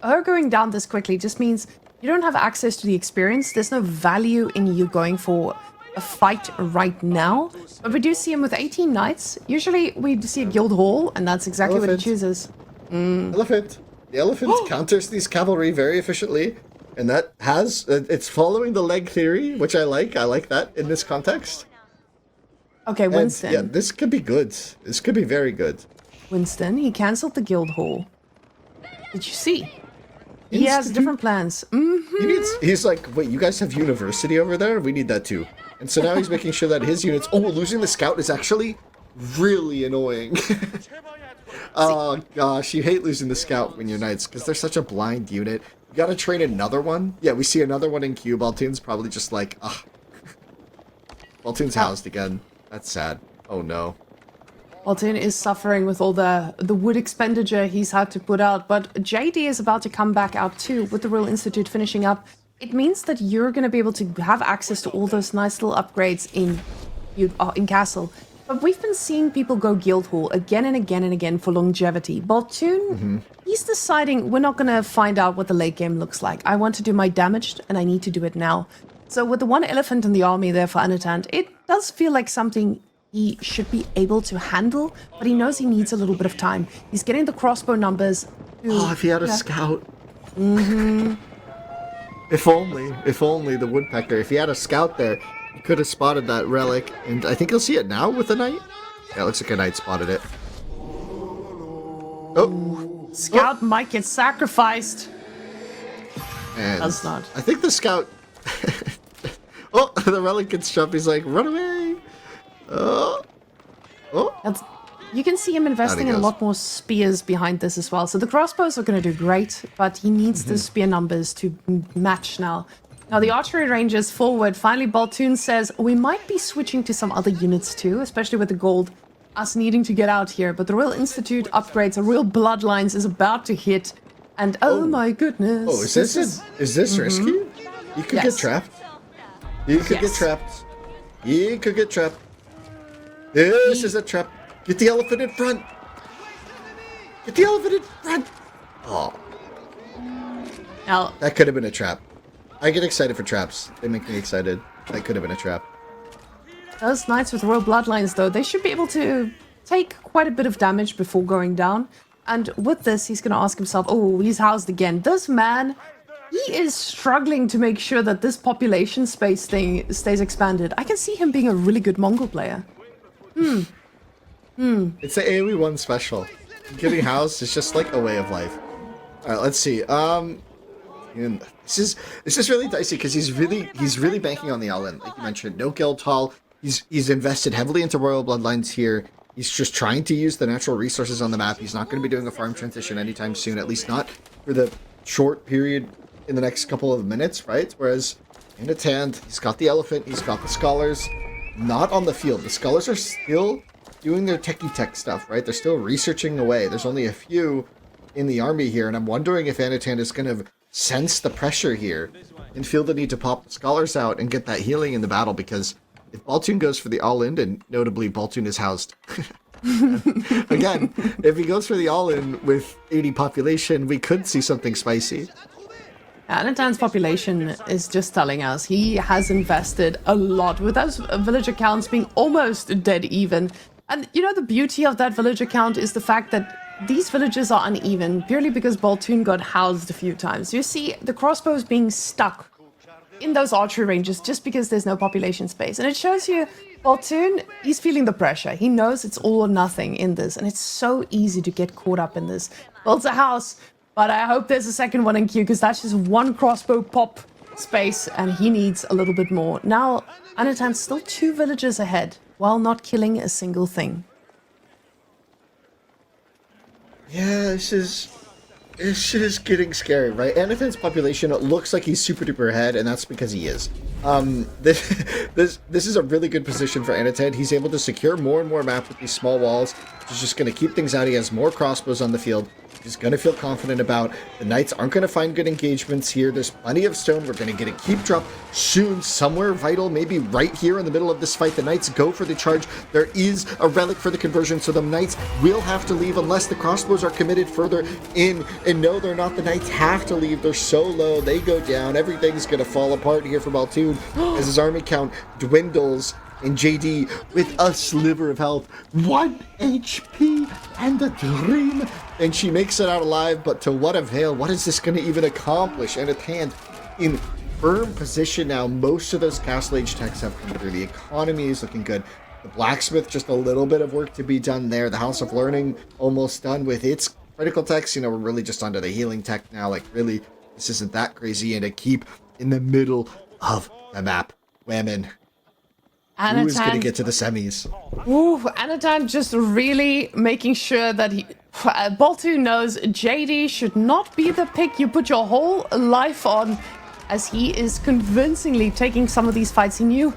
her going down this quickly just means you don't have access to the experience. There's no value in you going for a fight right now. But we do see him with 18 knights. Usually we see a guild hall, and that's exactly what he Elephant. chooses. Elephant. The elephant counters these cavalry very efficiently, and that has it's following the leg theory, which I like. I like that in this context. Okay, And, Winston. yeah, this could be good. This could be very good. Winston, he cancelled the guild hall. Did you see? He has Institute? different plans. He's like, wait, you guys have university over there? We need that too. And so now he's making sure that his units... Oh, losing the scout is actually really annoying. Oh, gosh. You hate losing the scout when you're knights because they're such a blind unit. You gotta train another one. Yeah, we see another one in queue. Baltune's probably just like, ugh. Baltune's housed again. That's sad. Oh, no. Baltune is suffering with all the wood expenditure he's had to put out, but JD is about to come back out too with the Royal Institute finishing up. It means that you're going to be able to have access to all those nice little upgrades in Castle. But we've been seeing people go Guild Hall again and again and again for longevity. Baltune, he's deciding we're not going to find out what the late game looks like. I want to do my damage, and I need to do it now. So with the one elephant in the army there for Anotand, it does feel like something he should be able to handle, but he knows he needs a little bit of time. He's getting the crossbow numbers. Oh, if he had a scout. If only the woodpecker. If he had a scout there, he could have spotted that relic. And I think he'll see it now with the knight. Yeah, it looks like a knight spotted it. Oh, Scout might get sacrificed. and Does not. I think the scout... Oh, the relic gets jumped. He's like, run away. Oh. You can see him investing in a goes. lot more spears behind this as well. So the crossbows are going to do great, but he needs the spear numbers to match now. Now the archery range is forward. Finally, Baltune says we might be switching to some other units too, especially with the gold. Us needing to get out here, but the Royal Institute upgrades, a Royal Bloodlines is about to hit. And oh my goodness. Oh, is this risky? You could Yes. get trapped. You could get Yes. trapped. You could get trapped. This is a trap. Get the elephant in front. Get the elephant in front. Oh, Now, that could have been a trap. I get excited for traps. They make me excited. That could have been a trap. those knights with Royal Bloodlines, though, they should be able to take quite a bit of damage before going down. And with this, he's going to ask himself, oh, he's housed again. This man, he is struggling to make sure that this population space thing stays expanded. I can see him being a really good Mongol player. It's the AoE 1 special. Getting housed is just like a way of life. Alright, let's see. And this is really dicey because he's really banking on the Ellen. Like you mentioned, no guild hall. He's invested heavily into Royal Bloodlines here. He's just trying to use the natural resources on the map. He's not going to be doing a farm transition anytime soon, at least not for the short period in the next couple of minutes, right? Whereas Anotand, he's got the elephant, he's got the scholars, not on the field. The scholars are still doing their techie tech stuff, right? They're still researching away. There's only a few in the army here, and I'm wondering if Anotand is going to sense the pressure here and feel the need to pop the scholars out and get that healing in the battle, because if Baltune goes for the all-in, and notably Baltune is housed again, if he goes for the all-in with 80 population, we could see something spicy. Anotand's population is just telling us he has invested a lot, with those villager counts being almost dead even. And you know, the beauty of that villager count is the fact that these villages are uneven purely because Baltune got housed a few times. You see the crossbows being stuck in those archery ranges just because there's no population space. And it shows you Baltune, he's feeling the pressure. He knows it's all or nothing in this, and it's so easy to get caught up in this. Builds a house, but I hope there's a second one in queue, because that's just one crossbow pop space, and he needs a little bit more. Now, Anotand's still 2 villagers ahead, while not killing a single thing. Yeah, this is getting scary, right? Anotand's population, it looks like he's super duper ahead, and that's because he is. This is a really good position for Anotand. He's able to secure more and more map with these small walls, which is just going to keep things out. He has more crossbows on the field. He's going to feel confident about. The Knights aren't going to find good engagements here. There's plenty of stone. We're going to get a keep drop soon, somewhere vital, maybe right here in the middle of this fight. The Knights go for the charge. There is a relic for the conversion, so the Knights will have to leave unless the crossbows are committed further in. And no, they're not. The Knights have to leave. They're so low. They go down. Everything's going to fall apart here for Baltune as his army count dwindles. And JD with a sliver of health, 1 HP and a dream, and she makes it out alive, but to what avail? What is this going to even accomplish? And Anotand in firm position now. Most of those Castle Age techs have come through. The economy is looking good. The blacksmith, just a little bit of work to be done there. The House of Learning almost done with its critical techs. You know, we're really just onto the healing tech now. Like, really, this isn't that crazy. And to keep in the middle of the map, women. Anotand, who is going to get to the semis? Ooh, Anotand just really making sure that he... Baltune knows JD should not be the pick you put your whole life on, as he is convincingly taking some of these fights. He knew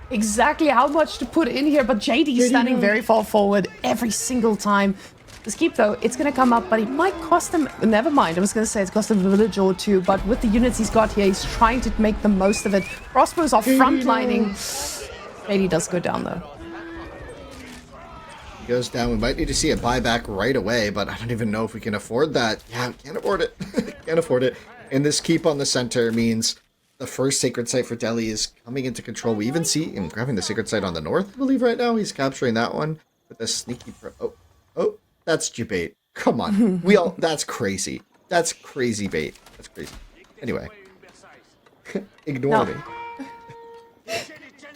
exactly how much to put in here, but JD standing very far forward every single time. This keep, though, it's going to come up, but it might cost him... Never mind, I was going to say it's cost him a village or two, but with the units he's got here, he's trying to make the most of it. Crossbows are frontlining. JD does go down, though. He goes down. We might need to see a buyback right away, but I don't even know if we can afford that. Yeah, we can't afford it. Can't afford it. And this keep on the center means the first sacred site for Delhi is coming into control. We even see him grabbing the sacred site on the north, I believe, right now. He's capturing that one with a sneaky... Oh, that's debate. Come on. That's crazy. That's crazy bait. That's crazy. Anyway. Ignore me.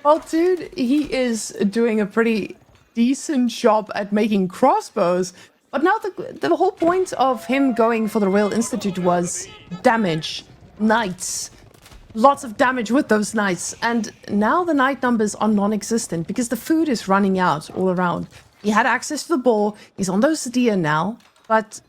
Well, dude, he is doing a pretty decent job at making crossbows. But now the whole point of him going for the Royal Institute was damage. Knights. Lots of damage with those knights. And now the knight numbers are non-existent because the food is running out all around. He had access to the boar. He's on those deer now. But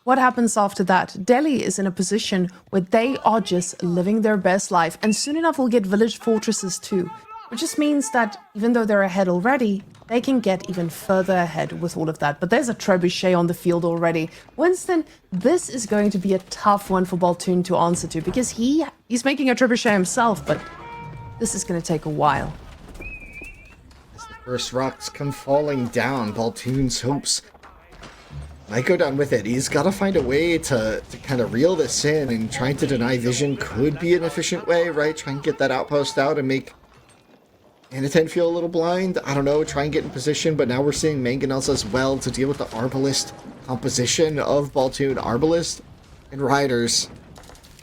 what happens after that? Delhi is in a position where they are just living their best life. And soon enough we'll get village fortresses too. Which just means that even though they're ahead already, they can get even further ahead with all of that. But there's a trebuchet on the field already. Winston, this is going to be a tough one for Baltune to answer to, because he's making a trebuchet himself, but this is going to take a while. As the first rocks come falling down, Baltune's hopes might go down with it. He's got to find a way to kind of reel this in, and trying to deny vision could be an efficient way, right? Try and get that outpost out and make Anotand feel a little blind. I don't know, try and get in position, but now we're seeing mangonels as well to deal with the Arbalist composition of Baltune. Arbalist and Riders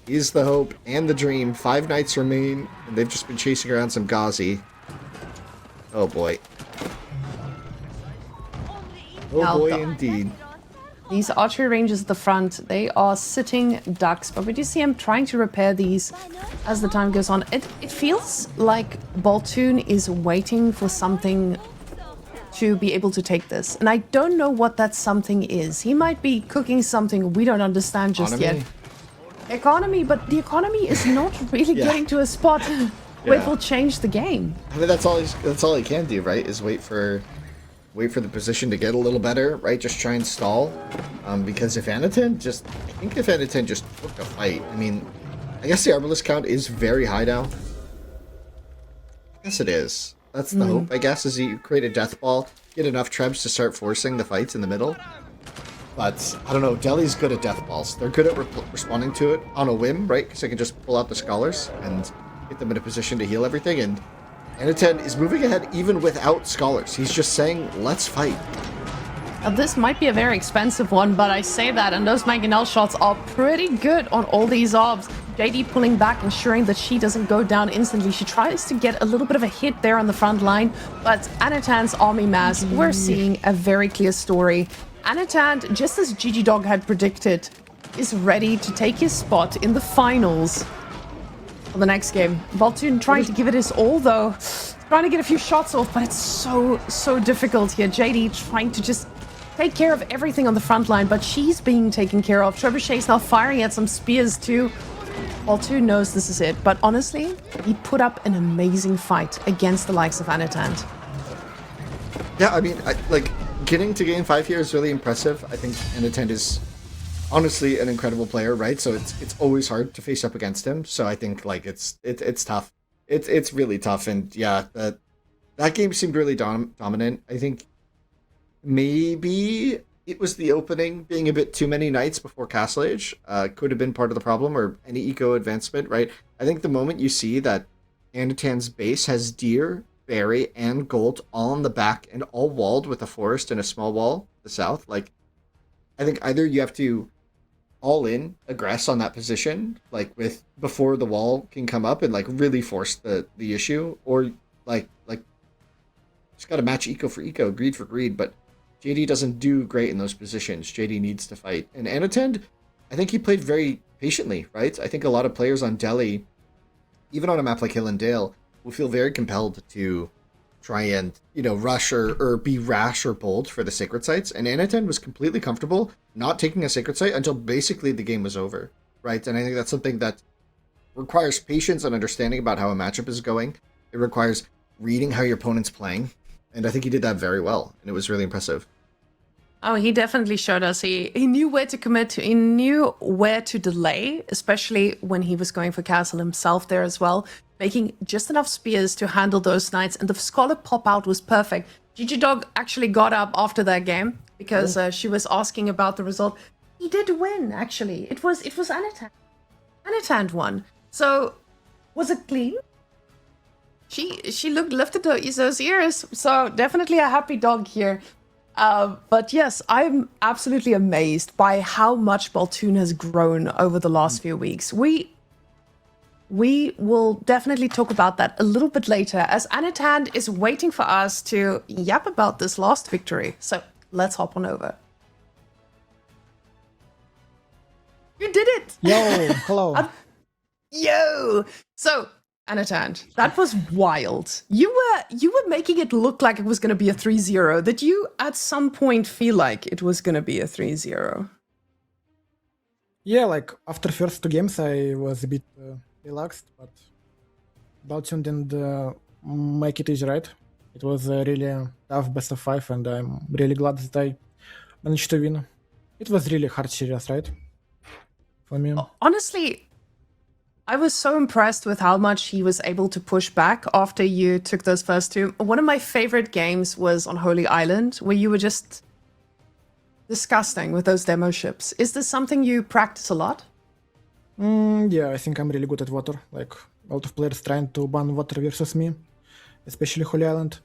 is the hope and the dream. 5 knights remain, and they've just been chasing around some Ghazi. Oh boy. Oh boy, indeed. These archery ranges at the front, they are sitting ducks, but we do see him trying to repair these as the time goes on. It feels like Baltune is waiting for something to be able to take this. And I don't know what that something is. He might be cooking something we don't understand just yet. Economy, but the economy is not really getting to a spot where it will change the game. I mean, that's all he can do, right? Is wait for wait for the position to get a little better, right? Just try and stall. Because if Anotand just took a fight, I mean, I guess the Arbalest count is very high now. I guess it is. That's the hope, I guess, is you create a death ball, get enough trebs to start forcing the fights in the middle. But, I don't know, Delhi's good at death balls. They're good at responding to it on a whim, right? Because they can just pull out the Scholars and get them in a position to heal everything. And Anotand is moving ahead even without Scholars. He's just saying, let's fight. Now, this might be a very expensive one, but I say that, and those Mangonel shots are pretty good on all these orbs. JD pulling back, ensuring that she doesn't go down instantly. She tries to get a little bit of a hit there on the front line, but Anotand's army mass, we're seeing a very clear story. Anotand, just as Gigi Dog had predicted, is ready to take his spot in the finals for the next game. Baltune trying to give it his all, though. Trying to get a few shots off, but it's so difficult here. JD trying to just take care of everything on the front line, but she's being taken care of. Trebuchet's now firing at some spears, too. Baltune knows this is it, but honestly, he put up an amazing fight against the likes of Anotand. Yeah, I mean, getting to game 5 here is really impressive. I think Anotand is honestly an incredible player, right? So it's always hard to face up against him. So I think like it's tough. It's really tough, and yeah, that game seemed really dominant. I think maybe it was the opening being a bit too many knights before Castle Age. Could have been part of the problem, or any eco advancement, right? I think the moment you see that Anotand's base has deer, berry, and gold all on the back and all walled with a forest and a small wall to the south, like, I think either you have to all in aggress on that position, like with before the wall can come up and like really force the issue, or like just gotta match eco for eco, greed for greed. But JD doesn't do great in those positions. JD needs to fight. And Anotand, I think he played very patiently, right? I think a lot of players on Delhi, even on a map like Hill and Dale, will feel very compelled to try and, rush or be rash or bold for the sacred sites. And Anotand was completely comfortable not taking a sacred site until basically the game was over, right? And I think that's something that requires patience and understanding about how a matchup is going. It requires reading how your opponent's playing. And I think he did that very well, and it was really impressive. Oh, he definitely showed us. He knew where to commit to. He knew where to delay, especially when he was going for Castle himself there as well, making just enough spears to handle those knights. And the Scholar pop-out was perfect. Gigi Dog actually got up after that game because she was asking about the result. He did win, actually. It was Anotand. Anotand won. So, was it clean? She lifted those ears, so definitely a happy dog here. But yes, I'm absolutely amazed by how much Baltune has grown over the last few weeks. We will definitely talk about that a little bit later, as Anotand is waiting for us to yap about this last victory. So let's hop on over. You did it! Yo, hello. Yo! So, Anotand, that was wild. You were making it look like it was going to be a 3-0. Did you at some point feel like it was going to be a 3-0? Yeah, like after first 2 games I was a bit relaxed, but Baltune didn't make it easy, right? It was a really tough best of 5, and I'm really glad that I managed to win. It was really hard series, right? For me. Honestly, I was so impressed with how much he was able to push back after you took those first 2. One of my favorite games was on Holy Island, where you were just disgusting with those demo ships. Is this something you practice a lot? Yeah, I think I'm really good at water. Like, a lot of players trying to ban water versus me, especially Holy Island.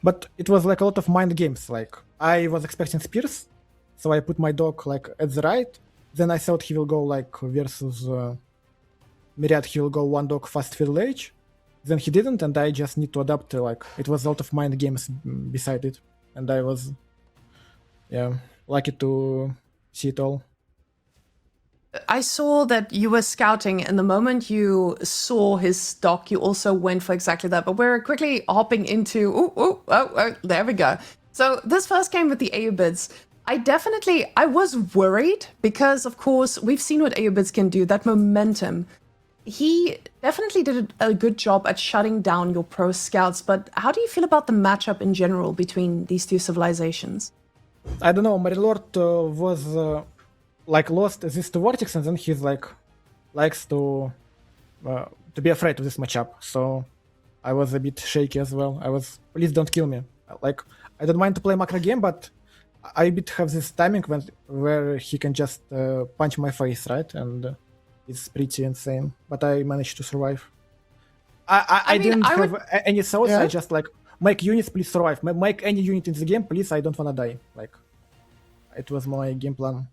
But it was like a lot of mind games. Like, I was expecting spears, so I put my dog like at the right. Then I thought he will go like versus Myriad, he will go 1 dog fast fiddle age. Then he didn't, and I just need to adapt. Like, it was a lot of mind games beside it, and I was, lucky to see it all. I saw that you were scouting, and the moment you saw his stock, you also went for exactly that. But we're quickly hopping into, there we go. So this first game with the Aeobids, I was worried because, of course, we've seen what Aeobids can do, that momentum. he definitely did a good job at shutting down your pro scouts, but how do you feel about the matchup in general between these two civilizations? I don't know, Marilord was like lost this to Vortex, and then he's like likes to be afraid of this matchup. So I was a bit shaky as well. I was, please don't kill me. Like, I don't mind to play macro game, but I a bit have this timing where he can just punch my face, right? And it's pretty insane. But I managed to survive. I mean, didn't I have would- any thoughts. Yeah. I just like, make units, please survive. Make any unit in the game, please. I don't wanna die. Like, it was my game plan.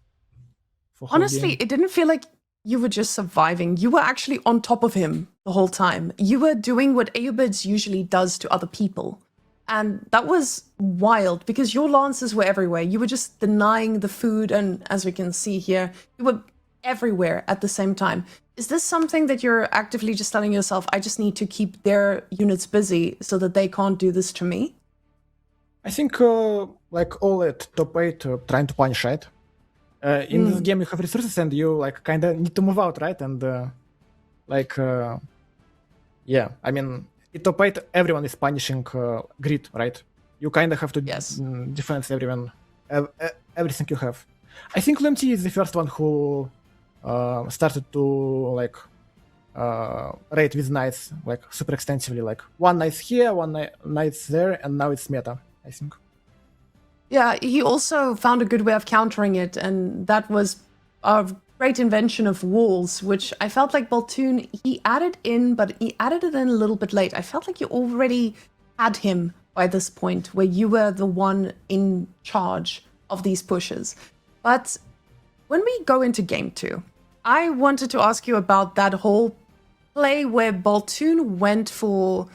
For whole Honestly, game. it didn't feel like you were just surviving. You were actually on top of him the whole time. You were doing what Aeobids usually does to other people. And that was wild because your lances were everywhere. You were just denying the food, and as we can see here, you were everywhere at the same time. Is this something that you're actively just telling yourself, I just need to keep their units busy so that they can't do this to me? I think like all at top 8 trying to punish, right? In this game you have resources and you like kind of need to move out, right? And yeah, I mean, in top 8 everyone is punishing grid, right? You kind of have to Yes. defend everyone, everything you have. I think LMT is the first one who started to like raid with knights like super extensively, like one knight here, one knight there, and now it's meta, I think. Yeah, he also found a good way of countering it, and that was a great invention of walls, which I felt like Baltune, he added in, but he added it in a little bit late. I felt like you already had him by this point, where you were the one in charge of these pushes. But when we go into game 2, I wanted to ask you about that whole play where Baltune went for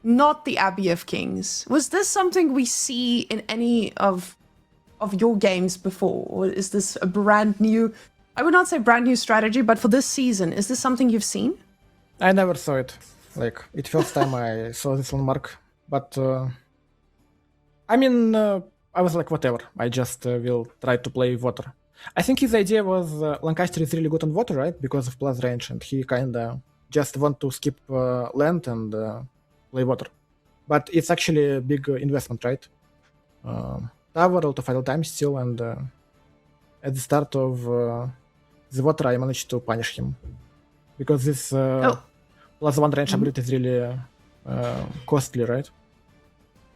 not the Abbey of Kings. Was this something we see in any of your games before? Or is this a brand new, I would not say brand new strategy, but for this season, is this something you've seen? I never saw it. Like, it first time I saw this landmark. But, I mean, I was like, whatever. I just will try to play water. I think his idea was Lancaster is really good on water, right? Because of plus range, and he kinda just want to skip land and play water. But it's actually a big investment, right? Tower out of idle time still, and at the start of the water I managed to punish him. Because this plus 1 range ability is really costly, right?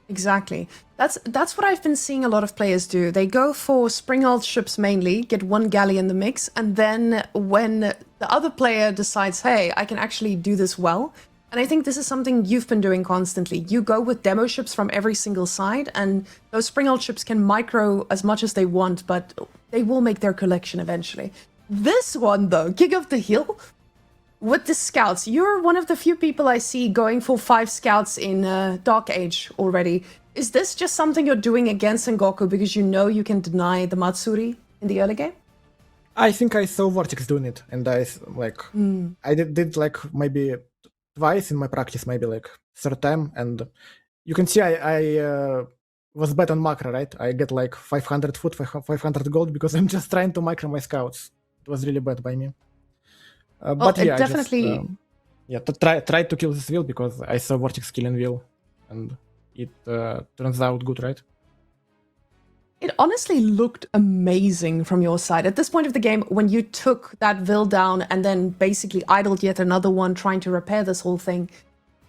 Exactly. That's what I've been seeing a lot of players do. They go for springald ships mainly, get one galley in the mix, and then when the other player decides, hey, I can actually do this well, and I think this is something you've been doing constantly. You go with demo ships from every single side, and those springald ships can micro as much as they want, but they will make their collection eventually. This one, though, King of the Hill, with the scouts, you're one of the few people I see going for 5 scouts in Dark Age already. Is this just something you're doing against Sengoku because you know you can deny the Matsuri in the early game? I think I saw Vortex doing it, and I like I did like maybe twice in my practice, maybe like third time, and you can see I was bad on macro, right? I get like 500 foot, 500 gold because I'm just trying to micro my scouts. It was really bad by me. But yeah, definitely. I just try to kill this wheel because I saw Vortex killing wheel, and it turns out good, right? It honestly looked amazing from your side. At this point of the game, when you took that Vil down and then basically idled yet another one trying to repair this whole thing,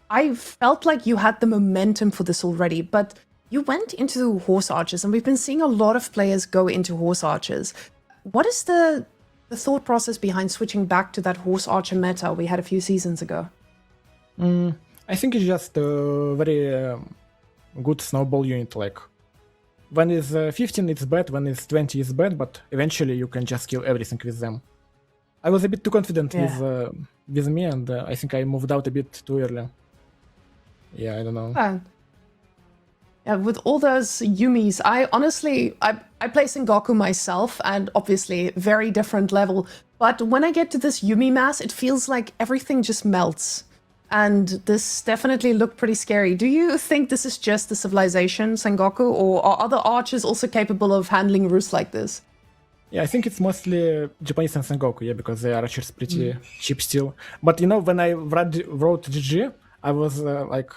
I felt like you had the momentum for this already, but you went into horse archers, and we've been seeing a lot of players go into horse archers. What is the thought process behind switching back to that horse archer meta we had a few seasons ago? I think it's just a very good snowball unit. Like, when it's 15 it's bad, when it's 20 it's bad, but eventually you can just kill everything with them. I was a bit too confident with me, and I think I moved out a bit too early. Yeah, I don't know. Yeah, with all those Yumis, I play Sengoku myself, and obviously very different level. But when I get to this Yumi mass, it feels like everything just melts. And this definitely looked pretty scary. Do you think this is just the civilization, Sengoku, or are other archers also capable of handling roosts like this? Yeah, I think it's mostly Japanese and Sengoku, yeah, because the archers pretty cheap still. But you know, when I wrote GG, I was like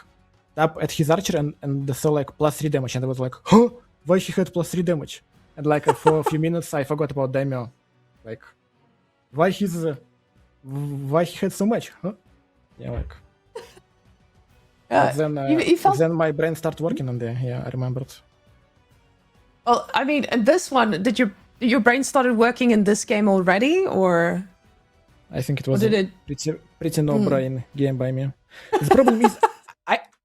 up at his archer and saw like +3 damage, and I was like, huh? Why he had +3 damage? And like for a few minutes, I forgot about Daimyo. Like, why he had so much, huh? Yeah, like. But then, you felt... then my brain started working on there. Yeah, I remembered. Well, I mean, in this one, did your brain started working in this game already, or? I think it was did a it... pretty no-brain game by me. The problem is,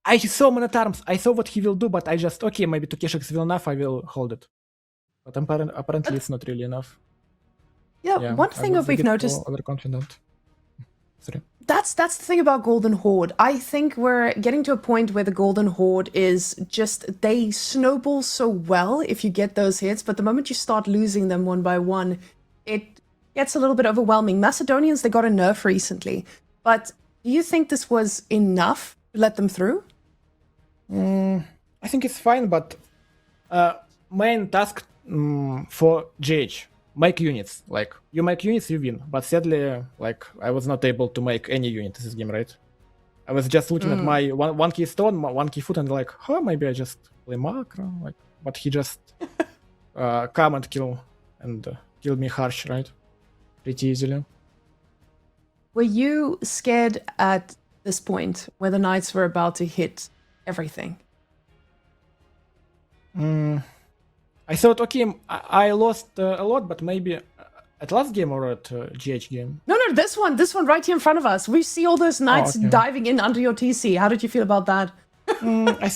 I saw Monotarms, I saw what he will do, but I just, okay, maybe 2k will enough, I will hold it. But apparently it's not really enough. Yeah, one thing that we've noticed... Overconfident. Sorry. That's the thing about Golden Horde. I think we're getting to a point where the Golden Horde is just, they snowball so well if you get those hits, but the moment you start losing them one by one, it gets a little bit overwhelming. Macedonians, they got a nerf recently, but do you think this was enough to let them through? I think it's fine, but main task for GH, make units. Like, you make units, you win. But sadly, like, I was not able to make any unit in this game, right? I was just looking at my one key stone, one key foot, and like, huh, maybe I just play macro. Like, but he just come and kill me harsh, right? Pretty easily. Were you scared at this point where the knights were about to hit everything? I thought, okay, I lost a lot, but maybe at last game or at GH game? No, this one right here in front of us. We see all those knights diving in under your TC. How did you feel about that? I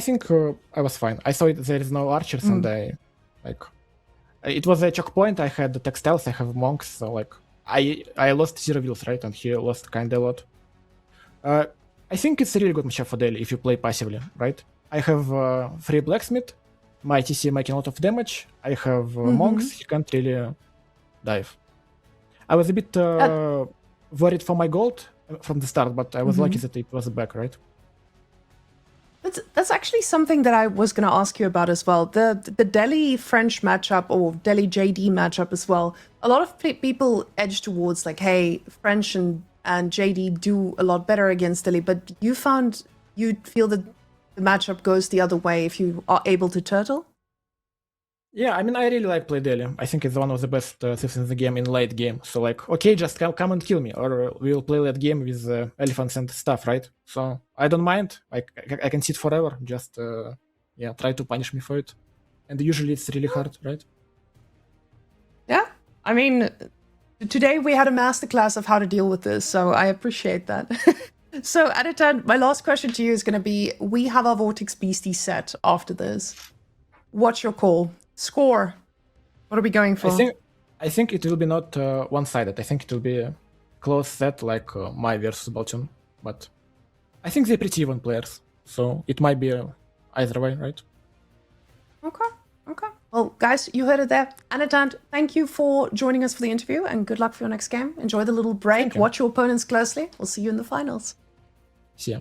think I was fine. I saw there is no archers, and it was a choke point. I had the textiles, I have monks, so like I lost 0 wheels, right, and he lost kinda a lot. I think it's a really good matchup for daily if you play passively, right? I have free blacksmith, my TC making a lot of damage. I have monks, he can't really dive. I was a bit worried for my gold from the start, but I was lucky that it was back, right? That's actually something that I was going to ask you about as well. The Delhi French matchup or Delhi JD matchup as well. A lot of people edge towards like, hey, French and JD do a lot better against Delhi, but you feel that the matchup goes the other way if you are able to turtle? Yeah, I mean, I really like play Delhi. I think it's one of the best civs in the game in late game. So like, okay, just come and kill me, or we'll play late game with elephants and stuff, right? So I don't mind. I can sit forever. Just try to punish me for it. And usually it's really hard, right? Yeah, I mean, today we had a masterclass of how to deal with this, so I appreciate that. So Anotand, my last question to you is going to be: we have our Vortex Beastie set after this. What's your call? Score. What are we going for? I think it will be not one-sided. I think it will be a close set like my versus Baltune. But I think they're pretty even players, so it might be either way, right? Okay. Well, guys, you heard it there. Anotand, thank you for joining us for the interview, and good luck for your next game. Enjoy the little break. Watch your opponents closely. We'll see you in the finals. See ya.